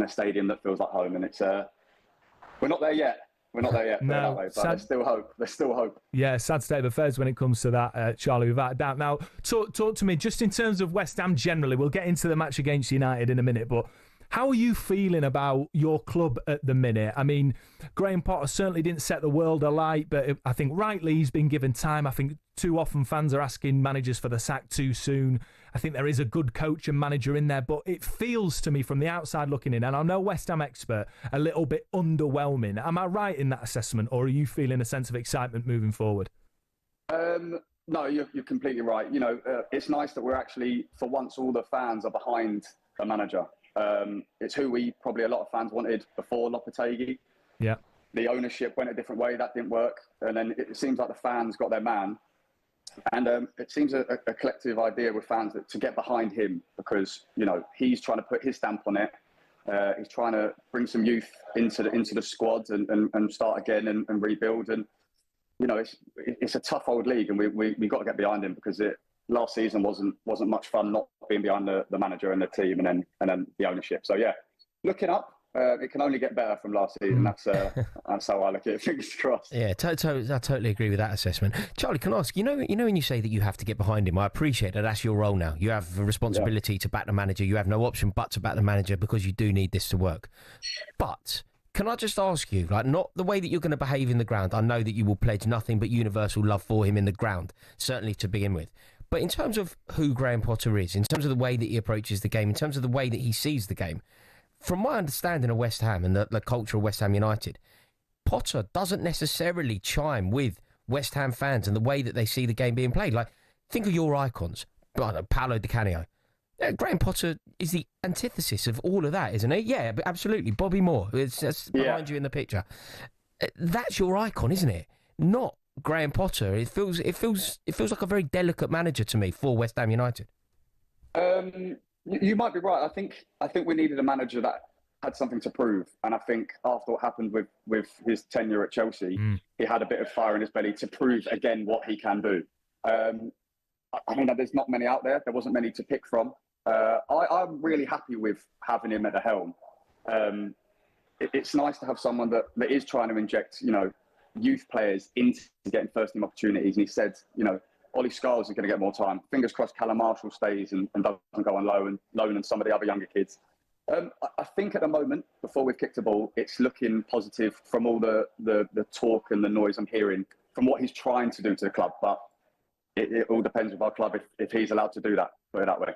stadium that feels like home, and it's we're not there yet. We're not there yet. No, but there's still hope. There's still hope. Yeah, sad state of affairs when it comes to that, Charlie, without a doubt. Now, talk to me just in terms of West Ham generally. We'll get into the match against United in a minute, but how are you feeling about your club at the minute? I mean, Graham Potter certainly didn't set the world alight, but I think rightly he's been given time. I think too often fans are asking managers for the sack too soon. I think there is a good coach and manager in there, but it feels to me from the outside looking in, and I'm no West Ham expert, a little bit underwhelming. Am I right in that assessment, or are you feeling a sense of excitement moving forward? No, you're completely right. You know, it's nice that we're actually, for once, all the fans are behind a manager. It's who a lot of fans wanted before Lopetegui. Yeah. The ownership went a different way. That didn't work. And then it seems like the fans got their man. And it seems a collective idea with fans to get behind him, because, you know, he's trying to put his stamp on it. He's trying to bring some youth into the squad and start again and rebuild. And, you know, it's a tough old league, and we got to get behind him, because last season wasn't much fun not being behind the manager and the team and then the ownership. So yeah, looking up, it can only get better from last season. That's how I look at it. Fingers crossed. Yeah, I totally agree with that assessment. Charlie, can I ask, you know when you say that you have to get behind him, I appreciate that that's your role now. You have a responsibility to back the manager. You have no option but to back the manager, because you do need this to work. But can I just ask you, like, not the way that you're going to behave in the ground. I know that you will pledge nothing but universal love for him in the ground, certainly to begin with. But in terms of who Graham Potter is, in terms of the way that he approaches the game, in terms of the way that he sees the game, from my understanding of West Ham and the culture of West Ham United, Potter doesn't necessarily chime with West Ham fans and the way that they see the game being played. Like, think of your icons, Paolo Di Canio. Graham Potter is the antithesis of all of that, isn't he? Yeah, but absolutely. Bobby Moore, it's behind you in the picture. That's your icon, isn't it? Not Graham Potter? It feels like a very delicate manager to me for West Ham United. You might be right. I think we needed a manager that had something to prove, and I think after what happened with his tenure at Chelsea, he had a bit of fire in his belly to prove again what he can do. I mean, there's not many out there. There wasn't many to pick from. I'm really happy with having him at the helm. It's nice to have someone that is trying to inject, youth players into getting first team opportunities. And he said, Ollie Scholes is going to get more time. Fingers crossed Callum Marshall stays and doesn't go on loan and some of the other younger kids. I think at the moment, before we've kicked the ball, it's looking positive from all the talk and the noise I'm hearing from what he's trying to do to the club. But it all depends with our club if he's allowed to do that, put it that way.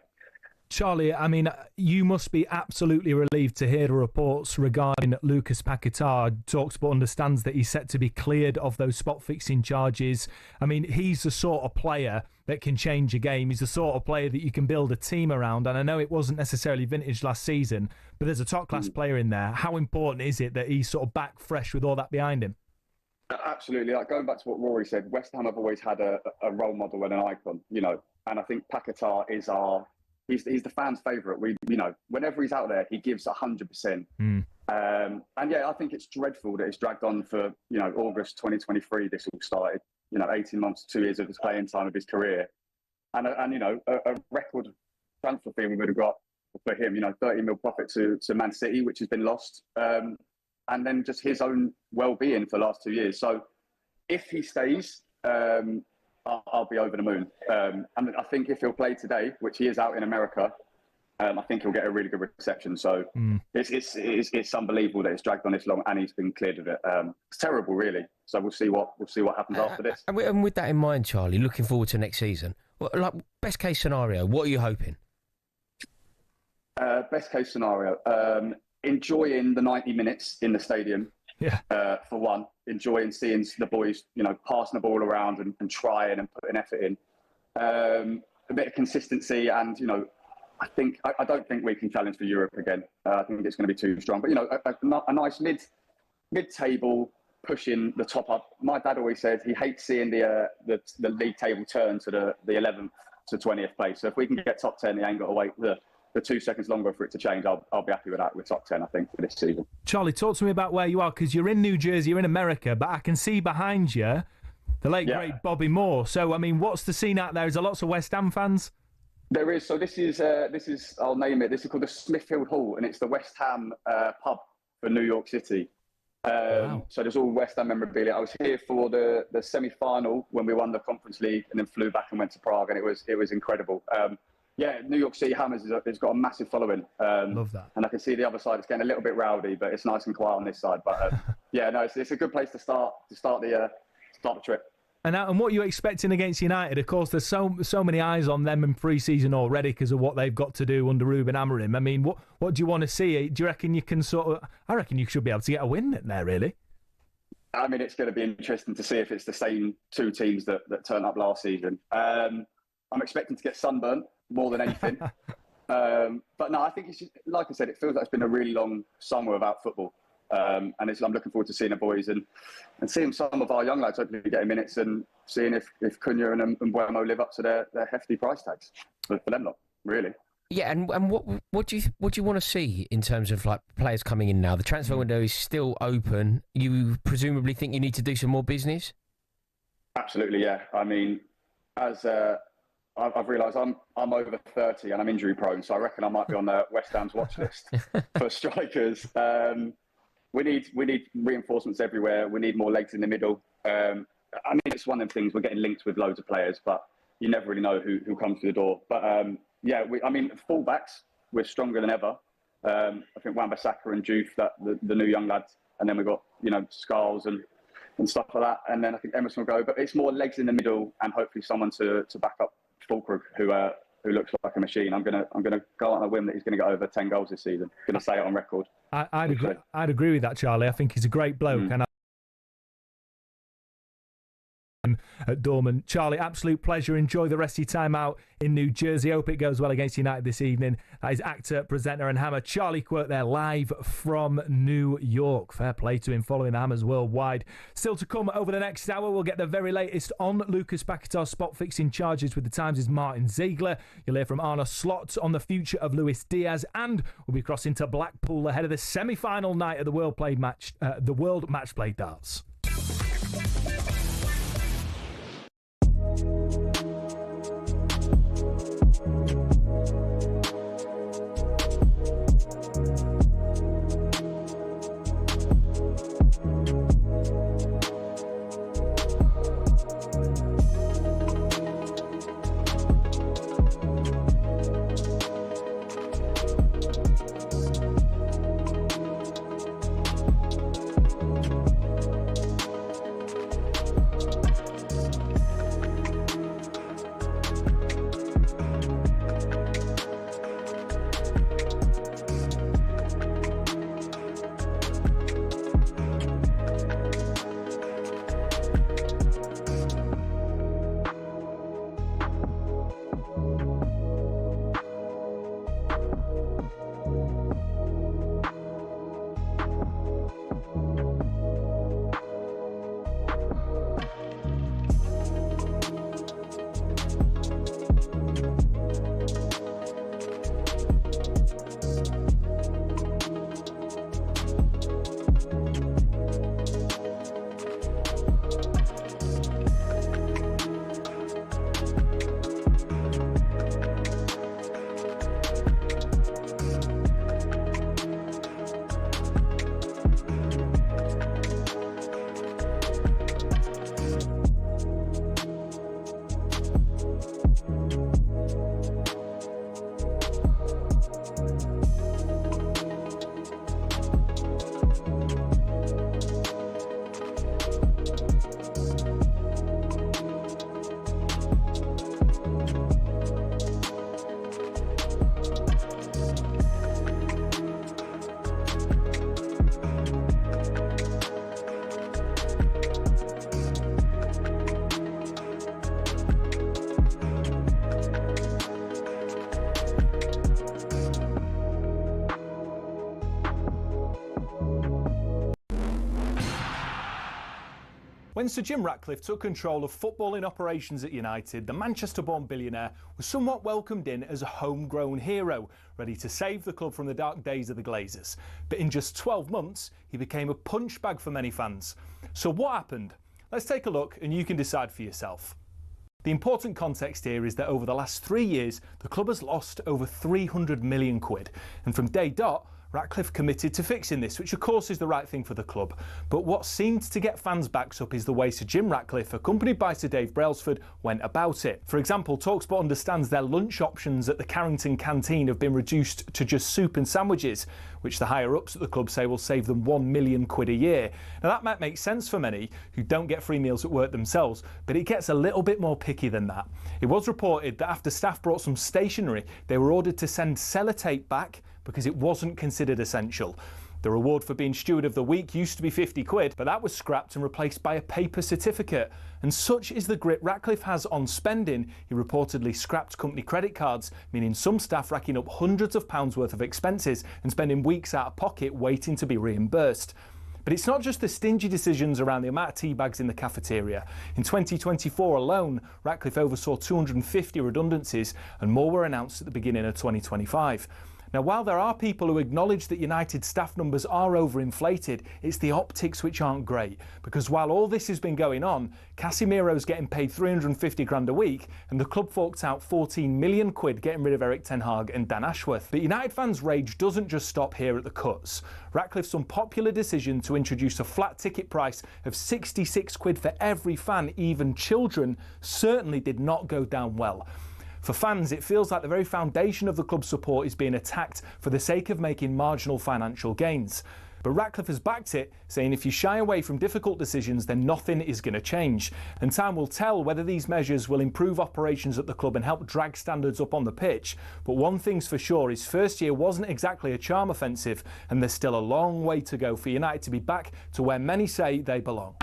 Charlie, I mean, you must be absolutely relieved to hear the reports regarding Lucas Paquetá. talkSPORT understands that he's set to be cleared of those spot-fixing charges. I mean, he's the sort of player that can change a game. He's the sort of player that you can build a team around. And I know it wasn't necessarily vintage last season, but there's a top-class player in there. How important is it that he's sort of back fresh with all that behind him? Absolutely. Like going back to what Rory said, West Ham have always had a role model and an icon, and I think Paquetá is He's the fans' favourite. Whenever he's out there, he gives 100%. And yeah, I think it's dreadful that it's dragged on for August 2023. This all started. 18 months, 2 years of his playing time of his career, and a record transfer fee we would have got for him. 30 mil profit to Man City, which has been lost, and then just his own well-being for the last 2 years. So if he stays. I'll be over the moon. And I think if he'll play today, which he is out in America, I think he'll get a really good reception. So it's unbelievable that it's dragged on this long and he's been cleared of it. It's terrible, really. So we'll see what happens after this. And with that in mind, Charlie, looking forward to next season. Best case scenario, what are you hoping? Best case scenario, enjoying the 90 minutes in the stadium. Yeah. For one, enjoying seeing the boys, passing the ball around and trying and putting effort in. A bit of consistency, and I don't think we can challenge for Europe again. I think it's going to be too strong. But a nice mid-table pushing the top up. My dad always said he hates seeing the league table turn to the 11th to 20th place. So if we can get top 10, he ain't got to wait the 2 seconds longer for it to change. I'll be happy with that. We're top 10, I think, for this season. Charlie, talk to me about where you are, because you're in New Jersey, you're in America, but I can see behind you the late great Bobby Moore. So, I mean, what's the scene out there? Is there lots of West Ham fans? There is. So this is I'll name it. This is called the Smithfield Hall, and it's the West Ham pub for New York City. Wow. So there's all West Ham memorabilia. I was here for the semi-final when we won the Conference League, and then flew back and went to Prague, and it was incredible. Yeah, New York City Hammers has got a massive following. Love that. And I can see the other side. It's getting a little bit rowdy, but it's nice and quiet on this side. But yeah, no, it's a good place to start the trip. And what are you expecting against United? Of course, there's so many eyes on them in pre-season already because of what they've got to do under Ruben Amorim. I mean, what do you want to see? Do you reckon you can I reckon you should be able to get a win there, really. I mean, it's going to be interesting to see if it's the same two teams that turned up last season. I'm expecting to get sunburnt more than anything. But no, I think it's just, like I said, it feels like it's been a really long summer without football. And I'm looking forward to seeing the boys and seeing some of our young lads hopefully getting minutes and seeing if Cunha and Mbeumo live up to their hefty price tags for them lot, really. Yeah, and what do you want to see in terms of like players coming in now? The transfer window is still open. You presumably think you need to do some more business? Absolutely, yeah. I mean, as I've realised I'm over 30 and I'm injury prone, so I reckon I might be on the West Ham's watch list for strikers. We need reinforcements everywhere. We need more legs in the middle. I mean, it's one of them things. We're getting linked with loads of players, but you never really know who comes through the door. But yeah, fullbacks, we're stronger than ever. I think Wan-Bissaka and Juve, the new young lads, and then we've got Scholes and stuff like that. And then I think Emerson will go. But it's more legs in the middle and hopefully someone to back up Fulkrug, who looks like a machine. I'm gonna go on a whim that he's gonna get over 10 goals this season. Gonna say it on record. I'd agree with that, Charlie. I think he's a great bloke, and Preseason at Dortmund. Charlie, absolute pleasure. Enjoy the rest of your time out in New Jersey. Hope it goes well against United this evening. That is actor, presenter and Hammer Charlie Quirk there, live from New York. Fair play to him, following the Hammers worldwide. Still to come over the next hour, we'll get the very latest on Lucas Paquetá's spot fixing charges with the Times' Martin Ziegler. You'll hear from Arne Slot on the future of Luis Diaz, and we'll be crossing to Blackpool ahead of the semi-final night of the World Match Play Darts. When Sir Jim Ratcliffe took control of footballing operations at United, the Manchester-born billionaire was somewhat welcomed in as a homegrown hero, ready to save the club from the dark days of the Glazers. But in just 12 months, he became a punchbag for many fans. So what happened? Let's take a look and you can decide for yourself. The important context here is that over the last 3 years, the club has lost over 300 million quid. And from day dot, Ratcliffe committed to fixing this, which of course is the right thing for the club. But what seemed to get fans' backs up is the way Sir Jim Ratcliffe, accompanied by Sir Dave Brailsford, went about it. For example, talkSPORT understands their lunch options at the Carrington canteen have been reduced to just soup and sandwiches, which the higher-ups at the club say will save them 1 million quid a year. Now that might make sense for many who don't get free meals at work themselves, but it gets a little bit more picky than that. It was reported that after staff brought some stationery, they were ordered to send sellotape back because it wasn't considered essential. The reward for being Steward of the Week used to be 50 quid, but that was scrapped and replaced by a paper certificate. And such is the grip Ratcliffe has on spending, he reportedly scrapped company credit cards, meaning some staff racking up hundreds of pounds worth of expenses and spending weeks out of pocket waiting to be reimbursed. But it's not just the stingy decisions around the amount of tea bags in the cafeteria. In 2024 alone, Ratcliffe oversaw 250 redundancies and more were announced at the beginning of 2025. Now, while there are people who acknowledge that United staff numbers are overinflated, it's the optics which aren't great. Because while all this has been going on, Casemiro's getting paid 350 grand a week, and the club forked out 14 million quid getting rid of Eric Ten Hag and Dan Ashworth. But United fans' rage doesn't just stop here at the cuts. Ratcliffe's unpopular decision to introduce a flat ticket price of 66 quid for every fan, even children, certainly did not go down well. For fans, it feels like the very foundation of the club's support is being attacked for the sake of making marginal financial gains. But Ratcliffe has backed it, saying if you shy away from difficult decisions, then nothing is going to change. And time will tell whether these measures will improve operations at the club and help drag standards up on the pitch. But one thing's for sure, his first year wasn't exactly a charm offensive, and there's still a long way to go for United to be back to where many say they belong.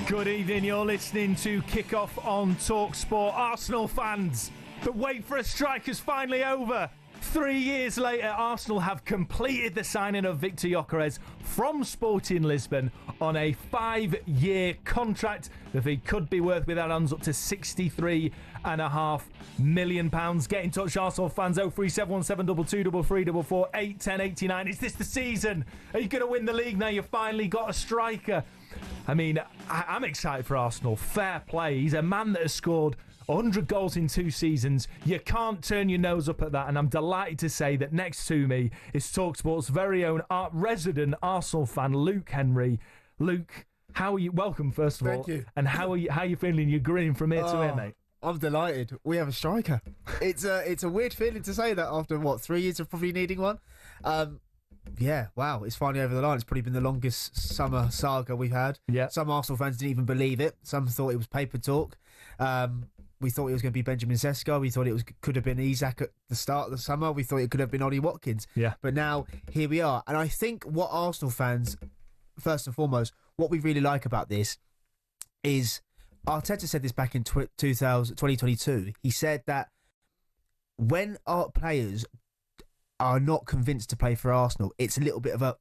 Good evening, you're listening to Kick-Off on talkSPORT. Arsenal fans, the wait for a striker's finally over. 3 years later, Arsenal have completed the signing of Victor Gyökeres from Sporting Lisbon on a 5-year contract that he could be worth with add-ons up to £63.5 million. Get in touch, Arsenal fans. 03717223344 81089. Is this the season? Are you going to win the league now? You've finally got a striker. I mean, I'm excited for Arsenal. Fair play. He's a man that has scored 100 goals in 2 seasons. You can't turn your nose up at that, and I'm delighted to say that next to me is talkSPORT's very own resident Arsenal fan, Luke Henry. Luke, how are you? Welcome, first of all. Thank you. And how are you feeling? You're grinning from ear to ear, mate. I'm delighted. We have a striker. It's a weird feeling to say that after, 3 years of probably needing one? Yeah, wow, it's finally over the line. It's probably been the longest summer saga we've had. Yeah. Some Arsenal fans didn't even believe it. Some thought it was paper talk. We thought it was going to be Benjamin Sesko. We thought could have been Isak at the start of the summer. We thought it could have been Ollie Watkins. Yeah. But now, here we are. And I think what Arsenal fans, first and foremost, what we really like about this is, Arteta said this back in 2022. He said that when our players are not convinced to play for Arsenal, it's a little bit of I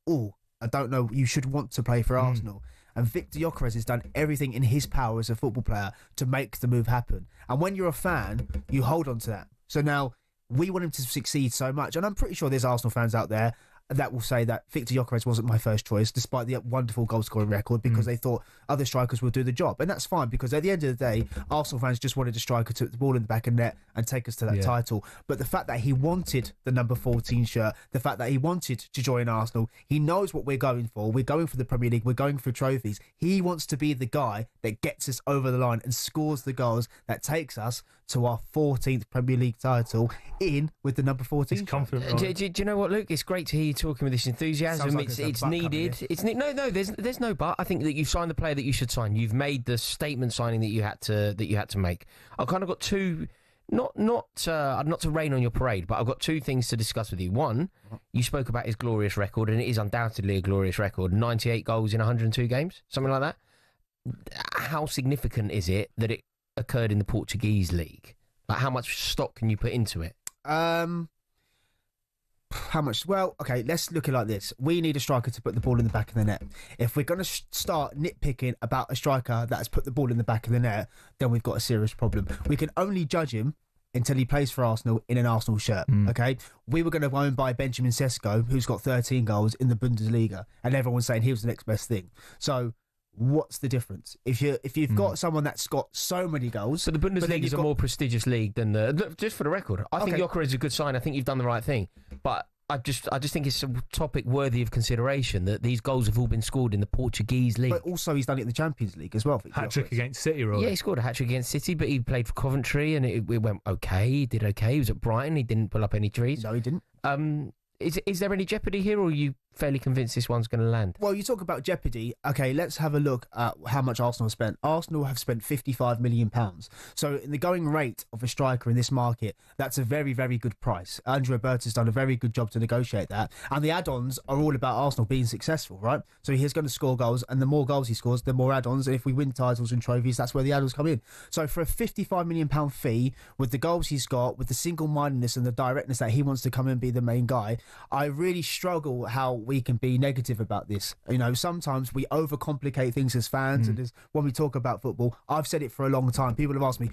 don't know, you should want to play for Arsenal. And Victor Gyökeres has done everything in his power as a football player to make the move happen. And when you're a fan, you hold on to that. So now, we want him to succeed so much. And I'm pretty sure there's Arsenal fans out there that will say that Victor Gyökeres wasn't my first choice, despite the wonderful goal-scoring record, because they thought other strikers would do the job. And that's fine, because at the end of the day, Arsenal fans just wanted a striker to put the ball in the back of the net and take us to that title. But the fact that he wanted the number 14 shirt, the fact that he wanted to join Arsenal, he knows what we're going for. We're going for the Premier League. We're going for trophies. He wants to be the guy that gets us over the line and scores the goals that takes us to our 14th Premier League title in with the number 14. He's confident. Do you know what, Luke? It's great to hear you talking with this enthusiasm. Like it's needed. No. There's no but. I think that you've signed the player that you should sign. You've made the statement signing that you had to make. I've kind of got two. Not to rain on your parade, but I've got 2 things to discuss with you. One, you spoke about his glorious record, and it is undoubtedly a glorious record. 98 goals in 102 games, something like that. How significant is it that it occurred in the Portuguese league? Like, how much stock can you put into it? How much? Well, okay, let's look at it like this. We need a striker to put the ball in the back of the net. If we're going to start nitpicking about a striker that has put the ball in the back of the net, then we've got a serious problem. We can only judge him until he plays for Arsenal in an Arsenal shirt, okay? We were going to go and buy Benjamin Sesko, who's got 13 goals in the Bundesliga, and everyone's saying he was the next best thing. So what's the difference? If you've got someone that's got so many goals... But the Bundesliga is a more prestigious league than the... Just for the record, I think Gyökeres is a good sign. I think you've done the right thing. But I just think it's a topic worthy of consideration that these goals have all been scored in the Portuguese league. But also he's done it in the Champions League as well. Hat-trick against City, Rory. Yeah, he scored a hat-trick against City, but he played for Coventry and it went okay. He did okay. He was at Brighton. He didn't pull up any trees. No, he didn't. Is there any jeopardy here, or are you fairly convinced this one's going to land? Well, you talk about jeopardy. Okay, let's have a look at how much Arsenal spent. Arsenal have spent £55 million. So in the going rate of a striker in this market, that's a very, very good price. Andrew Roberta's done a very good job to negotiate that. And the add-ons are all about Arsenal being successful, right? So he's going to score goals, and the more goals he scores, the more add-ons. And if we win titles and trophies, that's where the add-ons come in. So for a £55 million fee, with the goals he's got, with the single-mindedness and the directness that he wants to come and be the main guy, I really struggle how we can be negative about this. You know, sometimes we overcomplicate things as fans, and when we talk about football, I've said it for a long time. People have asked me,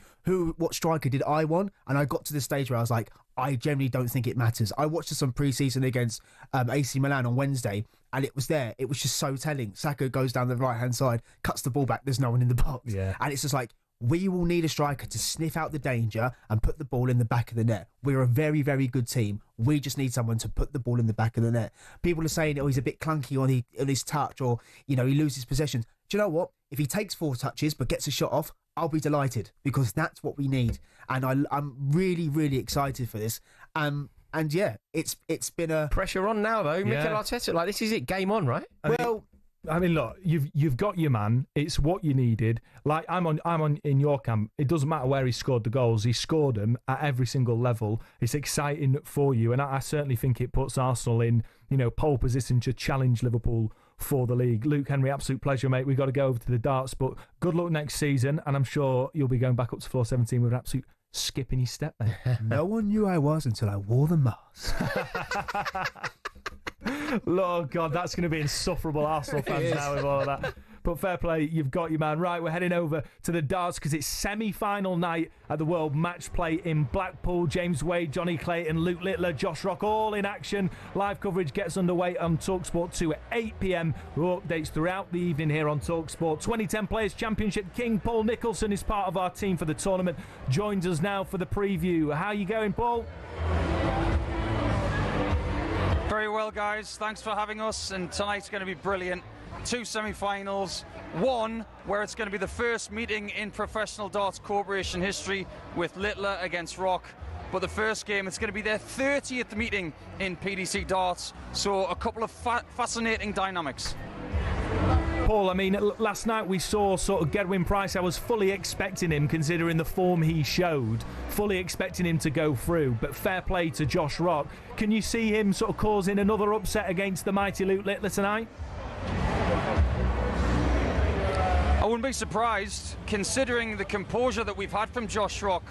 what striker did I want? And I got to the stage where I was like, I generally don't think it matters. I watched this on pre-season against AC Milan on Wednesday, and it was there. It was just so telling. Saka goes down the right-hand side, cuts the ball back, there's no one in the box. Yeah. And it's just like, we will need a striker to sniff out the danger and put the ball in the back of the net. We're a very, very good team. We just need someone to put the ball in the back of the net. People are saying, he's a bit clunky on his touch, or, he loses possessions. Do you know what? If he takes 4 touches but gets a shot off, I'll be delighted, because that's what we need. And I'm really, really excited for this. And yeah, it's been a... Pressure on now, though. Mikel Arteta, this is it. Game on, right? Well... I mean, look, you've got your man. It's what you needed. Like I'm on in your camp. It doesn't matter where he scored the goals. He scored them at every single level. It's exciting for you, and I certainly think it puts Arsenal in pole position to challenge Liverpool for the league. Luke Henry, absolute pleasure, mate. We've got to go over to the darts, but good luck next season, and I'm sure you'll be going back up to floor 17 with an absolute skip in your step, mate. No one knew I was until I wore the mask. Lord God, that's going to be insufferable, Arsenal fans now with all of that. But fair play, you've got your man. Right, we're heading over to the darts because it's semi-final night at the World Match Play in Blackpool. James Wade, Johnny Clayton, Luke Littler, Josh Rock, all in action. Live coverage gets underway on talkSPORT 2 at 8 p.m. with updates throughout the evening here on talkSPORT. 2010 Players Championship King Paul Nicholson is part of our team for the tournament. Joins us now for the preview. How are you going, Paul? Very well, guys. Thanks for having us. And tonight's going to be brilliant. 2 semi-finals. One where it's going to be the first meeting in Professional Darts Corporation history with Littler against Rock. But the first game, it's going to be their 30th meeting in PDC Darts. So a couple of fascinating dynamics. Paul, I mean, last night we saw sort of Gerwyn Price. I was fully expecting him, considering the form he showed, fully expecting him to go through. But fair play to Josh Rock. Can you see him sort of causing another upset against the mighty Luke Littler tonight? I wouldn't be surprised, considering the composure that we've had from Josh Rock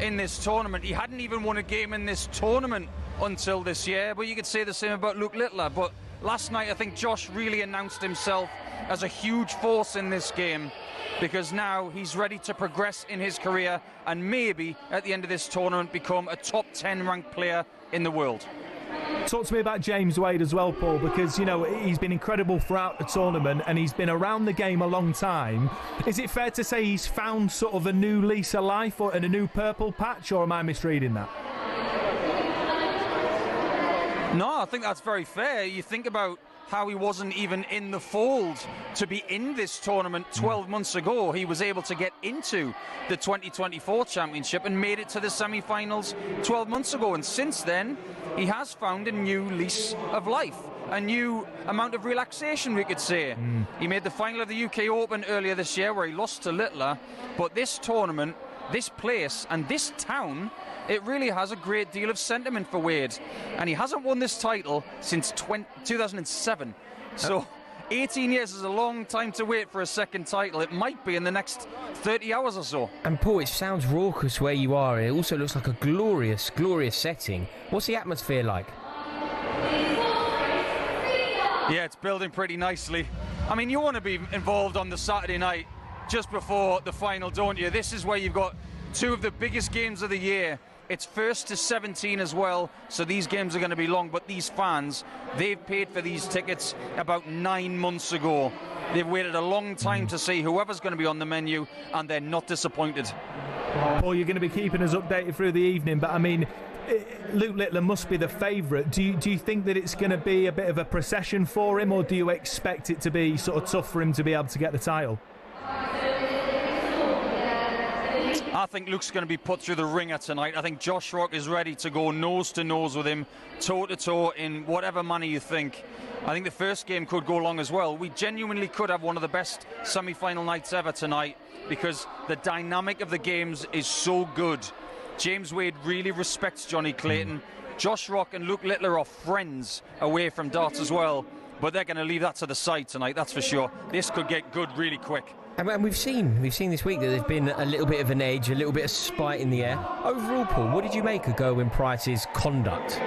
in this tournament. He hadn't even won a game in this tournament until this year, but you could say the same about Luke Littler. But last night, I think Josh really announced himself as a huge force in this game, because now he's ready to progress in his career and maybe at the end of this tournament become a top 10 ranked player in the world. Talk to me about James Wade as well, Paul, because he's been incredible throughout the tournament and he's been around the game a long time. Is it fair to say he's found sort of a new lease of life and a new purple patch, or am I misreading that? No, I think that's very fair. You think about how he wasn't even in the fold to be in this tournament 12 months ago. He was able to get into the 2024 championship and made it to the semi-finals 12 months ago. And since then, he has found a new lease of life, a new amount of relaxation, we could say. He made the final of the UK Open earlier this year where he lost to Littler. But this tournament, this place and this town, it really has a great deal of sentiment for Wade. And he hasn't won this title since 2007. So 18 years is a long time to wait for a second title. It might be in the next 30 hours or so. And Paul, it sounds raucous where you are. It also looks like a glorious, glorious setting. What's the atmosphere like? Yeah, it's building pretty nicely. I mean, you want to be involved on the Saturday night just before the final, don't you? This is where you've got two of the biggest games of the year. It's 1st to 17 as well, so these games are going to be long. But these fans, they've paid for these tickets about 9 months ago. They've waited a long time to see whoever's going to be on the menu, and they're not disappointed. Paul, you're going to be keeping us updated through the evening, but I mean, Luke Littler must be the favourite. Do you think that it's going to be a bit of a procession for him, or do you expect it to be sort of tough for him to be able to get the title? I think Luke's going to be put through the ringer tonight. I think Josh Rock is ready to go nose to nose with him, toe to toe, in whatever manner you think. I think the first game could go long as well. We genuinely could have one of the best semi-final nights ever tonight, because the dynamic of the games is so good. James Wade really respects Johnny Clayton. Josh Rock and Luke Littler are friends away from darts as well, but they're going to leave that to the side tonight, that's for sure. This could get good really quick. And we've seen this week that there's been a little bit of an edge, a little bit of spite in the air. Overall, Paul, what did you make of Gerwyn Price's conduct?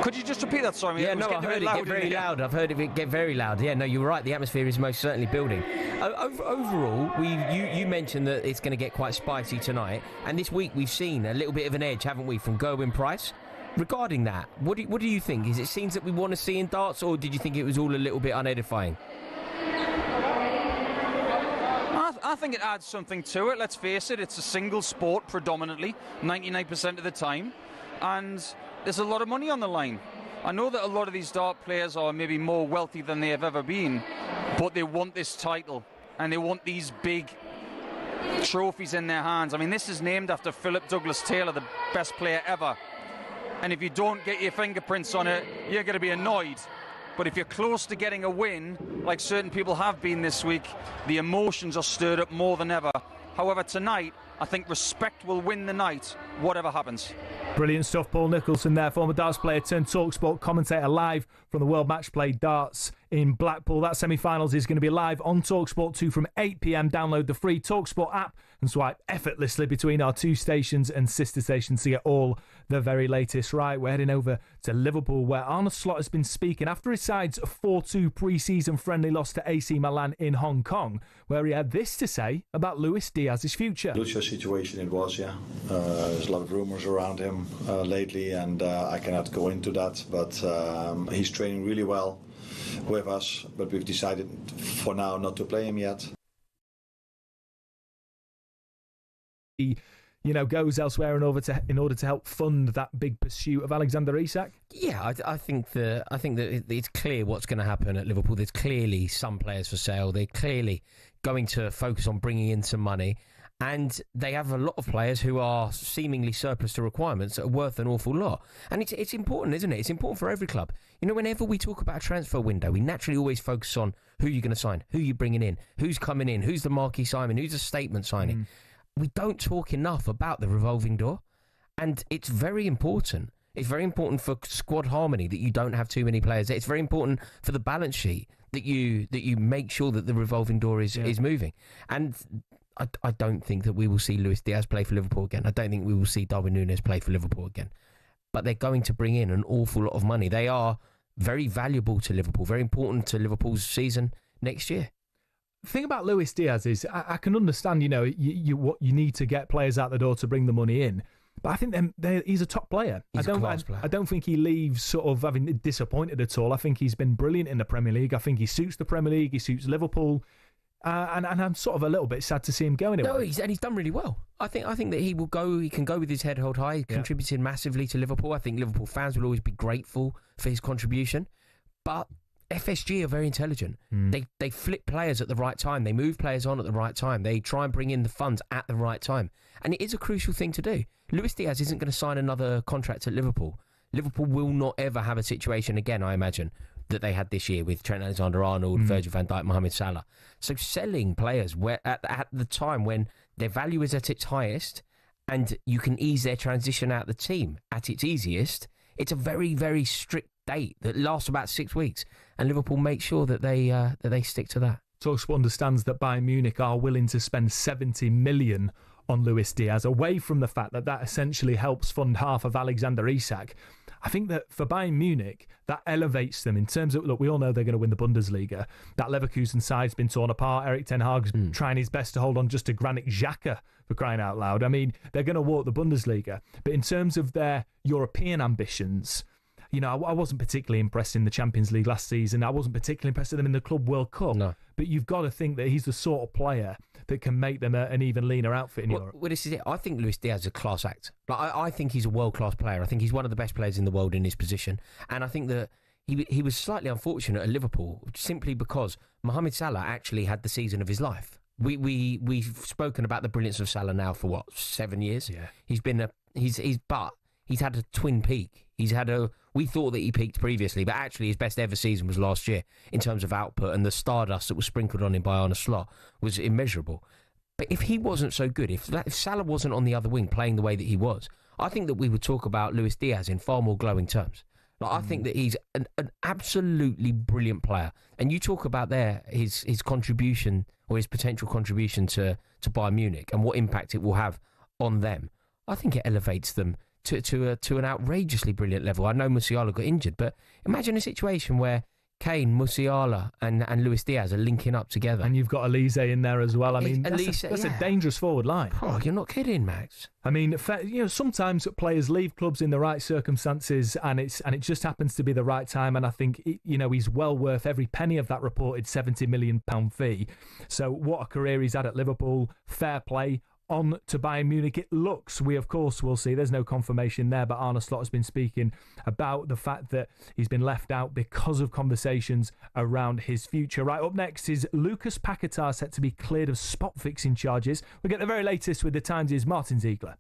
Could you just repeat that? Sorry, yeah, no, I heard it get very loud. I've heard it get very loud. Yeah, no, you're right. The atmosphere is most certainly building. Overall, you mentioned that it's going to get quite spicy tonight, and this week we've seen a little bit of an edge, haven't we, from Gerwyn Price? Regarding that, what do you think? Is it scenes that we want to see in darts, or did you think it was all a little bit unedifying? I think it adds something to it. Let's face it, it's a single sport predominantly, 99% of the time, and there's a lot of money on the line. I know that a lot of these dart players are maybe more wealthy than they have ever been, but they want this title and they want these big trophies in their hands. I mean, this is named after Philip Douglas Taylor, the best player ever. And if you don't get your fingerprints on it, you're going to be annoyed. But if you're close to getting a win, like certain people have been this week, the emotions are stirred up more than ever. However, tonight, I think respect will win the night, whatever happens. Brilliant stuff. Paul Nicholson there, former darts player turned TalkSPORT commentator, live from the World Match Play Darts in Blackpool. That semi-finals is going to be live on TalkSPORT 2 from 8 p.m. Download the free TalkSPORT app and swipe effortlessly between our 2 stations and sister stations to get all the very latest. Right, we're heading over to Liverpool, where Arne Slot has been speaking after his side's 4-2 pre-season friendly loss to AC Milan in Hong Kong, where he had this to say about Luis Diaz's future. Lucha's situation it was, yeah. There's a lot of rumours around him lately, and I cannot go into that, but he's training really well with us, but we've decided for now not to play him yet. He, goes elsewhere in order to help fund that big pursuit of Alexander Isak. Yeah, I think that it's clear what's going to happen at Liverpool. There's clearly some players for sale. They're clearly going to focus on bringing in some money, and they have a lot of players who are seemingly surplus to requirements that are worth an awful lot. And it's important, isn't it? It's important for every club. Whenever we talk about a transfer window, we naturally always focus on who you're going to sign, who you're bringing in, who's coming in, who's the marquee signing, who's a statement signing. We don't talk enough about the revolving door, and it's very important. It's very important for squad harmony that you don't have too many players. It's very important for the balance sheet that you make sure that the revolving door is moving. And I don't think that we will see Luis Diaz play for Liverpool again. I don't think we will see Darwin Núñez play for Liverpool again. But they're going to bring in an awful lot of money. They are very valuable to Liverpool, very important to Liverpool's season next year. The thing about Luis Diaz is I can understand, you need to get players out the door to bring the money in. But I think he's a top player. He's a class player. I don't think he leaves sort of having disappointed at all. I think he's been brilliant in the Premier League. I think he suits the Premier League. He suits Liverpool. And I'm sort of a little bit sad to see him go anyway. No, he's done really well. I think that he will go. He can go with his head held high. He contributed massively to Liverpool. I think Liverpool fans will always be grateful for his contribution. But FSG are very intelligent. They flip players at the right time. They move players on at the right time. They try and bring in the funds at the right time. And it is a crucial thing to do. Luis Diaz isn't going to sign another contract at Liverpool. Liverpool will not ever have a situation again, I imagine, that they had this year with Trent Alexander-Arnold, Virgil van Dijk, Mohamed Salah. So selling players at the time when their value is at its highest and you can ease their transition out of the team at its easiest, it's a very, very strict date that lasts about 6 weeks. And Liverpool make sure that they stick to that. TalkSPORT understands that Bayern Munich are willing to spend 70 million on Luis Diaz, away from the fact that essentially helps fund half of Alexander Isak. I think that for Bayern Munich, that elevates them in terms of, look, we all know they're going to win the Bundesliga. That Leverkusen side's been torn apart. Erik ten Hag's trying his best to hold on just to Granit Xhaka, for crying out loud. I mean, they're going to walk the Bundesliga. But in terms of their European ambitions, I wasn't particularly impressed in the Champions League last season. I wasn't particularly impressed with them in the Club World Cup. No. But you've got to think that he's the sort of player that can make them an even leaner outfit in Europe. Well, this is it. I think Luis Diaz is a class act. I think he's a world-class player. I think he's one of the best players in the world in his position. And I think that he was slightly unfortunate at Liverpool simply because Mohamed Salah actually had the season of his life. We've spoken about the brilliance of Salah now for 7 years. Yeah. He's had a twin peak. We thought that he peaked previously, but actually his best ever season was last year in terms of output, and the stardust that was sprinkled on him by Arne Slot was immeasurable. But if he wasn't so good, if Salah wasn't on the other wing playing the way that he was, I think that we would talk about Luis Diaz in far more glowing terms. I think that he's an absolutely brilliant player. And you talk about his contribution or his potential contribution to Bayern Munich and what impact it will have on them. I think it elevates them to an outrageously brilliant level. I know Musiala got injured, but imagine a situation where Kane, Musiala and Luis Diaz are linking up together. And you've got Elise in there as well. I mean, that's a dangerous forward line. Oh, you're not kidding, Max. I mean, sometimes players leave clubs in the right circumstances and it just happens to be the right time. And I think, he's well worth every penny of that reported £70 million fee. So what a career he's had at Liverpool. Fair play. On to Bayern Munich, it looks, we of course will see, there's no confirmation there, but Arne Slot has been speaking about the fact that he's been left out because of conversations around his future. Right, up next is Lucas Paquetá set to be cleared of spot fixing charges. We'll get the very latest with the Times' Martin Ziegler.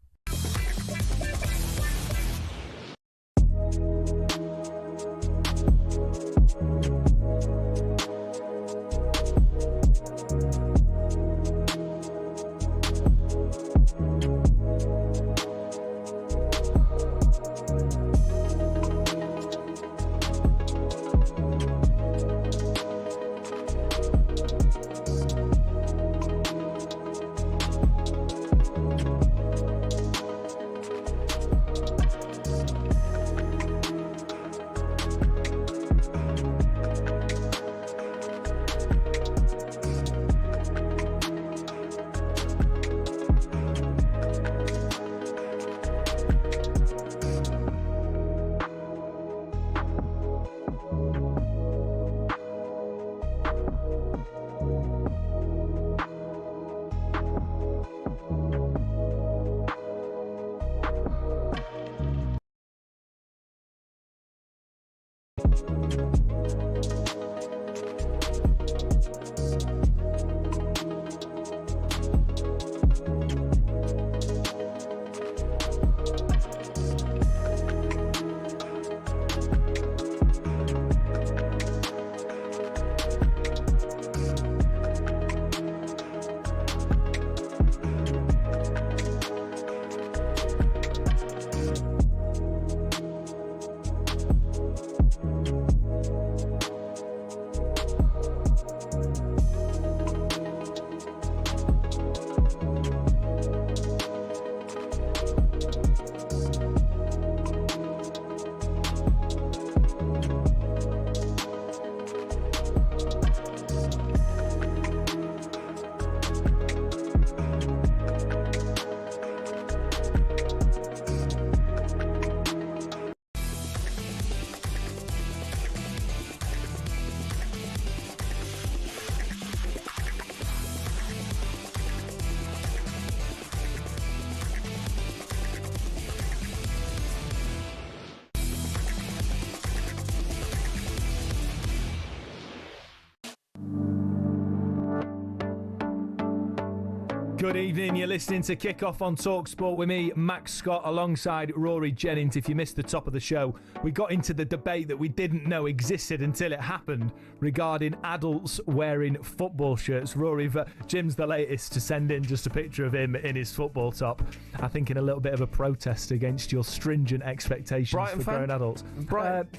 Good evening, you're listening to Kickoff on talkSPORT with me, Max Scott, alongside Rory Jennings. If you missed the top of the show, we got into the debate that we didn't know existed until it happened regarding adults wearing football shirts. Rory, Jim's the latest to send in just a picture of him in his football top, I think in a little bit of a protest against your stringent expectations Brighton for grown adults.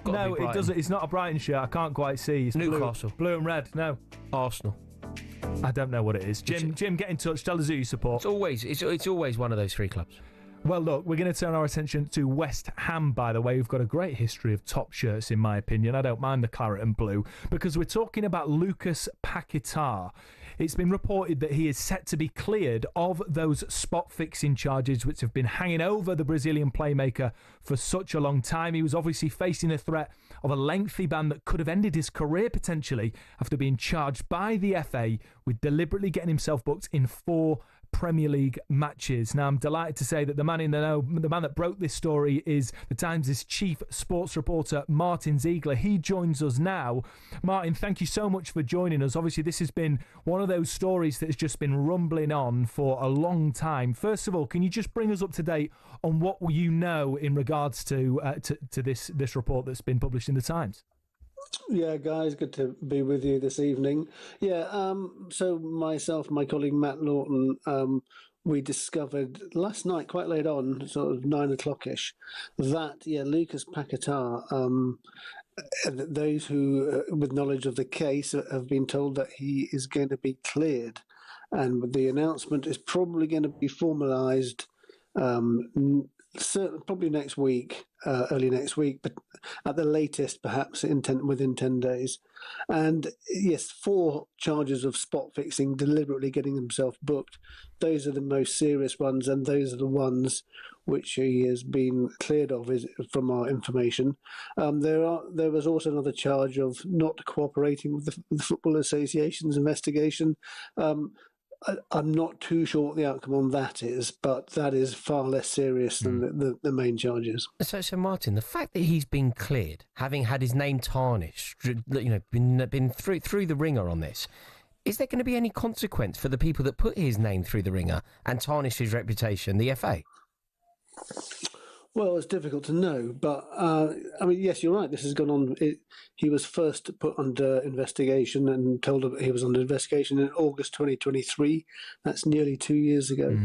No, it doesn't. It's not a Brighton shirt. I can't quite see. It's Newcastle. Blue and red. No. Arsenal. I don't know what it is. Jim, get in touch. Tell us who you support. It's always one of those three clubs. Well, look, we're going to turn our attention to West Ham, by the way. We've got a great history of top shirts, in my opinion. I don't mind the claret and blue, because we're talking about Lucas Paquetá. It's been reported that he is set to be cleared of those spot-fixing charges which have been hanging over the Brazilian playmaker for such a long time. He was obviously facing the threat of a lengthy ban that could have ended his career potentially after being charged by the FA with deliberately getting himself booked in 4 Premier League matches. Now, I'm delighted to say that the man in the know, the man that broke this story, is the Times' chief sports reporter, Martin Ziegler. He joins us now. Martin, thank you so much for joining us. Obviously, this has been one of those stories that has just been rumbling on for a long time. First of all, can you just bring us up to date on what you know in regards to this report that's been published in the Times? Yeah, guys, good to be with you this evening. Yeah, so myself, my colleague Matt Lawton, we discovered last night, quite late on, sort of 9 o'clock-ish, that, Lucas Paquetá, those who, with knowledge of the case, have been told that he is going to be cleared. And the announcement is probably going to be formalised probably next week, early next week, but at the latest, perhaps within 10 days. And yes, 4 charges of spot fixing, deliberately getting himself booked. Those are the most serious ones, and those are the ones which he has been cleared of, from our information. There was also another charge of not cooperating with the Football Association's investigation. I'm not too sure what the outcome on that is, but that is far less serious than the main charges. So Martin, the fact that he's been cleared, having had his name tarnished, been through the ringer on this, is there going to be any consequence for the people that put his name through the ringer and tarnished his reputation, the FA? Well, it's difficult to know, but yes, you're right. This has gone on. He was first put under investigation and told that he was under investigation in August 2023. That's nearly 2 years ago.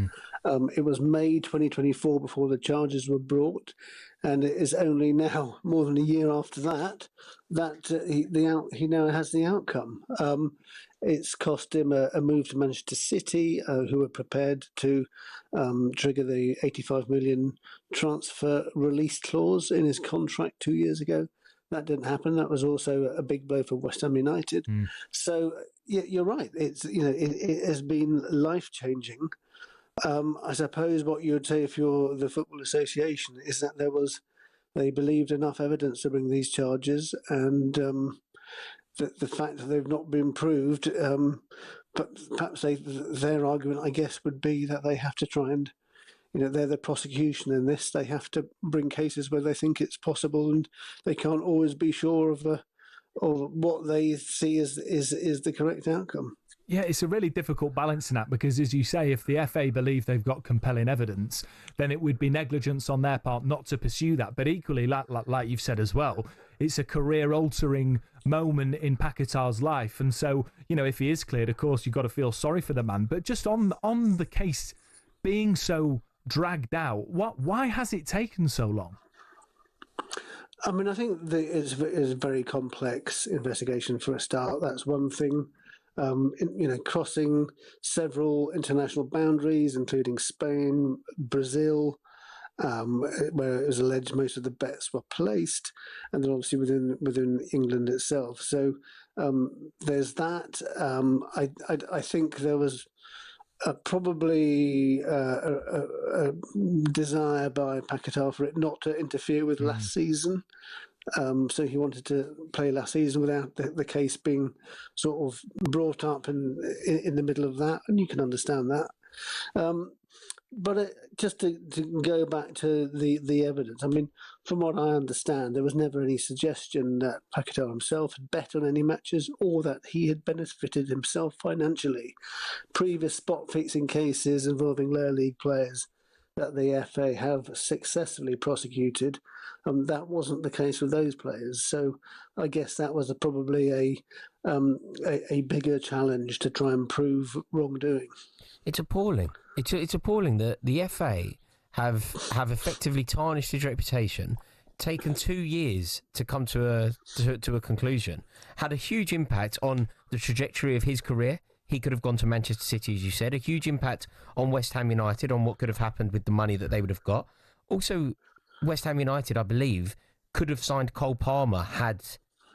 It was May 2024 before the charges were brought, and it is only now, more than a year after that, that he now has the outcome. It's cost him a move to Manchester City, who were prepared to trigger the 85 million transfer release clause in his contract 2 years ago. That didn't happen. That was also a big blow for West Ham United. So yeah, you're right. It has been life changing. I suppose what you would say if you're the Football Association is that they believed enough evidence to bring these charges, and the fact that they've not been proved, but perhaps their argument, I guess, would be that they have to try and they're the prosecution in this. They have to bring cases where they think it's possible, and they can't always be sure of what they see is the correct outcome. Yeah, it's a really difficult balancing act because, as you say, if the FA believe they've got compelling evidence, then it would be negligence on their part not to pursue that. But equally, like you've said as well, it's a career-altering moment in Paquetá's life. And so, if he is cleared, of course, you've got to feel sorry for the man. But just on the case being so dragged out, why has it taken so long? I mean, I think it's a very complex investigation for a start. That's one thing. Crossing several international boundaries, including Spain, Brazil, where it was alleged most of the bets were placed, and then obviously within England itself. So there's that. I think there was probably a desire by Paquetá for it not to interfere with last season. So he wanted to play last season without the case being sort of brought up in the middle of that, and you can understand that. But just to go back to the evidence, I mean, from what I understand, there was never any suggestion that Paquetá himself had bet on any matches or that he had benefited himself financially. Previous spot-fixing cases involving lower league players that the FA have successfully prosecuted, that wasn't the case with those players. So I guess that was probably a bigger challenge to try and prove wrongdoing. It's appalling. It's appalling that the FA have effectively tarnished his reputation, taken 2 years to come to a conclusion, had a huge impact on the trajectory of his career. He could have gone to Manchester City, as you said, a huge impact on West Ham United, on what could have happened with the money that they would have got. Also, West Ham United, I believe, could have signed Cole Palmer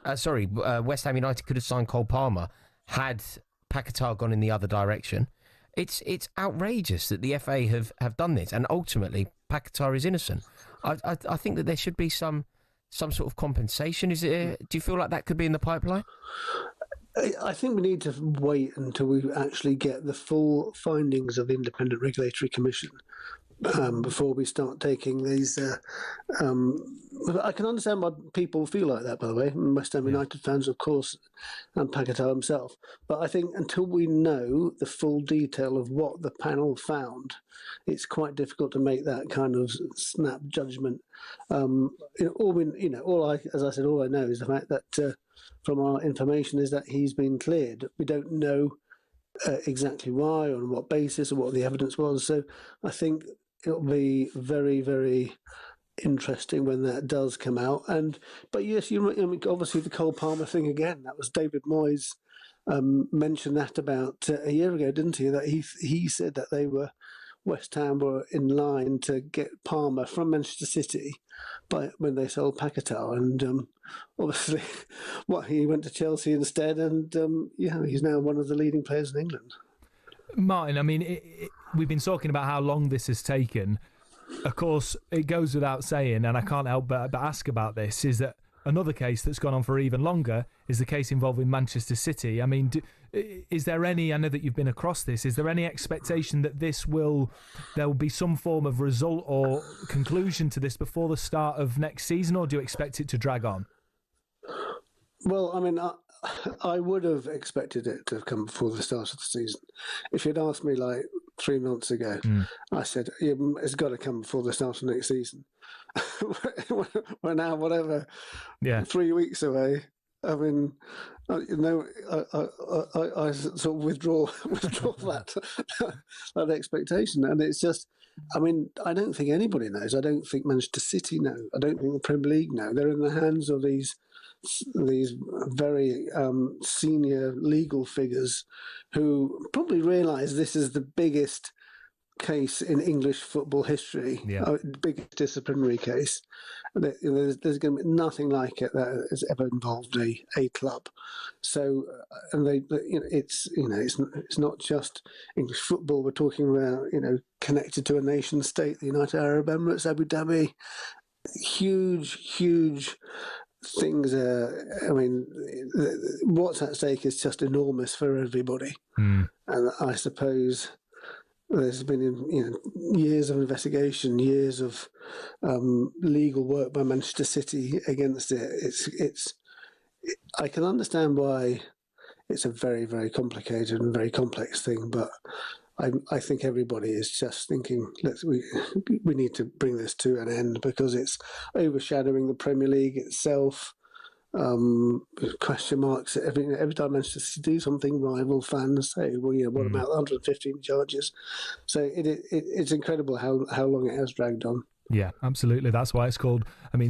West Ham United could have signed Cole Palmer had Paquetá gone in the other direction. It's outrageous that the FA have done this, and ultimately Paquetá is innocent. I think that there should be some sort of compensation. Do you feel like that could be in the pipeline? I think we need to wait until we actually get the full findings of the Independent Regulatory Commission before we start taking these. I can understand why people feel like that, by the way. West Ham United fans, of course, and Paquetá himself. But I think until we know the full detail of what the panel found, it's quite difficult to make that kind of snap judgment. As I said, all I know is the fact that from our information is that he's been cleared. We don't know exactly why, or on what basis, or what the evidence was. So I think it'll be very, very interesting when that does come out. But yes, obviously the Cole Palmer thing again. That was David Moyes mentioned that about a year ago, didn't he? That he said that West Ham were in line to get Palmer from Manchester City when they sold Paquetá, and obviously, he went to Chelsea instead, and he's now one of the leading players in England. Martin, I mean, we've been talking about how long this has taken. Of course, it goes without saying, and I can't help but ask about this, is that another case that's gone on for even longer is the case involving Manchester City. I mean, is there any, I know that you've been across this, is there any expectation that there will be some form of result or conclusion to this before the start of next season, or do you expect it to drag on? Well, I mean, I would have expected it to have come before the start of the season. If you'd asked me like 3 months ago, I said, it's got to come before the start of next season. We're now, 3 weeks away. I mean, I sort of withdraw that expectation, and it's just, I mean, I don't think anybody knows. I don't think Manchester City know. I don't think the Premier League know. They're in the hands of these very senior legal figures who probably realise this is the biggest case in English football history, biggest disciplinary case. There's going to be nothing like it that has ever involved a club. So, and it's not just English football. We're talking about connected to a nation state, the United Arab Emirates, Abu Dhabi. Huge things. I mean, what's at stake is just enormous for everybody, and I suppose There's been years of investigation, years of legal work by Manchester City against it. I can understand why it's a very, very complicated and very complex thing, but I think everybody is just thinking, we need to bring this to an end because it's overshadowing the Premier League itself. Question marks every time Manchester City do something, rival fans say, well, what about 115 charges? So it's incredible how long it has dragged on. Yeah, absolutely. That's why it's called,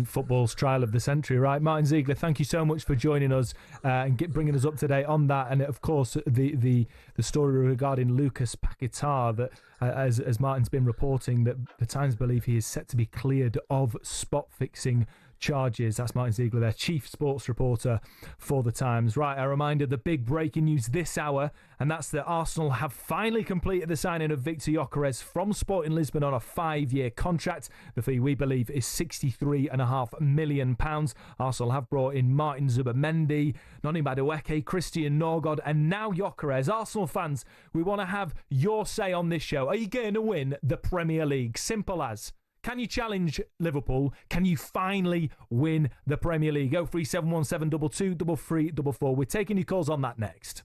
football's trial of the century, right? Martin Ziegler, thank you so much for joining us and bringing us up to date on that. And of course, the story regarding Lucas Paquetá, that as Martin's been reporting, that the Times believe he is set to be cleared of spot fixing charges. That's Martin Ziegler, their chief sports reporter for the Times. Right, a reminder, the big breaking news this hour, and that's that Arsenal have finally completed the signing of Victor Gyökeres from Sporting Lisbon on a 5-year contract. The fee, we believe, is £63.5 million. Arsenal have brought in Martin Zubimendi, Noni Madueke, Christian Norgod, and now Gyökeres. Arsenal fans, we want to have your say on this show. Are you going to win the Premier League? Simple as. Can you challenge Liverpool? Can you finally win the Premier League? 03717 22 3344. We're taking your calls on that next.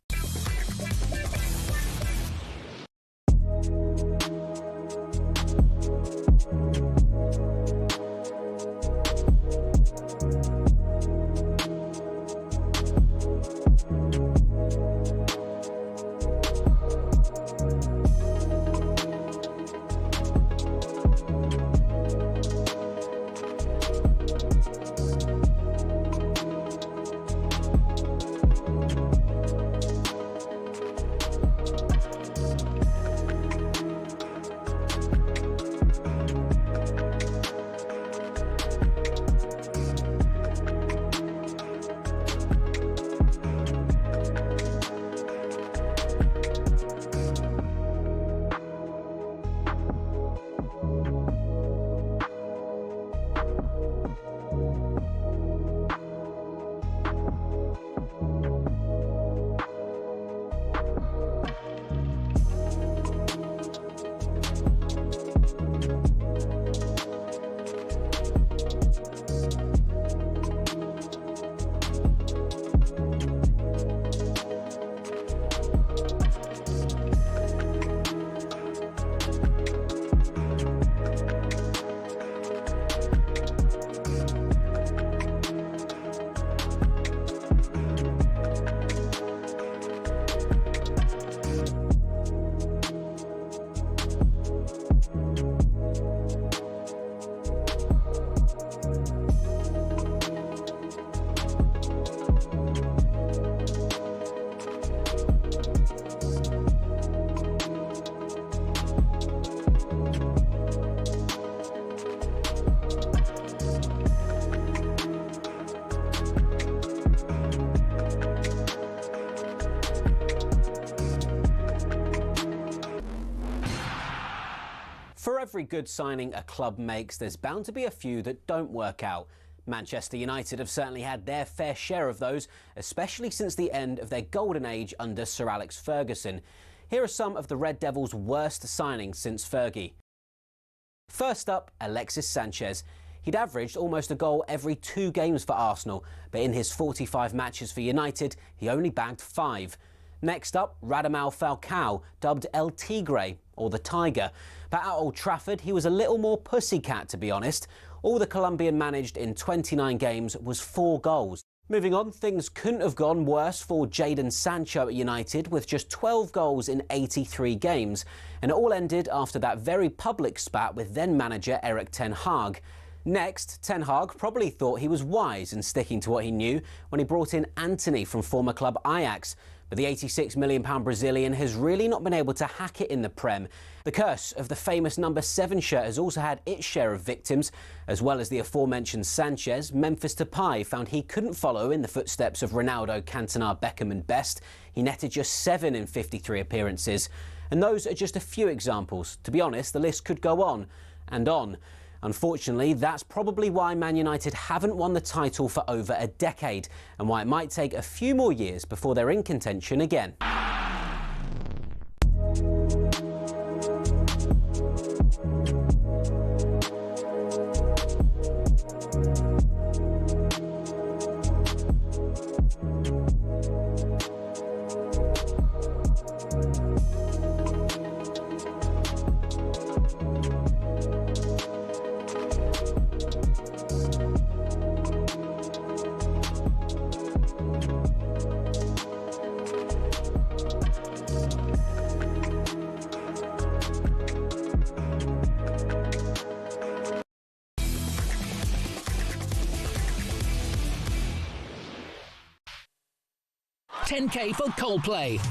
For every good signing a club makes, there's bound to be a few that don't work out. Manchester United have certainly had their fair share of those, especially since the end of their golden age under Sir Alex Ferguson. Here are some of the Red Devils' worst signings since Fergie. First up, Alexis Sanchez. He'd averaged almost a goal every 2 games for Arsenal, but in his 45 matches for United, he only bagged 5. Next up, Radamel Falcao, dubbed El Tigre, or the Tiger. But at Old Trafford, he was a little more pussycat, to be honest. All the Colombian managed in 29 games was 4 goals. Moving on, things couldn't have gone worse for Jadon Sancho at United, with just 12 goals in 83 games. And it all ended after that very public spat with then-manager Erik ten Hag. Next, Ten Hag probably thought he was wise in sticking to what he knew when he brought in Antony from former club Ajax. But the £86 million Brazilian has really not been able to hack it in the Prem. The curse of the famous number 7 shirt has also had its share of victims. As well as the aforementioned Sanchez, Memphis Depay found he couldn't follow in the footsteps of Ronaldo, Cantona, Beckham and Best. He netted just 7 in 53 appearances. And those are just a few examples. To be honest, the list could go on and on. Unfortunately, that's probably why Man United haven't won the title for over a decade, and why it might take a few more years before they're in contention again. 10k for Coldplay.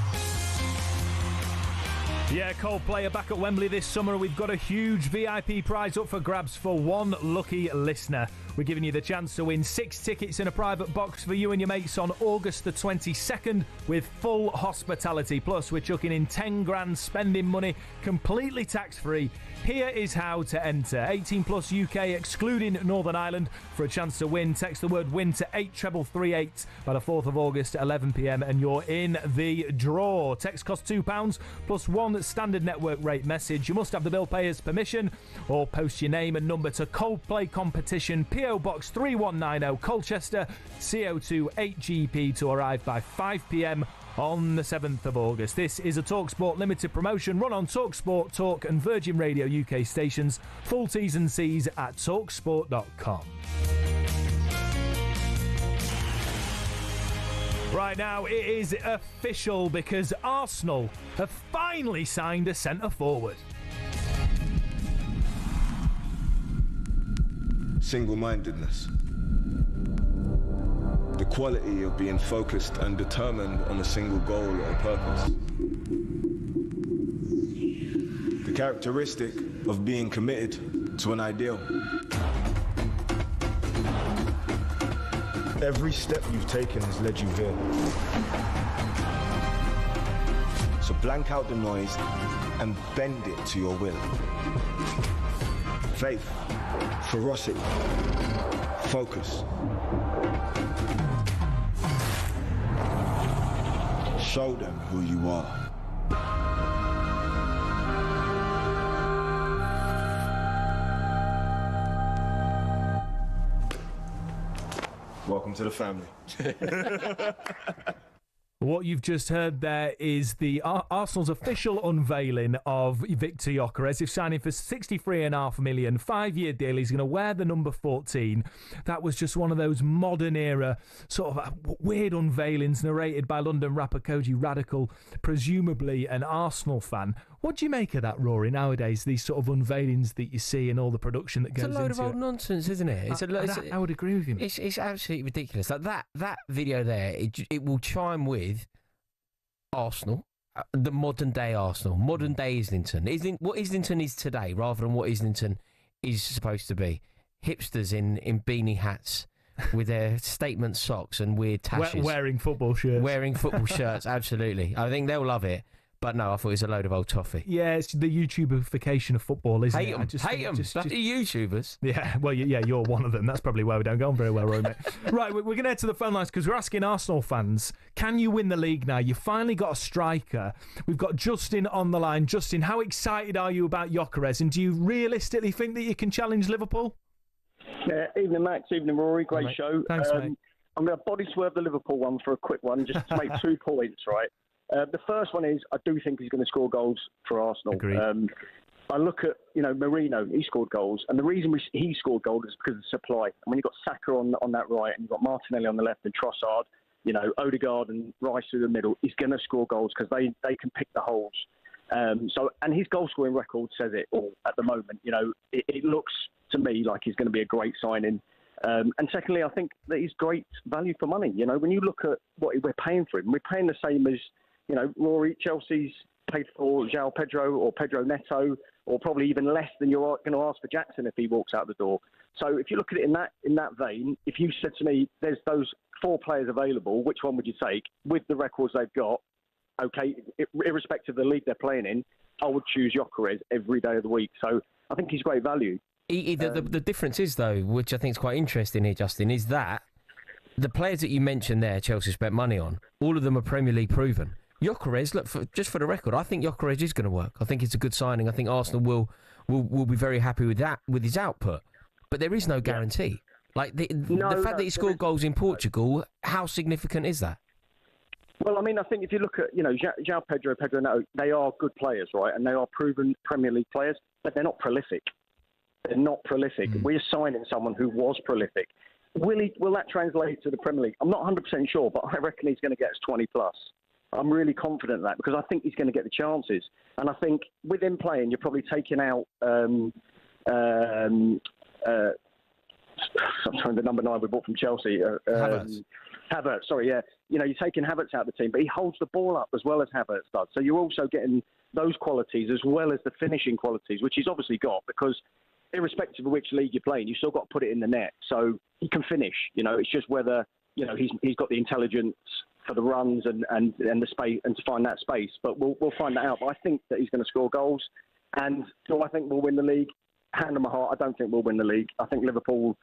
Yeah, Coldplay are back at Wembley this summer. We've got a huge VIP prize up for grabs for one lucky listener. We're giving you the chance to win 6 tickets in a private box for you and your mates on August the 22nd with full hospitality. Plus, we're chucking in 10 grand spending money, completely tax-free. Here is how to enter. 18 plus UK, excluding Northern Ireland. For a chance to win, text the word WIN to 83338 by the 4th of August at 11 p.m. and you're in the draw. Text costs £2 plus one standard network rate message. You must have the bill payer's permission or post your name and number to Coldplay Competition, PO Box 3190, Colchester, CO2 8GP to arrive by 5 p.m. on the 7th of August. This is a talkSPORT limited promotion run on talkSPORT, Talk and Virgin Radio UK stations. Full T's and C's at talksport.com. Right now, it is official because Arsenal have finally signed a centre-forward. Single-mindedness. The quality of being focused and determined on a single goal or purpose. The characteristic of being committed to an ideal. Every step you've taken has led you here. So blank out the noise and bend it to your will. Faith, ferocity, focus. Show them who you are. Welcome to the family. What you've just heard there is the Arsenal's official unveiling of Victor Gyökeres. They've signed him for $63.5 million, 5-year deal. He's going to wear the number 14. That was just one of those modern era sort of weird unveilings narrated by London rapper Koji Radical, presumably an Arsenal fan. What do you make of that, Rory, nowadays, these sort of unveilings that you see and all the production that goes into it? It's a load of old nonsense, isn't it? I would agree with you. It's absolutely ridiculous. Like that video there, it will chime with Arsenal, the modern day Arsenal, modern day Islington. What Islington is today rather than what Islington is supposed to be. Hipsters in beanie hats with their statement socks and weird tashes. Wearing football shirts. Wearing football shirts, absolutely. I think they'll love it. But no, I thought it was a load of old toffee. Yeah, it's the YouTuberification of football, isn't it? Hate them. Just the YouTubers. Yeah, well, yeah, you're one of them. That's probably why we don't go on very well, Rory, mate. Right, we're going to head to the phone lines because we're asking Arsenal fans, can you win the league now? You finally got a striker. We've got Justin on the line. Justin, how excited are you about Gyökeres? And do you realistically think that you can challenge Liverpool? Yeah, evening, Max. Evening, Rory. Great show. Thanks, mate. I'm going to body swerve the Liverpool one for a quick one, just to make 2 points, right? The first one is I do think he's going to score goals for Arsenal. Agreed. I look at, Marino, he scored goals. And the reason he scored goals is because of supply. And when you've got Saka on that right and you've got Martinelli on the left and Trossard, Odegaard and Rice through the middle, he's going to score goals because they can pick the holes. And his goal-scoring record says it all at the moment. It looks to me like he's going to be a great signing. And secondly, I think that he's great value for money. When you look at what we're paying for him, we're paying the same as, Rory, Chelsea's paid for João Pedro or Pedro Neto, or probably even less than you're going to ask for Jackson if he walks out the door. So if you look at it in that vein, if you said to me, there's those 4 players available, which one would you take with the records they've got? Okay, irrespective of the league they're playing in, I would choose Gyökeres every day of the week. So I think he's great value. The difference is, though, which I think is quite interesting here, Justin, is that the players that you mentioned there, Chelsea spent money on, all of them are Premier League proven. Gyökeres, look, just for the record, I think Gyökeres is going to work. I think it's a good signing. I think Arsenal will be very happy with that, with his output. But there is no guarantee. Like the fact that he scored goals in Portugal, how significant is that? Well, I mean, I think if you look at, João Pedro Neto, they are good players, right? And they are proven Premier League players, but they're not prolific. They're not prolific. We're signing someone who was prolific. Will that translate to the Premier League? I'm not 100% sure, but I reckon he's going to get us 20 plus. I'm really confident of that because I think he's going to get the chances. And I think with him playing, you're probably taking out the number 9 we bought from Chelsea. Havertz, sorry, yeah. You know, you're taking Havertz out of the team, but he holds the ball up as well as Havertz does. So you're also getting those qualities as well as the finishing qualities, which he's obviously got, because irrespective of which league you're playing, you've still got to put it in the net. So he can finish. You know, it's just whether, you know, he's got the intelligence for the runs and the space and to find that space. But we'll find that out. But I think that he's going to score goals. And do I think we'll win the league? Hand on my heart, I don't think we'll win the league. I think Liverpool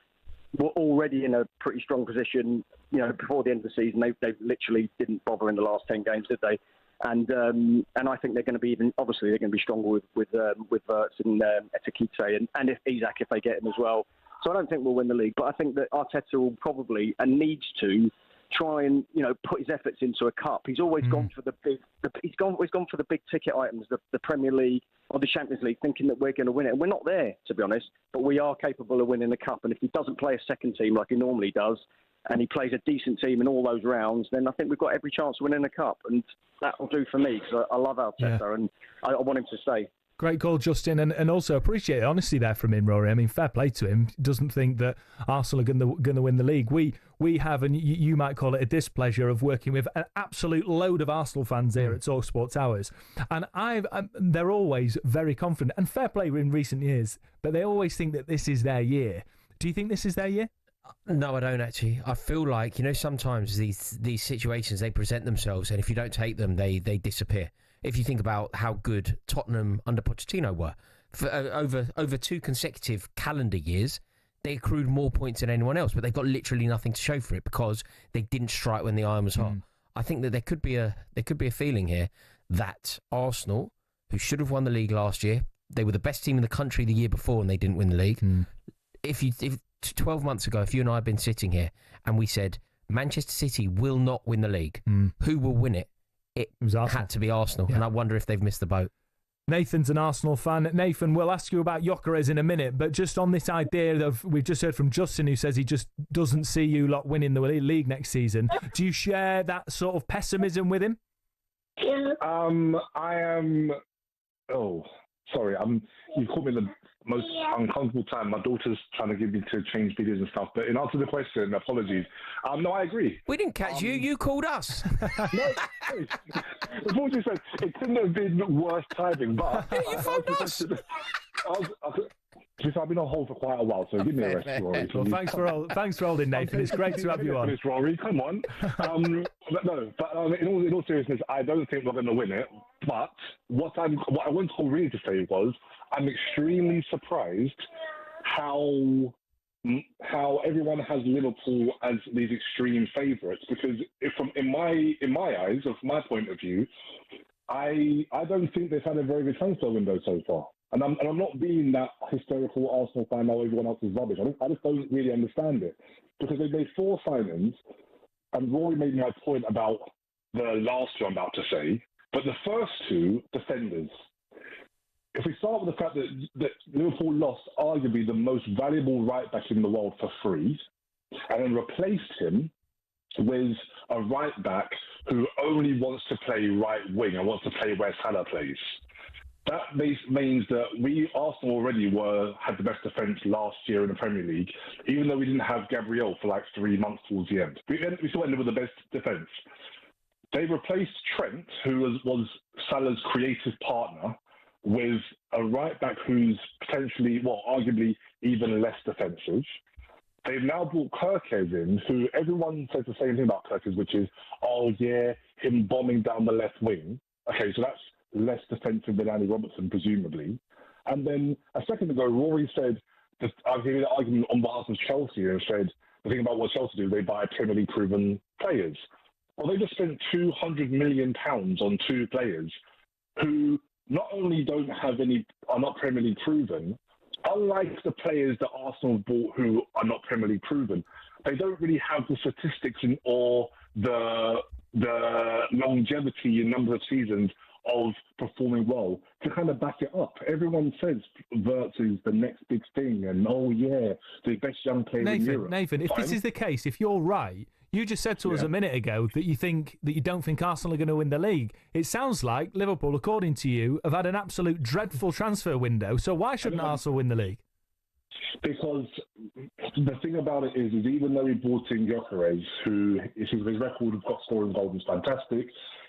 were already in a pretty strong position. You know, before the end of the season, they literally didn't bother in the last 10 games, did they? And I think they're going to be obviously they're going to be stronger with Wirtz and Etikite and if Isak, if they get him as well. So I don't think we'll win the league, but I think that Arteta will probably and needs to try and, you know, put his efforts into a cup. He's always gone for the big. He's gone for the big ticket items, the Premier League or the Champions League, thinking that we're going to win it. And we're not there, to be honest. But we are capable of winning the cup. And if he doesn't play a second team like he normally does, and he plays a decent team in all those rounds, then I think we've got every chance of winning the cup. And that will do for me, because I love Arteta and I want him to stay. Great call, Justin, and also appreciate the honesty there from him, Rory. I mean, fair play to him. Doesn't think that Arsenal are going to win the league. We have, and you might call it a displeasure of working with an absolute load of Arsenal fans here at talkSPORT Towers, and they're always very confident, and fair play in recent years, but they always think that this is their year. Do you think this is their year? No, I don't actually. I feel like, you know, sometimes these situations, they present themselves, and if you don't take them, they disappear. If you think about how good Tottenham under Pochettino were, for over 2 consecutive calendar years, they accrued more points than anyone else, but they've got literally nothing to show for it because they didn't strike when the iron was hot. I think that there could be a feeling here that Arsenal, who should have won the league last year, they were the best team in the country the year before and they didn't win the league. If 12 months ago, if you and I had been sitting here and we said Manchester City will not win the league, who will win it? It had to be Arsenal, and I wonder if they've missed the boat. Nathan's an Arsenal fan. Nathan, we'll ask you about Gyökeres in a minute, but just on this idea of, we've just heard from Justin who says he just doesn't see you lot winning the league next season. Do you share that sort of pessimism with him? I am. Oh, sorry. You caught me in the most uncomfortable time. My daughter's trying to get me to change videos and stuff. But in answer to the question, apologies. No, I agree. We didn't catch you. You called us. No, unfortunately, said it couldn't have been worse timing. But you phoned us. I've been on hold for quite a while, so give me a rest, Rory. Well, thanks for holding, Nathan. It's great to have you on. Rory, come on. In all seriousness, I don't think we're going to win it. But what I wanted really to say was, I'm extremely surprised how everyone has Liverpool as these extreme favourites, because in my eyes, or from my point of view, I don't think they've had a very good transfer window so far. And I'm not being that hysterical Arsenal fan now everyone else is rubbish. I just don't really understand it, because they made 4 signings, and Rory made my point about the last 2 I'm about to say, but the first 2 defenders. If we start with the fact that Liverpool lost arguably the most valuable right-back in the world for free, and then replaced him with a right-back who only wants to play right wing and wants to play where Salah plays. That means that Arsenal already had the best defence last year in the Premier League, even though we didn't have Gabriel for like 3 months towards the end. We still ended with the best defence. They replaced Trent, who was Salah's creative partner, with a right-back who's potentially, arguably even less defensive. They've now brought Gyökeres in, who everyone says the same thing about Gyökeres, which is, him bombing down the left wing. Okay, so that's less defensive than Andy Robertson, presumably. And then a second ago, Rory said, I gave an argument on behalf of Chelsea and said, the thing about what Chelsea do, they buy Premier League proven players. Well, they just spent £200 million on 2 players who not only are not Premier League proven, unlike the players that Arsenal bought who are not Premier League proven, they don't really have the statistics or the longevity in number of seasons of performing well to kind of back it up. Everyone says Wirtz is the next big thing, and the best young player in Europe. Nathan, if this is the case, if you're right, you just said to us a minute ago that you don't think Arsenal are going to win the league. It sounds like Liverpool, according to you, have had an absolute dreadful transfer window. So why shouldn't Arsenal win the league? Because the thing about it is even though he brought in Gyökeres, who his record of scoring goals is fantastic,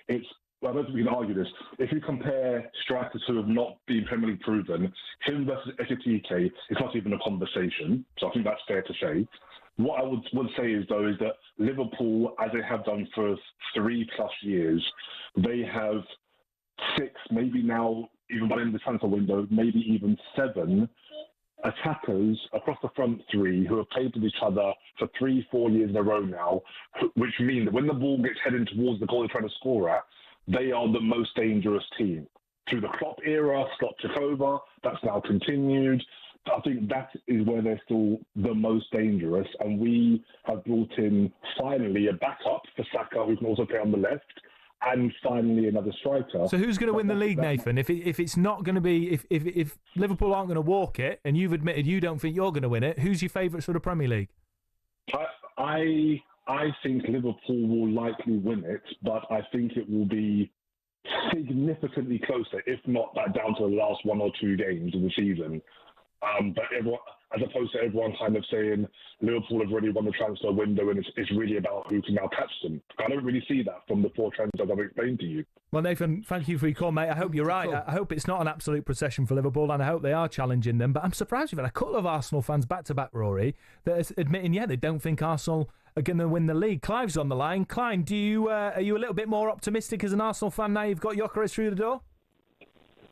I don't think we can argue this. If you compare strikers who have not been Premier League proven, him versus Ekitike, it's not even a conversation. So I think that's fair to say. What I would say is that Liverpool, as they have done for 3+ years, they have 6, maybe now, even by the end of the transfer window, maybe even 7 attackers across the front 3 who have played with each other for 3-4 years in a row now, which mean that when the ball gets heading towards the goal they're trying to score at, they are the most dangerous team. Through the Klopp era, Klopp took over, that's now continued. I think that is where they're still the most dangerous, and we have brought in, finally, a backup for Saka, who can also play on the left, and finally another striker. So who's going to win the league, Nathan? If it's not going to be... If Liverpool aren't going to walk it, and you've admitted you don't think you're going to win it, who's your favourites for the Premier League? I think Liverpool will likely win it, but I think it will be significantly closer, if not that down to the last 1 or 2 games of the season. But everyone, as opposed to everyone kind of saying Liverpool have already won the transfer window and it's really about who can now catch them. I don't really see that from the 4 transfers I've explained to you. Well, Nathan, thank you for your call, mate. I hope you're right. I hope it's not an absolute procession for Liverpool, and I hope they are challenging them. But I'm surprised you've had a couple of Arsenal fans back-to-back, Rory, that are admitting, they don't think Arsenal are going to win the league. Clive's on the line. Clive, are you a little bit more optimistic as an Arsenal fan now you've got Gyökeres through the door?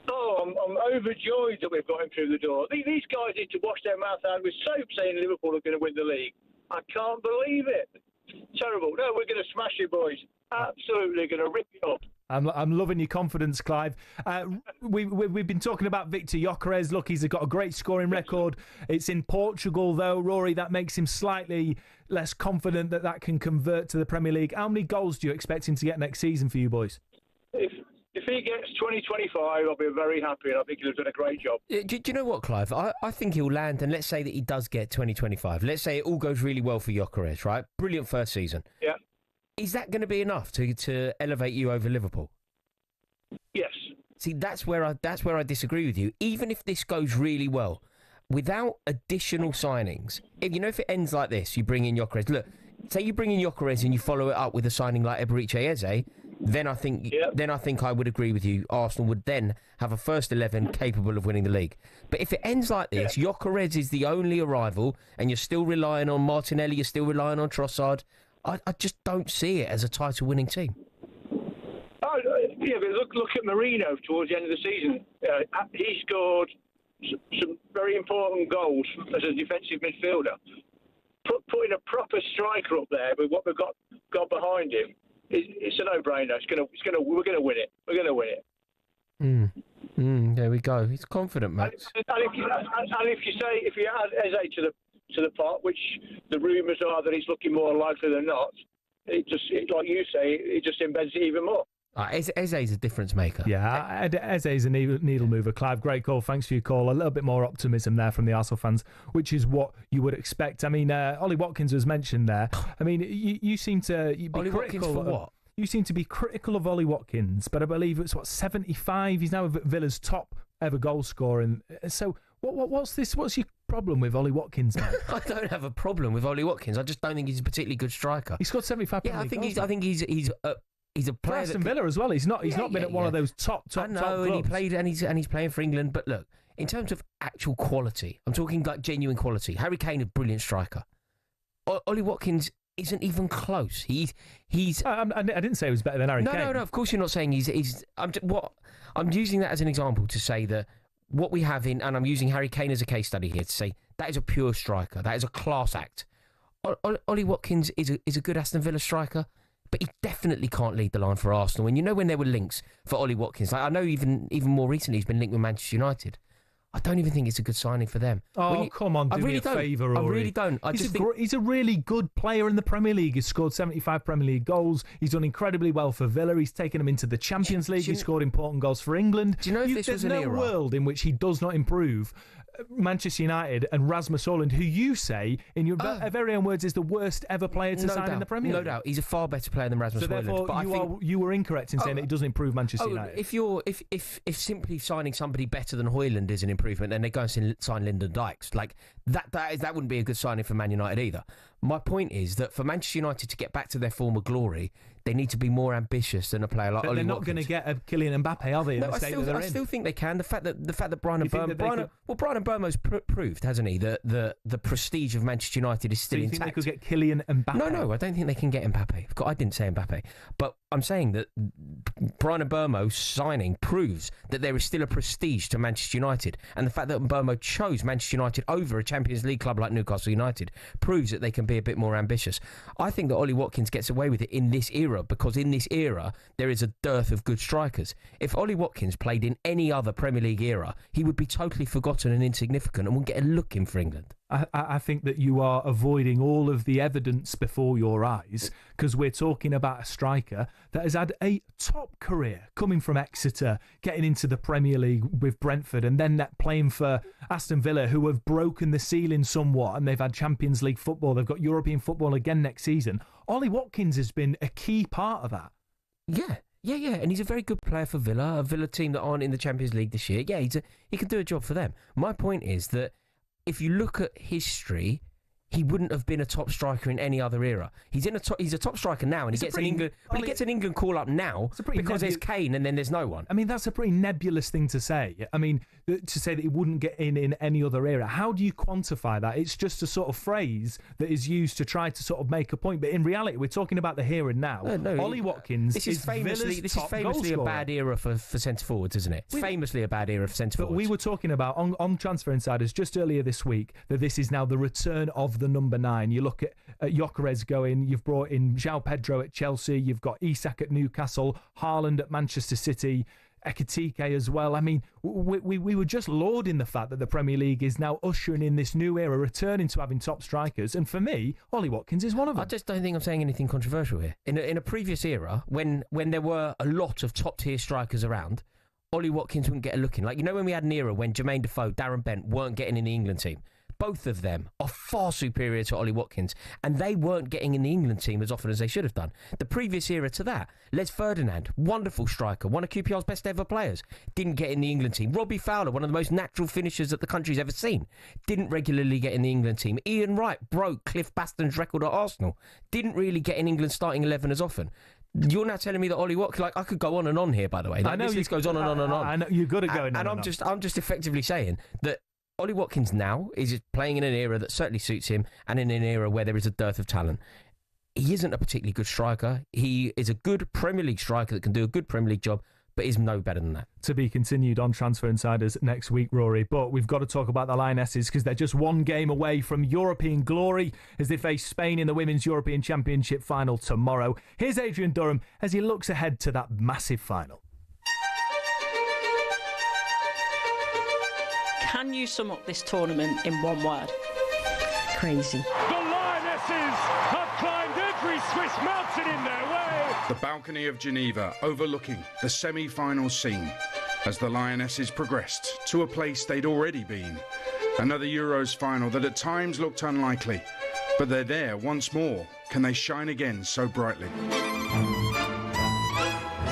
Oh, I'm overjoyed that we've got him through the door. These guys need to wash their mouth out with soap saying Liverpool are going to win the league. I can't believe it. Terrible. No, we're going to smash it, boys. Absolutely going to rip it up. I'm loving your confidence, Clive. We've been talking about Victor Gyökeres. Look, he's got a great scoring record. It's in Portugal, though, Rory. That makes him slightly less confident that can convert to the Premier League. How many goals do you expect him to get next season for you boys? If he gets 20-25, I'll be very happy, and I think he'll have done a great job. Do you know what, Clive? I think he'll land, and let's say that he does get 20-25. Let's say it all goes really well for Gyökeres, right? Brilliant first season. Yeah. Is that going to be enough to elevate you over Liverpool? Yes. See, that's where I disagree with you. Even if this goes really well, without additional signings, if it ends like this, you bring in Gyökeres. Look, say you bring in Gyökeres and you follow it up with a signing like Eberechi Eze, then I think I would agree with you. Arsenal would then have a first 11 capable of winning the league. But if it ends like this, Gyökeres is the only arrival, and you're still relying on Martinelli, you're still relying on Trossard. I just don't see it as a title-winning team. Yeah, but look at Marino towards the end of the season. He scored some very important goals as a defensive midfielder. Putting a proper striker up there with what we've got behind him, it's a no-brainer. We're going to win it. We're going to win it. There we go. He's confident, Max. And if you add Eze to the pot, which the rumours are that he's looking more likely than not, like you say, it just embeds it even more. Eze's a difference maker. Yeah, Eze's a needle mover. Clive, great call. Thanks for your call. A little bit more optimism there from the Arsenal fans, which is what you would expect. I mean, Ollie Watkins was mentioned there. I mean, you seem to be Ollie critical. Watkins for what? You seem to be critical of Ollie Watkins, but I believe it's 75. He's now Villa's top ever goal scorer. So what's this? What's your problem with Ollie Watkins, man? I don't have a problem with Ollie Watkins. I just don't think he's a particularly good striker. He scored 75. Yeah, I think he's a player. Aston Villa as well. He's not been at one of those top. I know, top and he played, and he's playing for England. But look, in terms of actual quality, I'm talking like genuine quality. Harry Kane, a brilliant striker. Ollie Watkins isn't even close. He's. I didn't say he was better than Harry Kane. No. Of course, you're not saying he's. I'm using that as an example to say that what we have and I'm using Harry Kane as a case study here to say that is a pure striker. That is a class act. Ollie Watkins is a good Aston Villa striker. But he definitely can't lead the line for Arsenal. And when there were links for Ollie Watkins, I know even more recently he's been linked with Manchester United. I don't even think it's a good signing for them. Oh, come on, do me a favour, Rory. I really don't. He's a really good player in the Premier League. He's scored 75 Premier League goals. He's done incredibly well for Villa. He's taken them into the Champions League. He scored important goals for England. Do you know if this was an era? There's no world in which he does not improve Manchester United and Rasmus Højlund, who you say, in your very own words, is the worst ever player to sign in the Premier League. No doubt. He's a far better player than Rasmus Højlund. So therefore, but you were incorrect in saying that it doesn't improve Manchester United. If simply signing somebody better than Højlund is an improvement, then they go and sign Lyndon Dykes. Like that wouldn't be a good signing for Man United either. My point is that for Manchester United to get back to their former glory, they need to be more ambitious than a player like Ollie Watkins. They're not going to get a Kylian Mbappe, are they? I still think they can. The fact that Brian Mbeumo's proved, hasn't he, that the prestige of Manchester United is still intact. Do you think they could get Kylian Mbappe? No, I don't think they can get Mbappe. I didn't say Mbappe, but I'm saying that Brian Mbeumo's signing proves that there is still a prestige to Manchester United, and the fact that Mbeumo chose Manchester United over a Champions League club like Newcastle United proves that they can be a bit more ambitious. I think that Ollie Watkins gets away with it in this era because in this era there is a dearth of good strikers. If Ollie Watkins played in any other Premier League era, he would be totally forgotten and insignificant and wouldn't get a look in for England. I think that you are avoiding all of the evidence before your eyes, because we're talking about a striker that has had a top career coming from Exeter, getting into the Premier League with Brentford, and then playing for Aston Villa, who have broken the ceiling somewhat, and they've had Champions League football. They've got European football again next season. Ollie Watkins has been a key part of that. Yeah, and he's a very good player for Villa, a Villa team that aren't in the Champions League this year. Yeah, he can do a job for them. My point is that if you look at history, he wouldn't have been a top striker in any other era. He's a top striker now, and he gets an England call up now because there's Kane and then there's no one. I mean, that's a pretty nebulous thing to say. I mean, to say that he wouldn't get in any other era. How do you quantify that? It's just a sort of phrase that is used to try to sort of make a point. But in reality, we're talking about the here and now. Ollie Watkins is famously a bad era for centre forwards, isn't it? Famously a bad era for centre forwards. But we were talking about on Transfer Insiders just earlier this week that this is now the return of the number 9. You look at Gyökeres going, you've brought in João Pedro at Chelsea, you've got Isak at Newcastle, Haaland at Manchester City, Ekitike as well. I mean, we were just lauding the fact that the Premier League is now ushering in this new era, returning to having top strikers, and for me, Ollie Watkins is one of them. I just don't think I'm saying anything controversial here. In a previous era, when there were a lot of top-tier strikers around, Ollie Watkins wouldn't get a look in. Like, you know when we had an era when Jermaine Defoe, Darren Bent weren't getting in the England team? Both of them are far superior to Ollie Watkins, and they weren't getting in the England team as often as they should have done. The previous era to that, Les Ferdinand, wonderful striker, one of QPR's best ever players, didn't get in the England team. Robbie Fowler, one of the most natural finishers that the country's ever seen, didn't regularly get in the England team. Ian Wright broke Cliff Baston's record at Arsenal, didn't really get in England's starting 11 as often. You're now telling me that Ollie Watkins, like, I could go on and on here, by the way. I know this goes on and on and on. I know you're good at going on. And I'm just effectively saying that Ollie Watkins now is playing in an era that certainly suits him and in an era where there is a dearth of talent. He isn't a particularly good striker. He is a good Premier League striker that can do a good Premier League job, but is no better than that. To be continued on Transfer Insiders next week, Rory. But we've got to talk about the Lionesses because they're just one game away from European glory as they face Spain in the Women's European Championship final tomorrow. Here's Adrian Durham as he looks ahead to that massive final. Can you sum up this tournament in one word? Crazy. The Lionesses have climbed every Swiss mountain in their way. The balcony of Geneva overlooking the semi-final scene as the Lionesses progressed to a place they'd already been. Another Euros final that at times looked unlikely, but they're there once more. Can they shine again so brightly?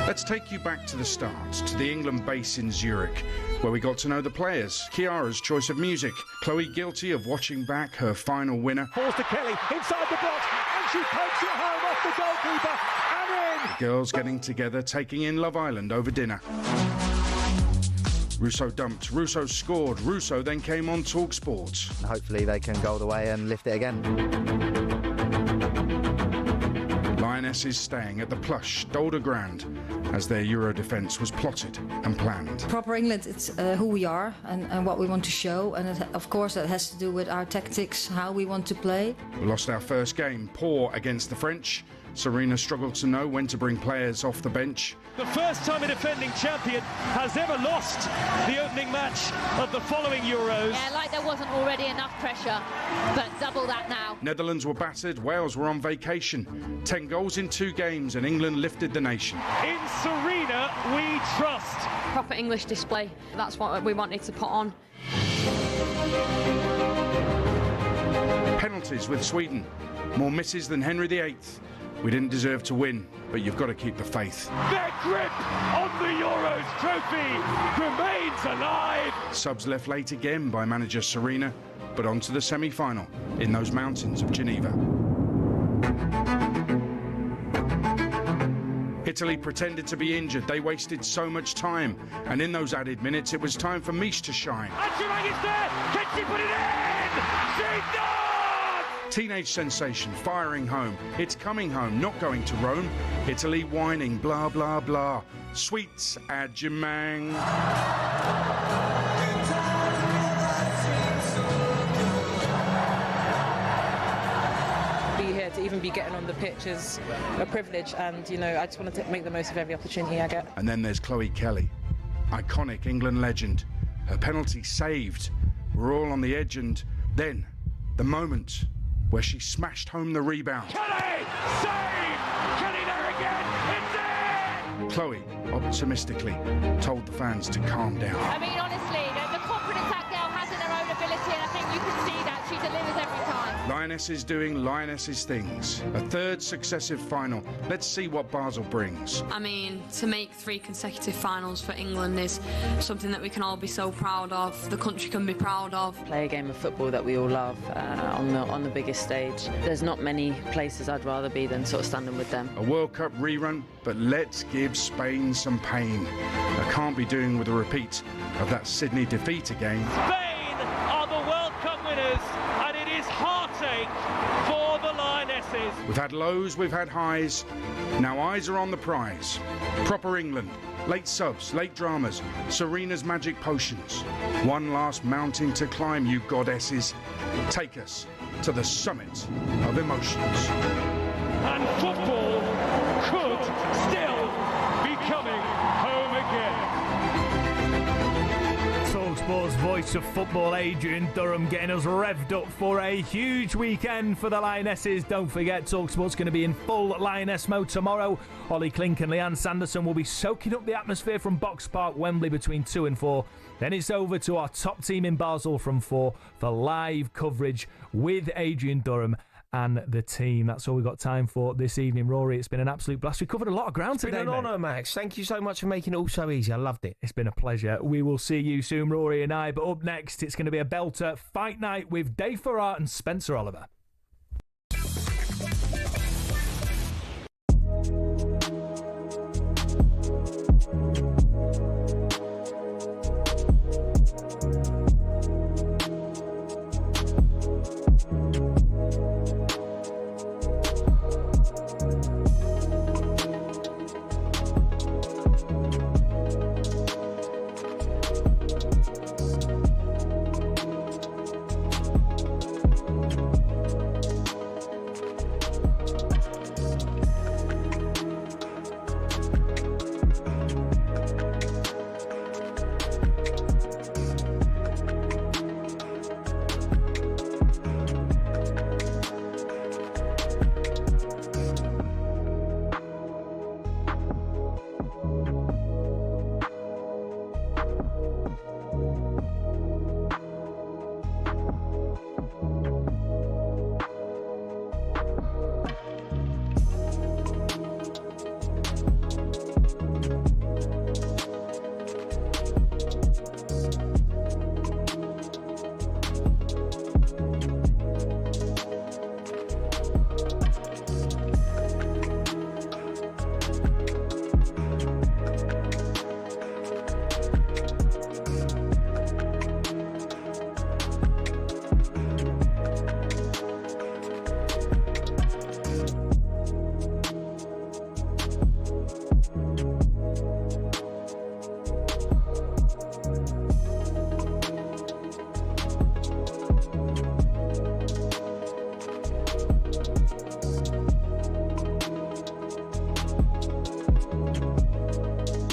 Let's take you back to the start, to the England base in Zurich, where we got to know the players. Chiara's choice of music, Chloe guilty of watching back her final winner. Falls to Kelly, inside the box, and she pokes it home off the goalkeeper, and in! The girls getting together, taking in Love Island over dinner. Russo dumped, Russo scored, Russo then came on talkSPORT. Hopefully they can go all the way and lift it again. Lionesses staying at the plush Dolder Grand as their Euro defence was plotted and planned. Proper England, it's who we are and what we want to show, and of course that has to do with our tactics, how we want to play. We lost our first game, poor against the French. Serena struggled to know when to bring players off the bench. The first time a defending champion has ever lost the opening match of the following Euros. Yeah, like there wasn't already enough pressure, but double that now. Netherlands were battered, Wales were on vacation. 10 goals in 2 games and England lifted the nation. In Serena, we trust. Proper English display, that's what we wanted to put on. Penalties with Sweden. More misses than Henry VIII. We didn't deserve to win, but you've got to keep the faith. Their grip on the Euros trophy remains alive. Subs left late again by manager Serena, but on to the semi-final in those mountains of Geneva. Italy pretended to be injured. They wasted so much time. And in those added minutes, it was time for Mish to shine. And Jennings is there. Can she put it in? She does! Teenage sensation, firing home. It's coming home, not going to Rome. Italy whining, blah, blah, blah. Sweets, adjumang. Be here to even be getting on the pitch is a privilege, and, you know, I just want to make the most of every opportunity I get. And then there's Chloe Kelly, iconic England legend. Her penalty saved. We're all on the edge, and then the moment where she smashed home the rebound. Kelly! Save! Kelly there again! It's in! Chloe, optimistically, told the fans to calm down. I mean, honestly, the confidence that girl has in her own ability, and I think you can see that she delivers every time. Lionesses doing Lionesses things. A third successive final. Let's see what Basel brings. I mean, to make 3 consecutive finals for England is something that we can all be so proud of, the country can be proud of. Play a game of football that we all love on the biggest stage. There's not many places I'd rather be than sort of standing with them. A World Cup rerun, but let's give Spain some pain. I can't be doing with a repeat of that Sydney defeat again. Spain are the World Cup winners, and it is heartache for the Lionesses. We've had lows, we've had highs. Now eyes are on the prize. Proper England. Late subs, late dramas, Serena's magic potions. One last mountain to climb, you goddesses. Take us to the summit of emotions. And football could still be coming home again. talkSPORT's voice of football, Adrian Durham, getting us revved up for a huge weekend for the Lionesses. Don't forget, talkSPORT's going to be in full Lioness mode tomorrow. Ollie Klink and Leanne Sanderson will be soaking up the atmosphere from Box Park, Wembley, between 2 and 4. Then it's over to our top team in Basel from 4 for live coverage with Adrian Durham and the team. That's all we've got time for this evening. Rory, it's been an absolute blast. We covered a lot of ground today, It's been an honour, Max. Thank you so much for making it all so easy. I loved it. It's been a pleasure. We will see you soon, Rory and I. But up next, it's going to be a belter fight night with Dave Farrar and Spencer Oliver.